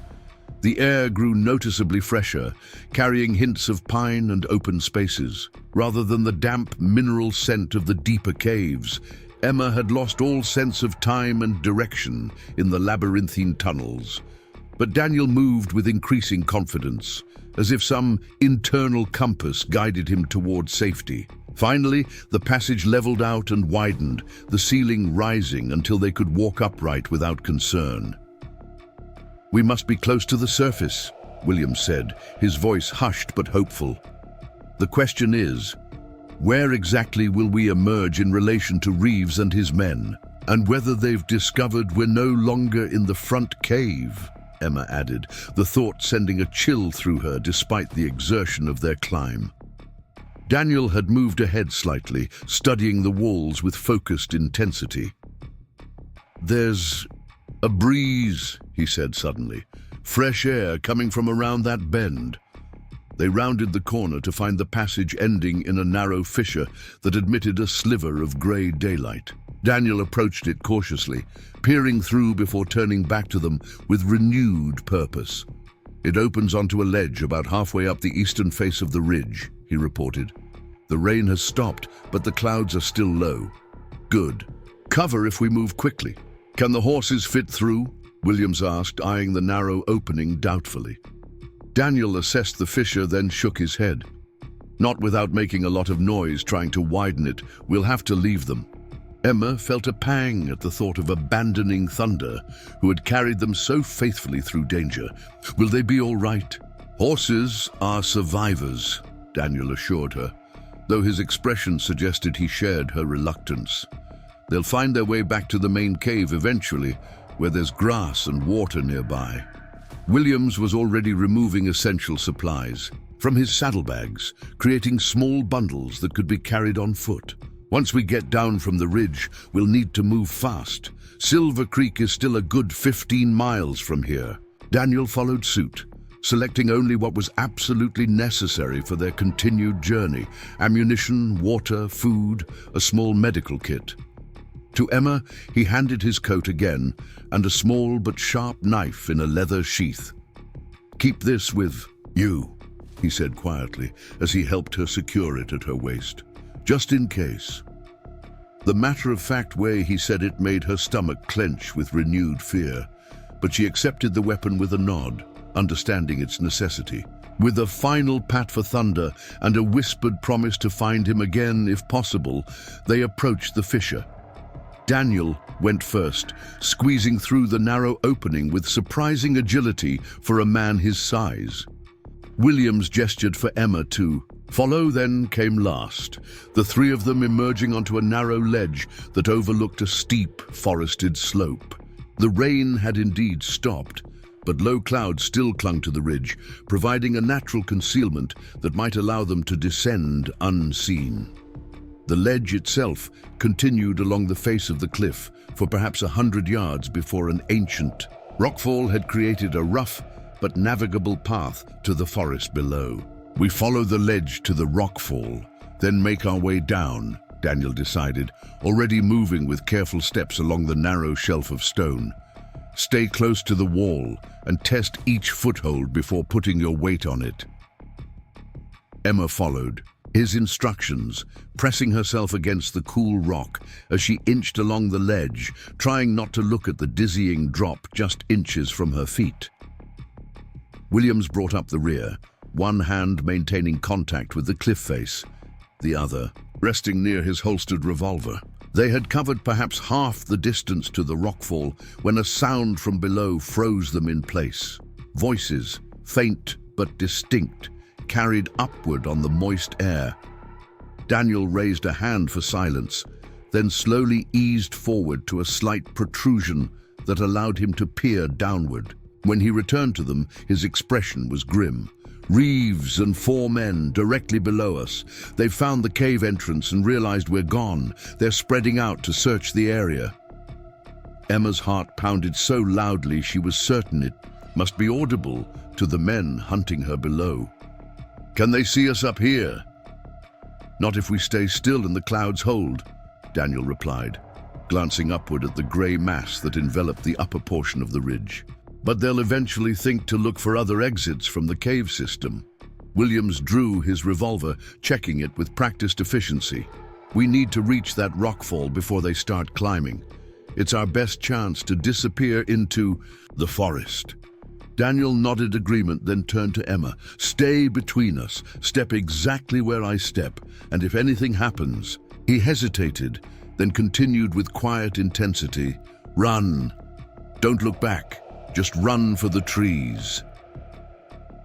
The air grew noticeably fresher, carrying hints of pine and open spaces. Rather than the damp mineral scent of the deeper caves, Emma had lost all sense of time and direction in the labyrinthine tunnels. But Daniel moved with increasing confidence, as if some internal compass guided him toward safety. Finally, the passage leveled out and widened, the ceiling rising until they could walk upright without concern. "We must be close to the surface," Williams said, his voice hushed but hopeful. "The question is, where exactly will we emerge in relation to Reeves and his men? And whether they've discovered we're no longer in the front cave," Emma added, the thought sending a chill through her despite the exertion of their climb. Daniel had moved ahead slightly, studying the walls with focused intensity. "There's a breeze," he said suddenly. "Fresh air coming from around that bend." They rounded the corner to find the passage ending in a narrow fissure that admitted a sliver of grey daylight. Daniel approached it cautiously, peering through before turning back to them with renewed purpose. "It opens onto a ledge about halfway up the eastern face of the ridge," he reported. "The rain has stopped, but the clouds are still low." "Good. Cover if we move quickly." "Can the horses fit through?" Williams asked, eyeing the narrow opening doubtfully. Daniel assessed the fissure, then shook his head. "Not without making a lot of noise trying to widen it. We'll have to leave them." Emma felt a pang at the thought of abandoning Thunder, who had carried them so faithfully through danger. "Will they be all right?" "Horses are survivors," Daniel assured her, though his expression suggested he shared her reluctance. "They'll find their way back to the main cave eventually, where there's grass and water nearby." Williams was already removing essential supplies. from his saddlebags, creating small bundles that could be carried on foot. Once we get down from the ridge, we'll need to move fast. Silver Creek is still a good 15 miles from here. Daniel followed suit, selecting only what was absolutely necessary for their continued journey: ammunition, water, food, a small medical kit. To Emma, he handed his coat again and a small but sharp knife in a leather sheath. "Keep this with you," he said quietly as he helped her secure it at her waist, "just in case." The matter-of-fact way he said it made her stomach clench with renewed fear, but she accepted the weapon with a nod, understanding its necessity. With a final pat for thunder and a whispered promise to find him again if possible, they approached the fissure. Daniel went first, squeezing through the narrow opening with surprising agility for a man his size. Williams gestured for Emma to follow, then came last, the three of them emerging onto a narrow ledge that overlooked a steep, forested slope. The rain had indeed stopped, but low clouds still clung to the ridge, providing a natural concealment that might allow them to descend unseen. The ledge itself continued along the face of the cliff for perhaps 100 yards before an ancient rockfall had created a rough but navigable path to the forest below. "We follow the ledge to the rockfall, then make our way down," Daniel decided, already moving with careful steps along the narrow shelf of stone. "Stay close to the wall and test each foothold before putting your weight on it." Emma followed, his instructions, pressing herself against the cool rock as she inched along the ledge, trying not to look at the dizzying drop just inches from her feet. Williams brought up the rear, one hand maintaining contact with the cliff face, the other resting near his holstered revolver. They had covered perhaps half the distance to the rockfall when a sound from below froze them in place. Voices, faint but distinct, carried upward on the moist air. Daniel raised a hand for silence, then slowly eased forward to a slight protrusion that allowed him to peer downward. When he returned to them, his expression was grim. "Reeves and 4 men directly below us. They've found the cave entrance and realized we're gone. They're spreading out to search the area." Emma's heart pounded so loudly she was certain it must be audible to the men hunting her below. "Can they see us up here?" "Not if we stay still and the clouds hold," Daniel replied, glancing upward at the grey mass that enveloped the upper portion of the ridge. "But they'll eventually think to look for other exits from the cave system." Williams drew his revolver, checking it with practiced efficiency. "We need to reach that rockfall before they start climbing. It's our best chance to disappear into the forest." Daniel nodded agreement, then turned to Emma. "Stay between us. Step exactly where I step, and if anything happens..." He hesitated, then continued with quiet intensity. "Run. Don't look back. Just run for the trees."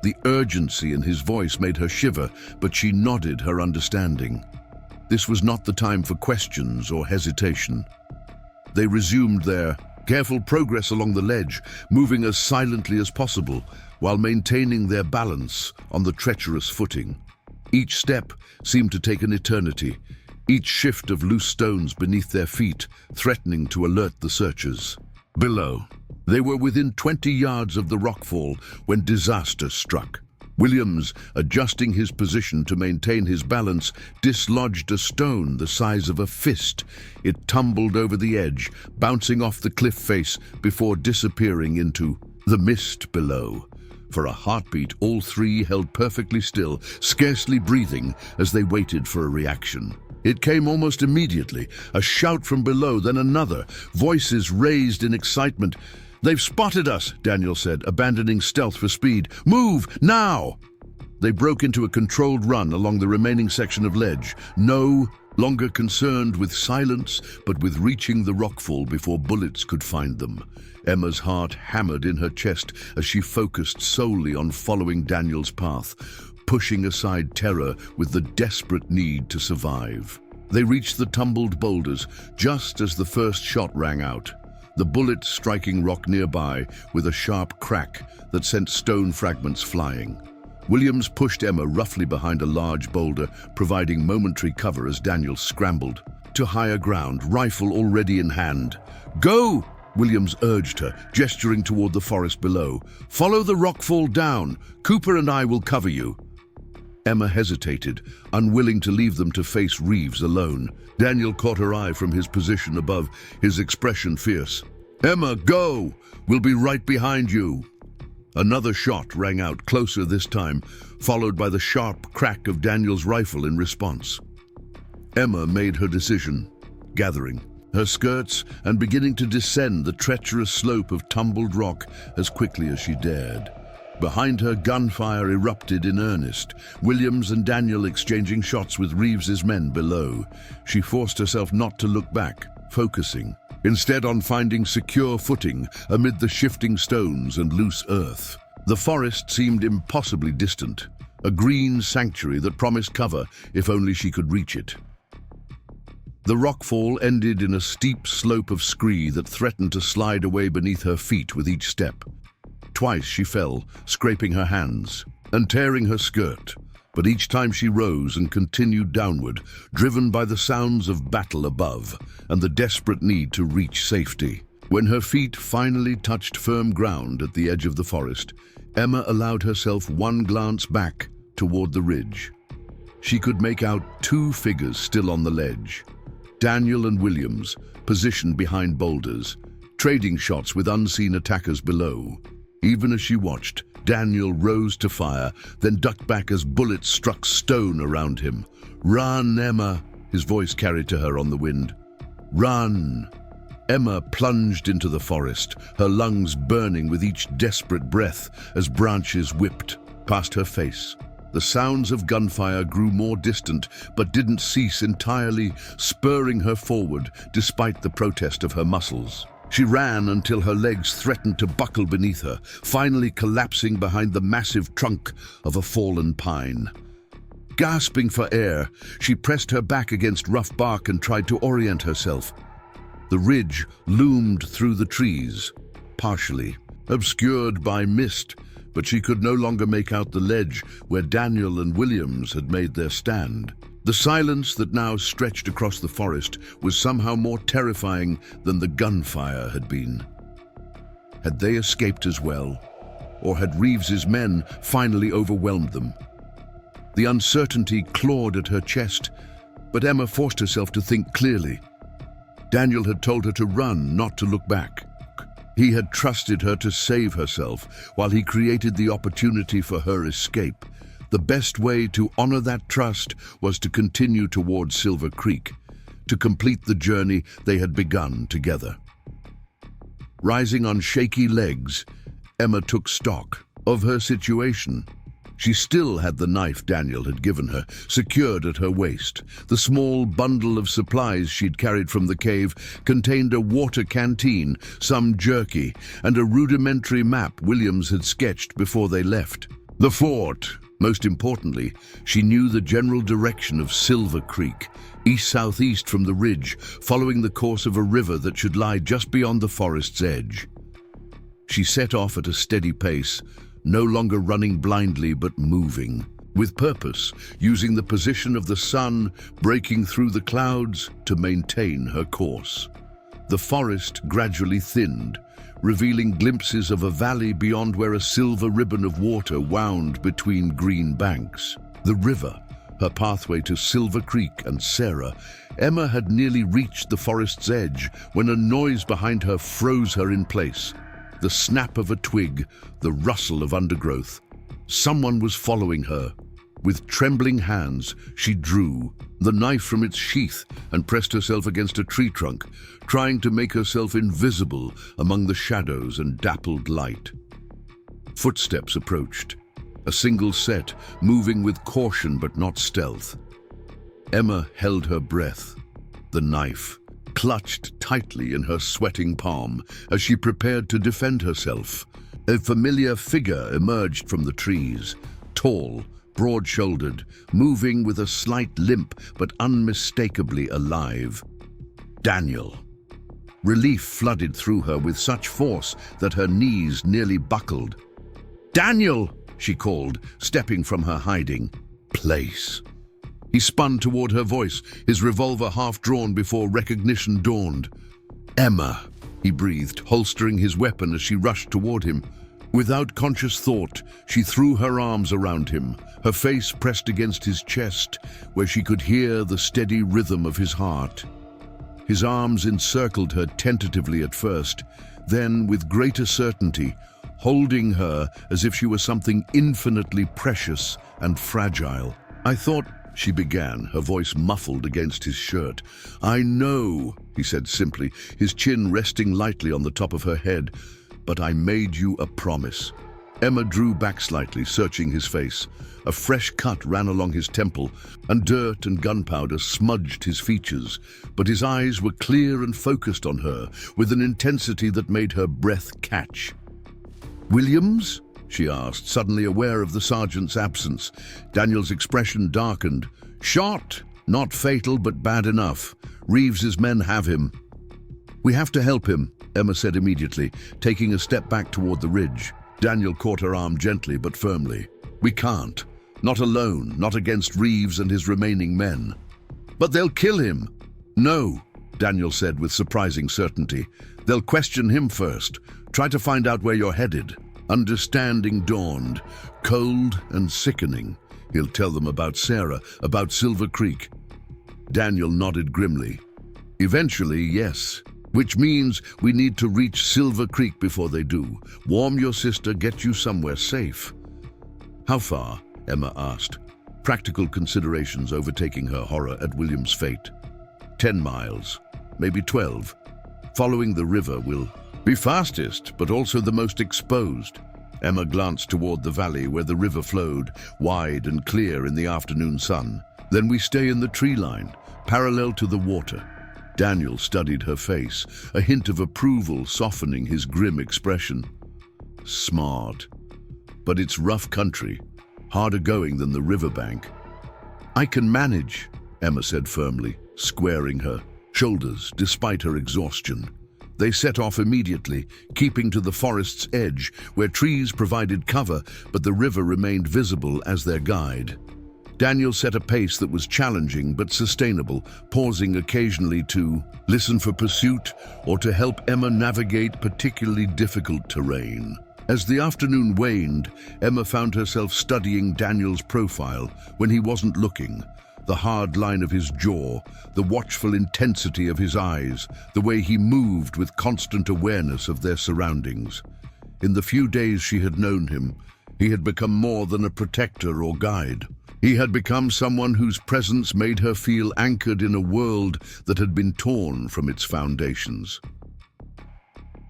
The urgency in his voice made her shiver, but she nodded her understanding. This was not the time for questions or hesitation. They resumed their careful progress along the ledge, moving as silently as possible while maintaining their balance on the treacherous footing. Each step seemed to take an eternity, each shift of loose stones beneath their feet threatening to alert the searchers. Below, they were within 20 yards of the rockfall when disaster struck. Williams, adjusting his position to maintain his balance, dislodged a stone the size of a fist. It tumbled over the edge, bouncing off the cliff face before disappearing into the mist below. For a heartbeat, all three held perfectly still, scarcely breathing as they waited for a reaction. It came almost immediately, a shout from below, then another, voices raised in excitement. "They've spotted us," Daniel said, abandoning stealth for speed. "Move, now!" They broke into a controlled run along the remaining section of ledge, no longer concerned with silence, but with reaching the rockfall before bullets could find them. Emma's heart hammered in her chest as she focused solely on following Daniel's path, pushing aside terror with the desperate need to survive. They reached the tumbled boulders just as the first shot rang out, the bullet striking rock nearby with a sharp crack that sent stone fragments flying. Williams pushed Emma roughly behind a large boulder, providing momentary cover as Daniel scrambled to higher ground, rifle already in hand. "Go!" Williams urged her, gesturing toward the forest below. "Follow the rockfall down. Cooper and I will cover you." Emma hesitated, unwilling to leave them to face Reeves alone. Daniel caught her eye from his position above, his expression fierce. "Emma, go! We'll be right behind you." Another shot rang out, closer this time, followed by the sharp crack of Daniel's rifle in response. Emma made her decision, gathering her skirts and beginning to descend the treacherous slope of tumbled rock as quickly as she dared. Behind her, gunfire erupted in earnest, Williams and Daniel exchanging shots with Reeves's men below. She forced herself not to look back, focusing instead on finding secure footing amid the shifting stones and loose earth. The forest seemed impossibly distant, a green sanctuary that promised cover if only she could reach it. The rockfall ended in a steep slope of scree that threatened to slide away beneath her feet with each step. Twice she fell, scraping her hands and tearing her skirt, but each time she rose and continued downward, driven by the sounds of battle above and the desperate need to reach safety. When her feet finally touched firm ground at the edge of the forest, Emma allowed herself one glance back toward the ridge. She could make out two figures still on the ledge, Daniel and Williams, positioned behind boulders, trading shots with unseen attackers below. Even as she watched, Daniel rose to fire, then ducked back as bullets struck stone around him. "Run, Emma," his voice carried to her on the wind. "Run." Emma plunged into the forest, her lungs burning with each desperate breath as branches whipped past her face. The sounds of gunfire grew more distant, but didn't cease entirely, spurring her forward despite the protest of her muscles. She ran until her legs threatened to buckle beneath her, finally collapsing behind the massive trunk of a fallen pine. Gasping for air, she pressed her back against rough bark and tried to orient herself. The ridge loomed through the trees, partially obscured by mist, but she could no longer make out the ledge where Daniel and Williams had made their stand. The silence that now stretched across the forest was somehow more terrifying than the gunfire had been. Had they escaped as well, or had Reeves's men finally overwhelmed them? The uncertainty clawed at her chest, but Emma forced herself to think clearly. Daniel had told her to run, not to look back. He had trusted her to save herself while he created the opportunity for her escape. The best way to honor that trust was to continue toward Silver Creek, to complete the journey they had begun together. Rising on shaky legs, Emma took stock of her situation. She still had the knife Daniel had given her, secured at her waist. The small bundle of supplies she'd carried from the cave contained a water canteen, some jerky, and a rudimentary map Williams had sketched before they left. The fort. Most importantly, she knew the general direction of Silver Creek, east-southeast from the ridge, following the course of a river that should lie just beyond the forest's edge. She set off at a steady pace, no longer running blindly but moving, with purpose, using the position of the sun breaking through the clouds to maintain her course. The forest gradually thinned, revealing glimpses of a valley beyond where a silver ribbon of water wound between green banks. The river, her pathway to Silver Creek and Sarah, Emma had nearly reached the forest's edge when a noise behind her froze her in place. The snap of a twig, the rustle of undergrowth. Someone was following her. With trembling hands, she drew the knife from its sheath and pressed herself against a tree trunk, trying to make herself invisible among the shadows and dappled light. Footsteps approached, a single set, moving with caution but not stealth. Emma held her breath, the knife clutched tightly in her sweating palm as she prepared to defend herself. A familiar figure emerged from the trees, tall, broad-shouldered, moving with a slight limp but unmistakably alive. Daniel. Relief flooded through her with such force that her knees nearly buckled. "Daniel!" she called, stepping from her hiding place. He spun toward her voice, his revolver half drawn before recognition dawned. "Emma," he breathed, holstering his weapon as she rushed toward him. Without conscious thought, she threw her arms around him, her face pressed against his chest, where she could hear the steady rhythm of his heart. His arms encircled her tentatively at first, then with greater certainty, holding her as if she were something infinitely precious and fragile. "I thought," she began, her voice muffled against his shirt. "I know," he said simply, his chin resting lightly on the top of her head, "but I made you a promise." Emma drew back slightly, searching his face. A fresh cut ran along his temple, and dirt and gunpowder smudged his features, but his eyes were clear and focused on her, with an intensity that made her breath catch. "Williams?" she asked, suddenly aware of the sergeant's absence. Daniel's expression darkened. "Shot! Not fatal, but bad enough. Reeves's men have him." "We have to help him," Emma said immediately, taking a step back toward the ridge. Daniel caught her arm gently but firmly. "We can't. Not alone, not against Reeves and his remaining men." "But they'll kill him." "No," Daniel said with surprising certainty. "They'll question him first. Try to find out where you're headed." Understanding dawned, cold and sickening. He'll tell them about Sarah, about Silver Creek. Daniel nodded grimly. "Eventually, yes. Which means we need to reach Silver Creek before they do. Warm your sister, get you somewhere safe." "How far?" Emma asked, practical considerations overtaking her horror at William's fate. 10 miles, maybe 12. Following the river will be fastest, but also the most exposed. Emma glanced toward the valley where the river flowed, wide and clear in the afternoon sun. "Then we stay in the tree line, parallel to the water." Daniel studied her face, a hint of approval softening his grim expression. "Smart. But it's rough country, harder going than the riverbank." "I can manage," Emma said firmly, squaring her shoulders despite her exhaustion. They set off immediately, keeping to the forest's edge, where trees provided cover, but the river remained visible as their guide. Daniel set a pace that was challenging but sustainable, pausing occasionally to listen for pursuit or to help Emma navigate particularly difficult terrain. As the afternoon waned, Emma found herself studying Daniel's profile when he wasn't looking. The hard line of his jaw, the watchful intensity of his eyes, the way he moved with constant awareness of their surroundings. In the few days she had known him, he had become more than a protector or guide. He had become someone whose presence made her feel anchored in a world that had been torn from its foundations.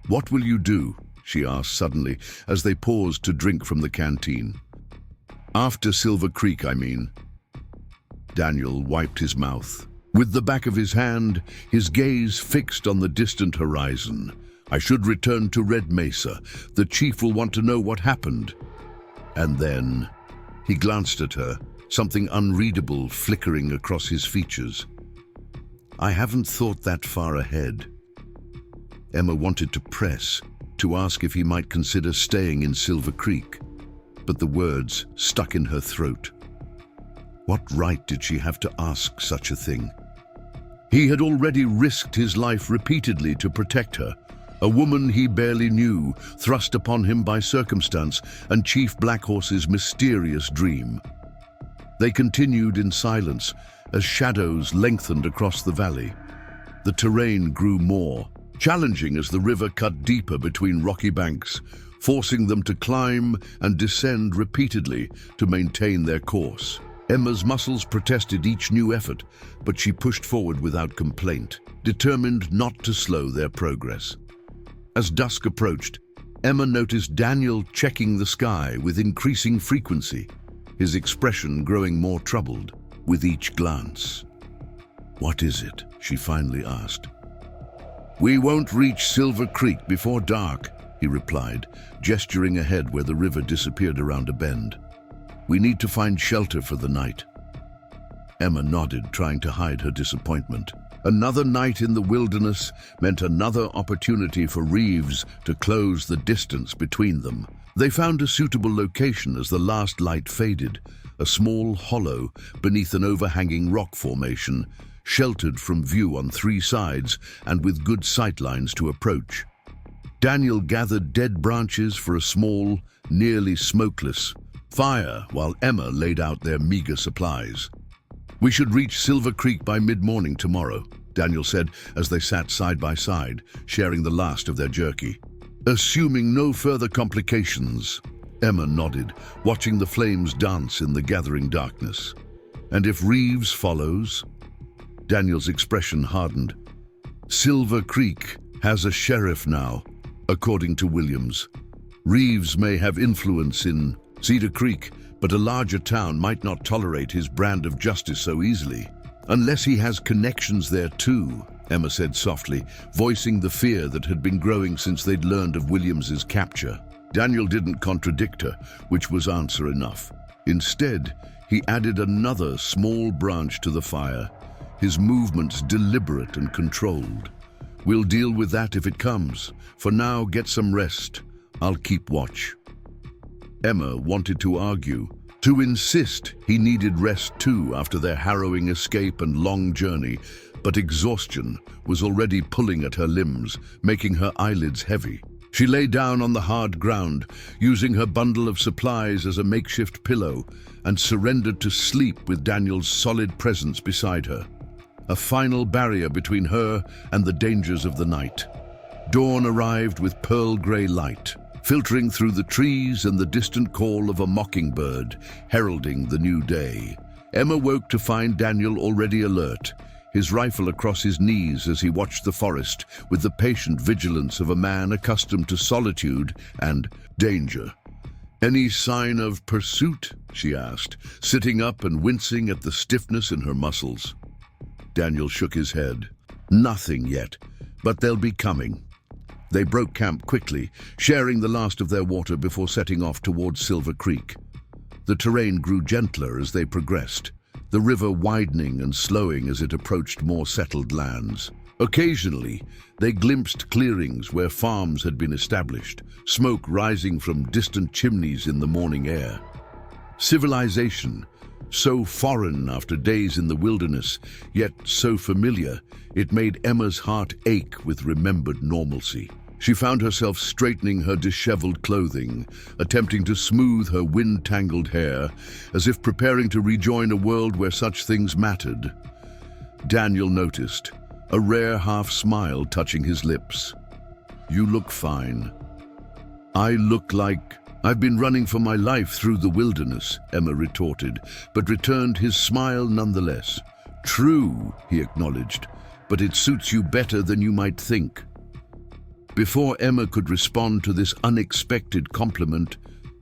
"What will you do?" she asked suddenly, as they paused to drink from the canteen. "After Silver Creek, I mean." Daniel wiped his mouth. With the back of his hand, his gaze fixed on the distant horizon. "I should return to Red Mesa. The chief will want to know what happened." And then he glanced at her, something unreadable flickering across his features. "I haven't thought that far ahead." Emma wanted to press, to ask if he might consider staying in Silver Creek, but the words stuck in her throat. What right did she have to ask such a thing? He had already risked his life repeatedly to protect her, a woman he barely knew, thrust upon him by circumstance and Chief Blackhorse's mysterious dream. They continued in silence as shadows lengthened across the valley. The terrain grew more challenging as the river cut deeper between rocky banks, forcing them to climb and descend repeatedly to maintain their course. Emma's muscles protested each new effort, but she pushed forward without complaint, determined not to slow their progress. As dusk approached, Emma noticed Daniel checking the sky with increasing frequency, his expression growing more troubled with each glance. "What is it?" she finally asked. "We won't reach Silver Creek before dark," he replied, gesturing ahead where the river disappeared around a bend. "We need to find shelter for the night." Emma nodded, trying to hide her disappointment. Another night in the wilderness meant another opportunity for Reeves to close the distance between them. They found a suitable location as the last light faded, a small hollow beneath an overhanging rock formation, sheltered from view on three sides and with good sightlines to approach. Daniel gathered dead branches for a small, nearly smokeless fire while Emma laid out their meager supplies. "We should reach Silver Creek by mid-morning tomorrow," Daniel said as they sat side by side, sharing the last of their jerky. "Assuming no further complications," Emma nodded, watching the flames dance in the gathering darkness. "And if Reeves follows?" Daniel's expression hardened. "Silver Creek has a sheriff now, according to Williams. Reeves may have influence in Cedar Creek, but a larger town might not tolerate his brand of justice so easily. Unless he has connections there too," Emma said softly, voicing the fear that had been growing since they'd learned of Williams's capture. Daniel didn't contradict her, which was answer enough. Instead, he added another small branch to the fire, his movements deliberate and controlled. "We'll deal with that if it comes. For now, get some rest. I'll keep watch." Emma wanted to argue, to insist he needed rest too after their harrowing escape and long journey, but exhaustion was already pulling at her limbs, making her eyelids heavy. She lay down on the hard ground, using her bundle of supplies as a makeshift pillow, and surrendered to sleep with Daniel's solid presence beside her. A final barrier between her and the dangers of the night. Dawn arrived with pearl-grey light, filtering through the trees and the distant call of a mockingbird, heralding the new day. Emma woke to find Daniel already alert, his rifle across his knees as he watched the forest with the patient vigilance of a man accustomed to solitude and danger. "Any sign of pursuit?" she asked, sitting up and wincing at the stiffness in her muscles. Daniel shook his head. "Nothing yet, but they'll be coming." They broke camp quickly, sharing the last of their water before setting off towards Silver Creek. The terrain grew gentler as they progressed, the river widening and slowing as it approached more settled lands. Occasionally, they glimpsed clearings where farms had been established, smoke rising from distant chimneys in the morning air. Civilization, so foreign after days in the wilderness, yet so familiar, it made Emma's heart ache with remembered normalcy. She found herself straightening her disheveled clothing, attempting to smooth her wind-tangled hair, as if preparing to rejoin a world where such things mattered. Daniel noticed, a rare half-smile touching his lips. "You look fine." "I look like I've been running for my life through the wilderness," Emma retorted, but returned his smile nonetheless. "True," he acknowledged, "but it suits you better than you might think." Before Emma could respond to this unexpected compliment,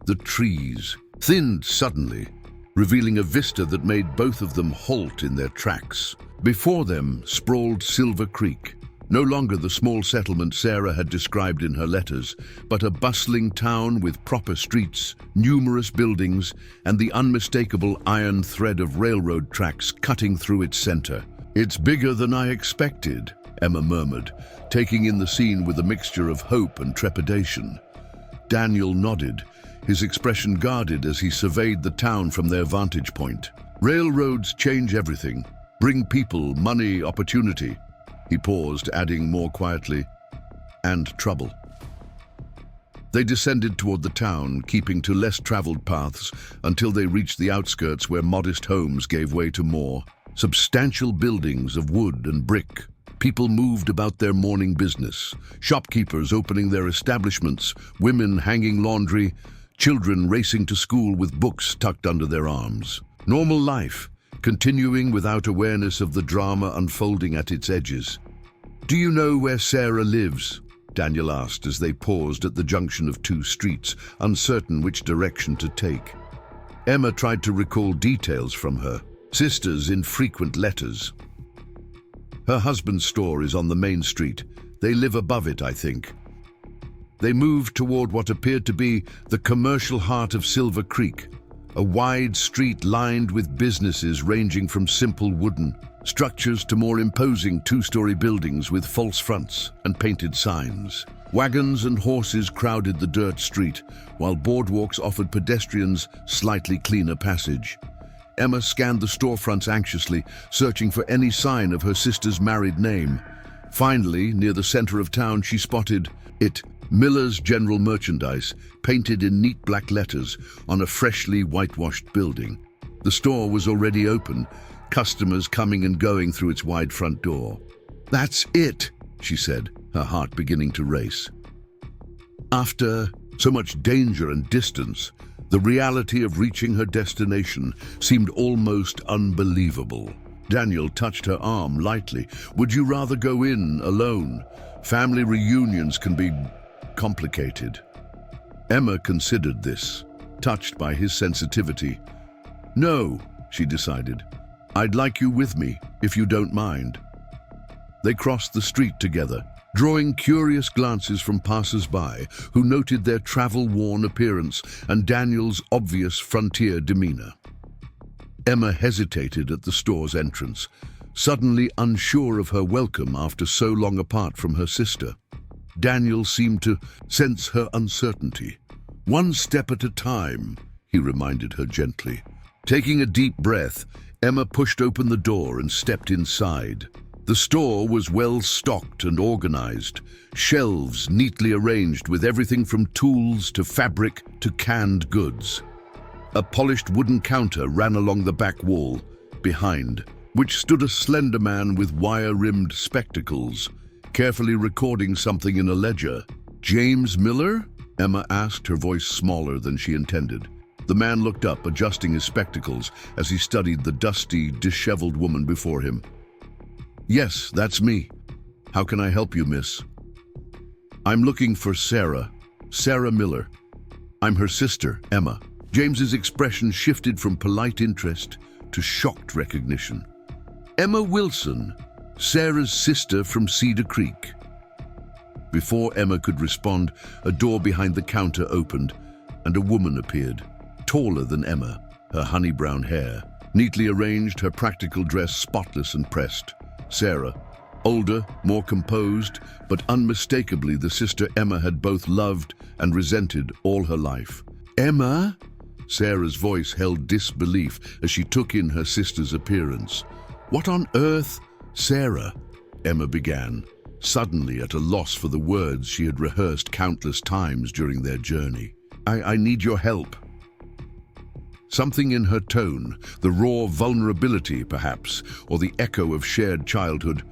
the trees thinned suddenly, revealing a vista that made both of them halt in their tracks. Before them sprawled Silver Creek, no longer the small settlement Sarah had described in her letters, but a bustling town with proper streets, numerous buildings, and the unmistakable iron thread of railroad tracks cutting through its center. "It's bigger than I expected," Emma murmured, taking in the scene with a mixture of hope and trepidation. Daniel nodded, his expression guarded as he surveyed the town from their vantage point. "Railroads change everything, bring people, money, opportunity." He paused, adding more quietly, "and trouble." They descended toward the town, keeping to less traveled paths until they reached the outskirts where modest homes gave way to more substantial buildings of wood and brick. People moved about their morning business, shopkeepers opening their establishments, women hanging laundry, children racing to school with books tucked under their arms. Normal life, continuing without awareness of the drama unfolding at its edges. "Do you know where Sarah lives?" Daniel asked as they paused at the junction of two streets, uncertain which direction to take. Emma tried to recall details from her sister's infrequent letters. "Her husband's store is on the main street. They live above it, I think." They moved toward what appeared to be the commercial heart of Silver Creek, a wide street lined with businesses ranging from simple wooden structures to more imposing two-story buildings with false fronts and painted signs. Wagons and horses crowded the dirt street, while boardwalks offered pedestrians slightly cleaner passage. Emma scanned the storefronts anxiously, searching for any sign of her sister's married name. Finally, near the center of town, she spotted it, Miller's General Merchandise, painted in neat black letters on a freshly whitewashed building. The store was already open, customers coming and going through its wide front door. "That's it," she said, her heart beginning to race. After so much danger and distance, the reality of reaching her destination seemed almost unbelievable. Daniel touched her arm lightly. "Would you rather go in alone? Family reunions can be complicated." Emma considered this, touched by his sensitivity. "No," she decided. "I'd like you with me, if you don't mind." They crossed the street together, drawing curious glances from passers-by who noted their travel-worn appearance and Daniel's obvious frontier demeanor. Emma hesitated at the store's entrance, suddenly unsure of her welcome after so long apart from her sister. Daniel seemed to sense her uncertainty. "One step at a time," he reminded her gently. Taking a deep breath, Emma pushed open the door and stepped inside. The store was well stocked and organized, shelves neatly arranged with everything from tools to fabric to canned goods. A polished wooden counter ran along the back wall, behind which stood a slender man with wire-rimmed spectacles, carefully recording something in a ledger. "James Miller?" Emma asked, her voice smaller than she intended. The man looked up, adjusting his spectacles as he studied the dusty, disheveled woman before him. "Yes, that's me. How can I help you, miss?" "I'm looking for Sarah Miller. I'm her sister, Emma." James's expression shifted from polite interest to shocked recognition. "Emma Wilson, Sarah's sister from Cedar Creek." Before Emma could respond, a door behind the counter opened and a woman appeared, taller than Emma, her honey-brown hair neatly arranged, her practical dress spotless and pressed. Sarah, older, more composed, but unmistakably the sister Emma had both loved and resented all her life. "Emma?" Sarah's voice held disbelief as she took in her sister's appearance. "What on earth?" "Sarah," Emma began, suddenly at a loss for the words she had rehearsed countless times during their journey. I need your help." Something in her tone, the raw vulnerability perhaps, or the echo of shared childhood,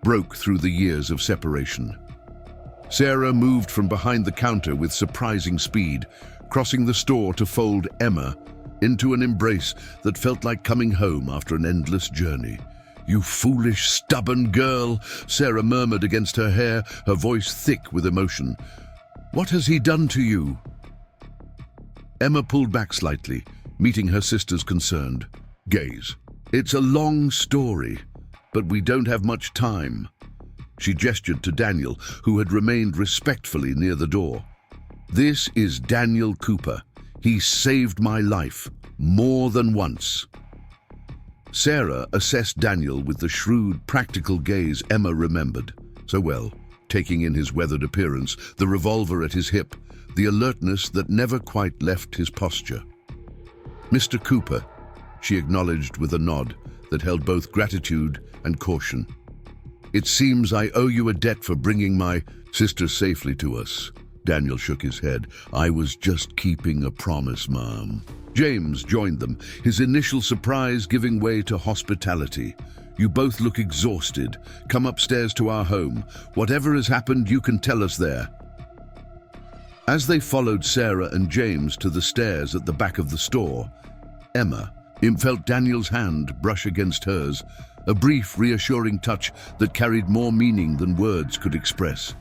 broke through the years of separation. Sarah moved from behind the counter with surprising speed, crossing the store to fold Emma into an embrace that felt like coming home after an endless journey. "You foolish, stubborn girl," Sarah murmured against her hair, her voice thick with emotion. "What has he done to you?" Emma pulled back slightly, meeting her sister's concerned gaze. "It's a long story, but we don't have much time." She gestured to Daniel, who had remained respectfully near the door. "This is Daniel Cooper. He saved my life, more than once." Sarah assessed Daniel with the shrewd, practical gaze Emma remembered so well, taking in his weathered appearance, the revolver at his hip, the alertness that never quite left his posture. "Mr. Cooper," she acknowledged with a nod that held both gratitude and caution. "It seems I owe you a debt for bringing my sister safely to us." Daniel shook his head. "I was just keeping a promise, Mom." James joined them, his initial surprise giving way to hospitality. "You both look exhausted. Come upstairs to our home. Whatever has happened, you can tell us there." As they followed Sarah and James to the stairs at the back of the store, Emma felt Daniel's hand brush against hers, a brief, reassuring touch that carried more meaning than words could express.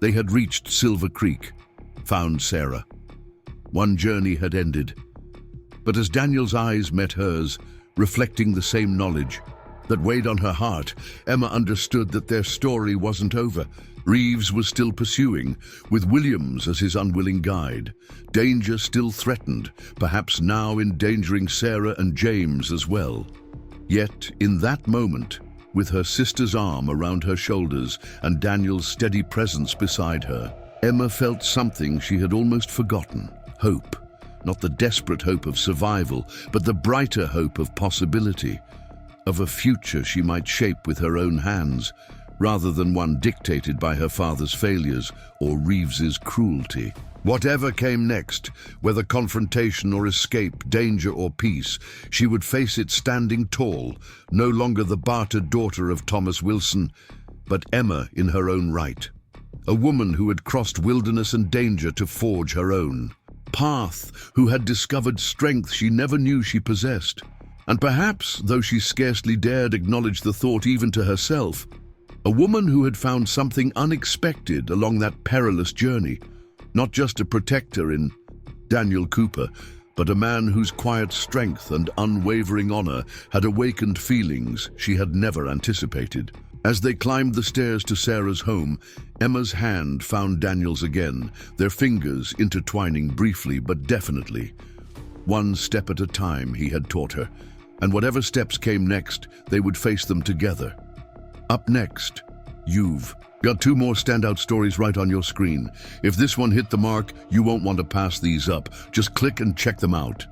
They had reached Silver Creek, found Sarah. One journey had ended. But as Daniel's eyes met hers, reflecting the same knowledge that weighed on her heart, Emma understood that their story wasn't over. Reeves was still pursuing, with Williams as his unwilling guide. Danger still threatened, perhaps now endangering Sarah and James as well. Yet, in that moment, With her sister's arm around her shoulders and Daniel's steady presence beside her, Emma felt something she had almost forgotten: hope. Not the desperate hope of survival, but the brighter hope of possibility, of a future she might shape with her own hands, rather than one dictated by her father's failures or Reeves's cruelty. Whatever came next, whether confrontation or escape, danger or peace, she would face it standing tall, no longer the bartered daughter of Thomas Wilson, but Emma in her own right. A woman who had crossed wilderness and danger to forge her own path, who had discovered strength she never knew she possessed. And perhaps, though she scarcely dared acknowledge the thought even to herself, a woman who had found something unexpected along that perilous journey. Not just a protector in Daniel Cooper, but a man whose quiet strength and unwavering honor had awakened feelings she had never anticipated. As they climbed the stairs to Sarah's home, Emma's hand found Daniel's again, their fingers intertwining briefly but definitely. One step at a time, he had taught her, and whatever steps came next, they would face them together. Up next, you've got 2 more standout stories right on your screen. If this one hit the mark, you won't want to pass these up. Just click and check them out.